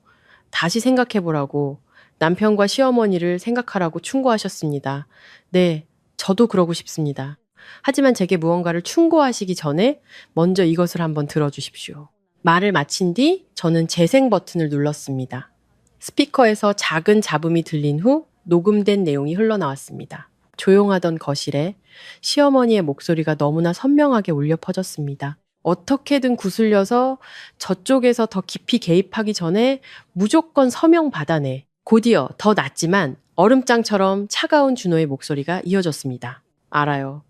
Speaker 2: 다시 생각해보라고, 남편과 시어머니를 생각하라고 충고하셨습니다. 네, 저도 그러고 싶습니다. 하지만 제게 무언가를 충고하시기 전에 먼저 이것을 한번 들어주십시오. 말을 마친 뒤 저는 재생 버튼을 눌렀습니다. 스피커에서 작은 잡음이 들린 후 녹음된 내용이 흘러나왔습니다. 조용하던 거실에 시어머니의 목소리가 너무나 선명하게 울려 퍼졌습니다. 어떻게든 구슬려서 저쪽에서 더 깊이 개입하기 전에 무조건 서명 받아내. 곧이어 더 낫지만 얼음장처럼 차가운 준호의 목소리가 이어졌습니다. 알아요.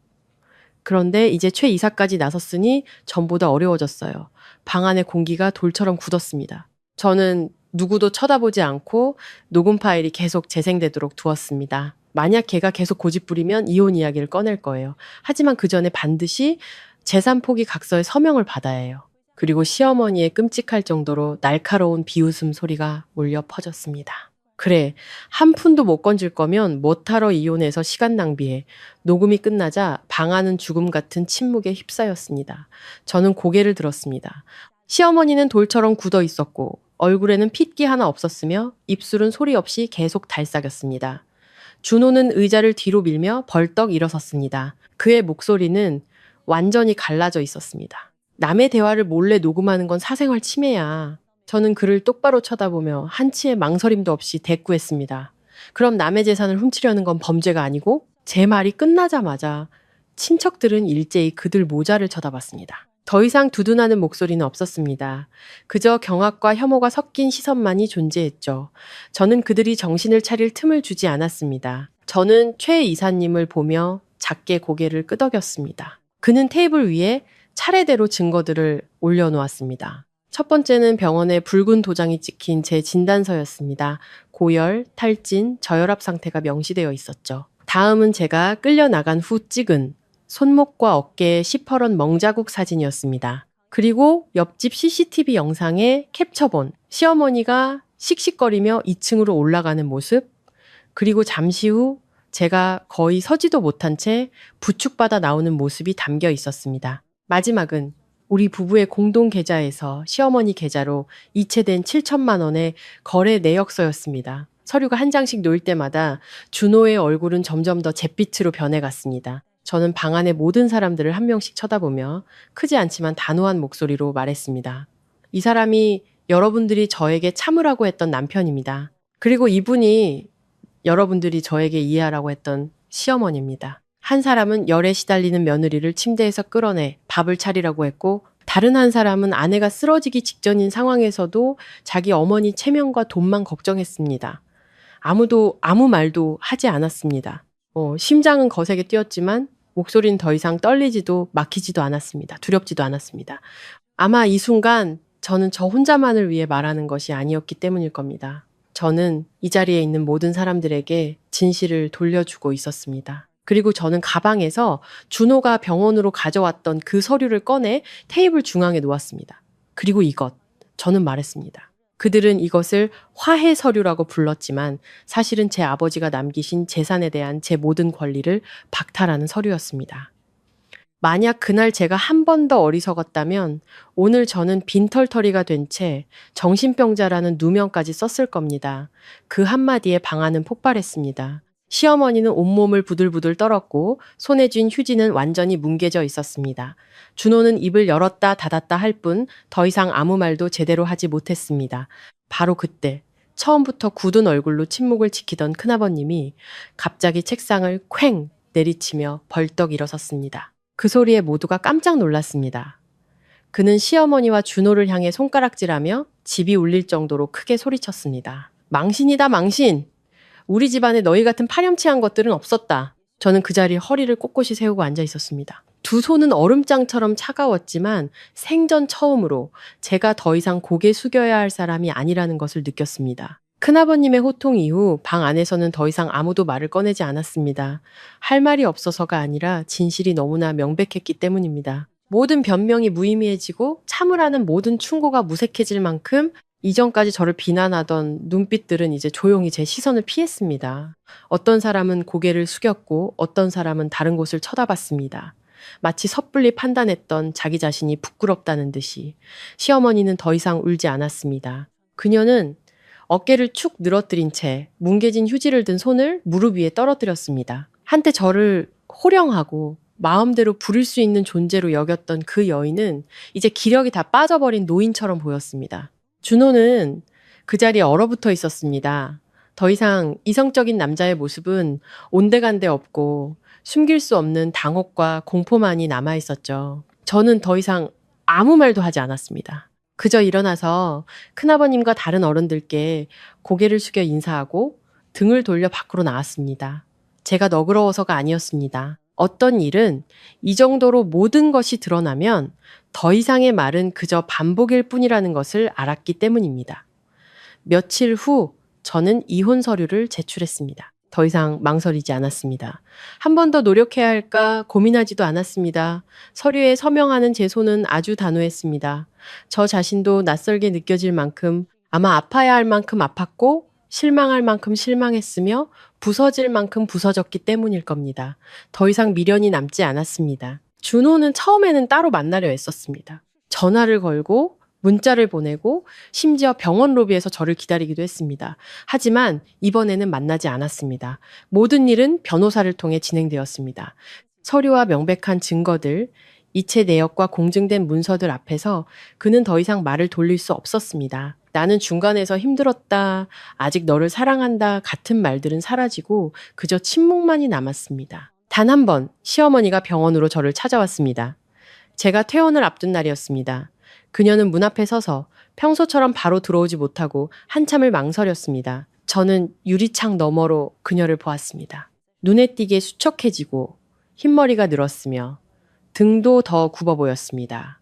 Speaker 2: 그런데 이제 최 이사까지 나섰으니 전보다 어려워졌어요. 방 안의 공기가 돌처럼 굳었습니다. 저는 누구도 쳐다보지 않고 녹음 파일이 계속 재생되도록 두었습니다. 만약 걔가 계속 고집부리면 이혼 이야기를 꺼낼 거예요. 하지만 그 전에 반드시 재산 포기 각서에 서명을 받아야 해요. 그리고 시어머니의 끔찍할 정도로 날카로운 비웃음 소리가 울려 퍼졌습니다. 그래, 한 푼도 못 건질 거면 못하러 이혼해서 시간 낭비해. 녹음이 끝나자 방 안은 죽음 같은 침묵에 휩싸였습니다. 저는 고개를 들었습니다. 시어머니는 돌처럼 굳어 있었고 얼굴에는 핏기 하나 없었으며 입술은 소리 없이 계속 달싹였습니다. 준호는 의자를 뒤로 밀며 벌떡 일어섰습니다. 그의 목소리는 완전히 갈라져 있었습니다. 남의 대화를 몰래 녹음하는 건 사생활 침해야. 저는 그를 똑바로 쳐다보며 한치의 망설임도 없이 대꾸했습니다. 그럼 남의 재산을 훔치려는 건 범죄가 아니고? 제 말이 끝나자마자 친척들은 일제히 그들 모자를 쳐다봤습니다. 더 이상 두둔하는 목소리는 없었습니다. 그저 경악과 혐오가 섞인 시선만이 존재했죠. 저는 그들이 정신을 차릴 틈을 주지 않았습니다. 저는 최 이사님을 보며 작게 고개를 끄덕였습니다. 그는 테이블 위에 차례대로 증거들을 올려놓았습니다. 첫 번째는 병원에 붉은 도장이 찍힌 제 진단서였습니다. 고열, 탈진, 저혈압 상태가 명시되어 있었죠. 다음은 제가 끌려나간 후 찍은 손목과 어깨에 시퍼런 멍자국 사진이었습니다. 그리고 옆집 CCTV 영상에 캡처본 시어머니가 씩씩거리며 2층으로 올라가는 모습, 그리고 잠시 후 제가 거의 서지도 못한 채 부축받아 나오는 모습이 담겨 있었습니다. 마지막은 우리 부부의 공동 계좌에서 시어머니 계좌로 이체된 7천만 원의 거래 내역서였습니다. 서류가 한 장씩 놓일 때마다 준호의 얼굴은 점점 더 잿빛으로 변해갔습니다. 저는 방 안의 모든 사람들을 한 명씩 쳐다보며 크지 않지만 단호한 목소리로 말했습니다. 이 사람이 여러분들이 저에게 참으라고 했던 남편입니다. 그리고 이분이 여러분들이 저에게 이해하라고 했던 시어머니입니다. 한 사람은 열에 시달리는 며느리를 침대에서 끌어내 밥을 차리라고 했고, 다른 한 사람은 아내가 쓰러지기 직전인 상황에서도 자기 어머니 체면과 돈만 걱정했습니다. 아무도 아무 말도 하지 않았습니다. 심장은 거세게 뛰었지만 목소리는 더 이상 떨리지도 막히지도 않았습니다. 두렵지도 않았습니다. 아마 이 순간 저는 저 혼자만을 위해 말하는 것이 아니었기 때문일 겁니다. 저는 이 자리에 있는 모든 사람들에게 진실을 돌려주고 있었습니다. 그리고 저는 가방에서 준호가 병원으로 가져왔던 그 서류를 꺼내 테이블 중앙에 놓았습니다. 그리고 저는 말했습니다. 그들은 이것을 화해 서류라고 불렀지만 사실은 제 아버지가 남기신 재산에 대한 제 모든 권리를 박탈하는 서류였습니다. 만약 그날 제가 한 번 더 어리석었다면 오늘 저는 빈털터리가 된 채 정신병자라는 누명까지 썼을 겁니다. 그 한마디에 방 안은 폭발했습니다. 시어머니는 온몸을 부들부들 떨었고 손에 쥔 휴지는 완전히 뭉개져 있었습니다. 준호는 입을 열었다 닫았다 할 뿐 더 이상 아무 말도 제대로 하지 못했습니다. 바로 그때 처음부터 굳은 얼굴로 침묵을 지키던 큰아버님이 갑자기 책상을 쾅 내리치며 벌떡 일어섰습니다. 그 소리에 모두가 깜짝 놀랐습니다. 그는 시어머니와 준호를 향해 손가락질하며 집이 울릴 정도로 크게 소리쳤습니다. 망신이다 망신! 우리 집안에 너희 같은 파렴치한 것들은 없었다. 저는 그 자리에 허리를 꼿꼿이 세우고 앉아 있었습니다. 두 손은 얼음장처럼 차가웠지만 생전 처음으로 제가 더 이상 고개 숙여야 할 사람이 아니라는 것을 느꼈습니다. 큰아버님의 호통 이후 방 안에서는 더 이상 아무도 말을 꺼내지 않았습니다. 할 말이 없어서가 아니라 진실이 너무나 명백했기 때문입니다. 모든 변명이 무의미해지고 참으라는 모든 충고가 무색해질 만큼 이전까지 저를 비난하던 눈빛들은 이제 조용히 제 시선을 피했습니다. 어떤 사람은 고개를 숙였고 어떤 사람은 다른 곳을 쳐다봤습니다. 마치 섣불리 판단했던 자기 자신이 부끄럽다는 듯이. 시어머니는 더 이상 울지 않았습니다. 그녀는 어깨를 축 늘어뜨린 채 뭉개진 휴지를 든 손을 무릎 위에 떨어뜨렸습니다. 한때 저를 호령하고 마음대로 부릴 수 있는 존재로 여겼던 그 여인은 이제 기력이 다 빠져버린 노인처럼 보였습니다. 준호는 그 자리에 얼어붙어 있었습니다. 더 이상 이성적인 남자의 모습은 온데간데 없고 숨길 수 없는 당혹과 공포만이 남아있었죠. 저는 더 이상 아무 말도 하지 않았습니다. 그저 일어나서 큰아버님과 다른 어른들께 고개를 숙여 인사하고 등을 돌려 밖으로 나왔습니다. 제가 너그러워서가 아니었습니다. 어떤 일은 이 정도로 모든 것이 드러나면 더 이상의 말은 그저 반복일 뿐이라는 것을 알았기 때문입니다. 며칠 후 저는 이혼 서류를 제출했습니다. 더 이상 망설이지 않았습니다. 한 번 더 노력해야 할까 고민하지도 않았습니다. 서류에 서명하는 제 손은 아주 단호했습니다. 저 자신도 낯설게 느껴질 만큼 아마 아파야 할 만큼 아팠고 실망할 만큼 실망했으며 부서질 만큼 부서졌기 때문일 겁니다. 더 이상 미련이 남지 않았습니다. 준호는 처음에는 따로 만나려 했었습니다. 전화를 걸고 문자를 보내고 심지어 병원 로비에서 저를 기다리기도 했습니다. 하지만 이번에는 만나지 않았습니다. 모든 일은 변호사를 통해 진행되었습니다. 서류와 명백한 증거들, 이체 내역과 공증된 문서들 앞에서 그는 더 이상 말을 돌릴 수 없었습니다. 나는 중간에서 힘들었다, 아직 너를 사랑한다 같은 말들은 사라지고 그저 침묵만이 남았습니다. 단 한 번 시어머니가 병원으로 저를 찾아왔습니다. 제가 퇴원을 앞둔 날이었습니다. 그녀는 문 앞에 서서 평소처럼 바로 들어오지 못하고 한참을 망설였습니다. 저는 유리창 너머로 그녀를 보았습니다. 눈에 띄게 수척해지고 흰머리가 늘었으며 등도 더 굽어 보였습니다.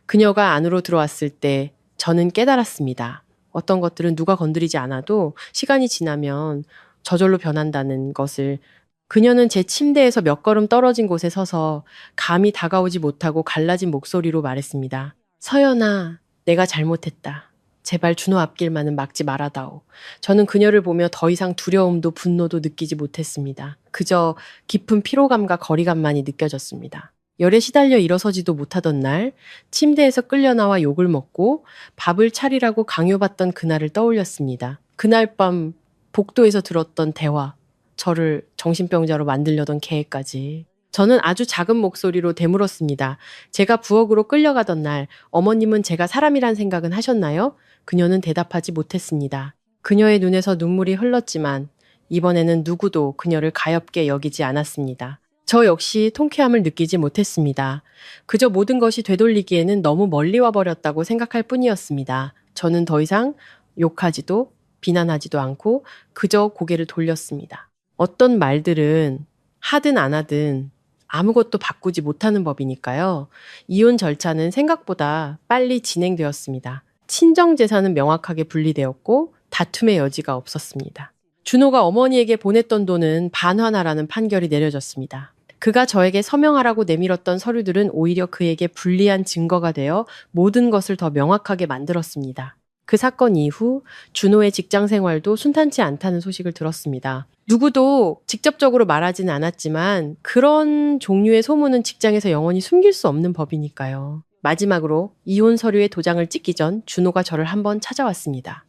Speaker 2: 그녀가 안으로 들어왔을 때 저는 깨달았습니다. 어떤 것들은 누가 건드리지 않아도 시간이 지나면 저절로 변한다는 것을. 그녀는 제 침대에서 몇 걸음 떨어진 곳에 서서 감히 다가오지 못하고 갈라진 목소리로 말했습니다. 서연아, 내가 잘못했다. 제발 준호 앞길만은 막지 말아다오. 저는 그녀를 보며 더 이상 두려움도 분노도 느끼지 못했습니다. 그저 깊은 피로감과 거리감만이 느껴졌습니다. 열에 시달려 일어서지도 못하던 날, 침대에서 끌려나와 욕을 먹고 밥을 차리라고 강요받던 그날을 떠올렸습니다. 그날 밤 복도에서 들었던 대화, 저를 정신병자로 만들려던 계획까지. 저는 아주 작은 목소리로 되물었습니다. 제가 부엌으로 끌려가던 날, 어머님은 제가 사람이란 생각은 하셨나요? 그녀는 대답하지 못했습니다. 그녀의 눈에서 눈물이 흘렀지만 이번에는 누구도 그녀를 가엾게 여기지 않았습니다. 저 역시 통쾌함을 느끼지 못했습니다. 그저 모든 것이 되돌리기에는 너무 멀리 와버렸다고 생각할 뿐이었습니다. 저는 더 이상 욕하지도 비난하지도 않고 그저 고개를 돌렸습니다. 어떤 말들은 하든 안 하든 아무것도 바꾸지 못하는 법이니까요. 이혼 절차는 생각보다 빨리 진행되었습니다. 친정 재산은 명확하게 분리되었고 다툼의 여지가 없었습니다. 준호가 어머니에게 보냈던 돈은 반환하라는 판결이 내려졌습니다. 그가 저에게 서명하라고 내밀었던 서류들은 오히려 그에게 불리한 증거가 되어 모든 것을 더 명확하게 만들었습니다. 그 사건 이후 준호의 직장 생활도 순탄치 않다는 소식을 들었습니다. 누구도 직접적으로 말하지는 않았지만 그런 종류의 소문은 직장에서 영원히 숨길 수 없는 법이니까요. 마지막으로 이혼 서류에 도장을 찍기 전 준호가 저를 한번 찾아왔습니다.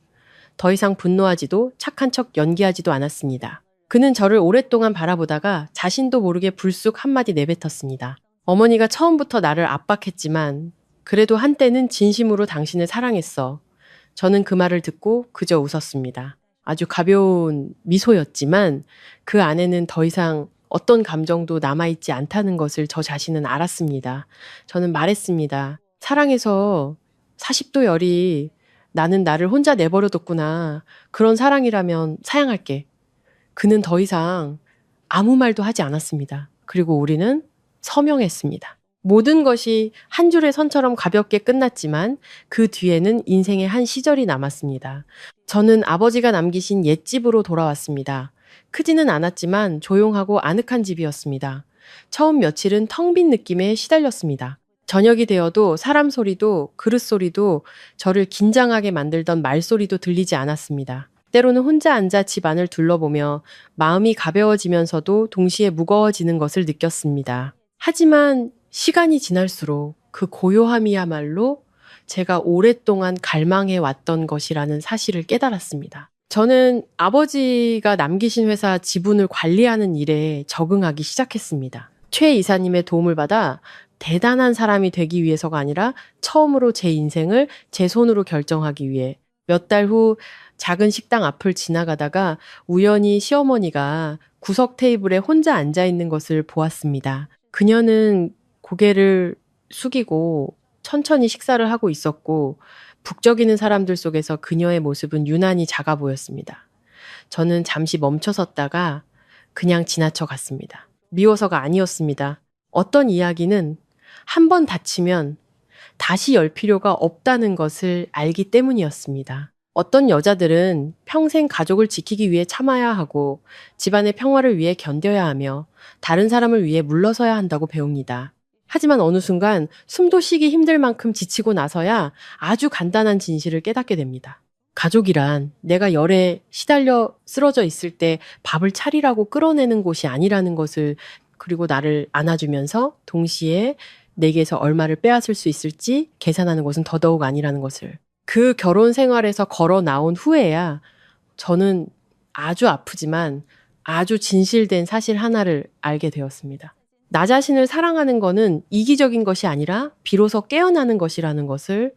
Speaker 2: 더 이상 분노하지도 착한 척 연기하지도 않았습니다. 그는 저를 오랫동안 바라보다가 자신도 모르게 불쑥 한마디 내뱉었습니다. 어머니가 처음부터 나를 압박했지만 그래도 한때는 진심으로 당신을 사랑했어. 저는 그 말을 듣고 그저 웃었습니다. 아주 가벼운 미소였지만 그 안에는 더 이상 어떤 감정도 남아있지 않다는 것을 저 자신은 알았습니다. 저는 말했습니다. 사랑해서 40도 열이 나는 나를 혼자 내버려뒀구나. 그런 사랑이라면 사양할게. 그는 더 이상 아무 말도 하지 않았습니다. 그리고 우리는 서명했습니다. 모든 것이 한 줄의 선처럼 가볍게 끝났지만 그 뒤에는 인생의 한 시절이 남았습니다. 저는 아버지가 남기신 옛집으로 돌아왔습니다. 크지는 않았지만 조용하고 아늑한 집이었습니다. 처음 며칠은 텅 빈 느낌에 시달렸습니다. 저녁이 되어도 사람 소리도 그릇 소리도 저를 긴장하게 만들던 말소리도 들리지 않았습니다. 때로는 혼자 앉아 집 안을 둘러보며 마음이 가벼워지면서도 동시에 무거워지는 것을 느꼈습니다. 하지만 시간이 지날수록 그 고요함이야말로 제가 오랫동안 갈망해 왔던 것이라는 사실을 깨달았습니다. 저는 아버지가 남기신 회사 지분을 관리하는 일에 적응하기 시작했습니다. 최 이사님의 도움을 받아 대단한 사람이 되기 위해서가 아니라 처음으로 제 인생을 제 손으로 결정하기 위해. 몇 달 후 작은 식당 앞을 지나가다가 우연히 시어머니가 구석 테이블에 혼자 앉아 있는 것을 보았습니다. 그녀는 고개를 숙이고 천천히 식사를 하고 있었고 북적이는 사람들 속에서 그녀의 모습은 유난히 작아 보였습니다. 저는 잠시 멈춰섰다가 그냥 지나쳐 갔습니다. 미워서가 아니었습니다. 어떤 이야기는 한 번 다치면 다시 열 필요가 없다는 것을 알기 때문이었습니다. 어떤 여자들은 평생 가족을 지키기 위해 참아야 하고 집안의 평화를 위해 견뎌야 하며 다른 사람을 위해 물러서야 한다고 배웁니다. 하지만 어느 순간 숨도 쉬기 힘들 만큼 지치고 나서야 아주 간단한 진실을 깨닫게 됩니다. 가족이란 내가 열에 시달려 쓰러져 있을 때 밥을 차리라고 끌어내는 곳이 아니라는 것을, 그리고 나를 안아주면서 동시에 내게서 얼마를 빼앗을 수 있을지 계산하는 것은 더더욱 아니라는 것을. 그 결혼 생활에서 걸어 나온 후에야 저는 아주 아프지만 아주 진실된 사실 하나를 알게 되었습니다. 나 자신을 사랑하는 거는 이기적인 것이 아니라 비로소 깨어나는 것이라는 것을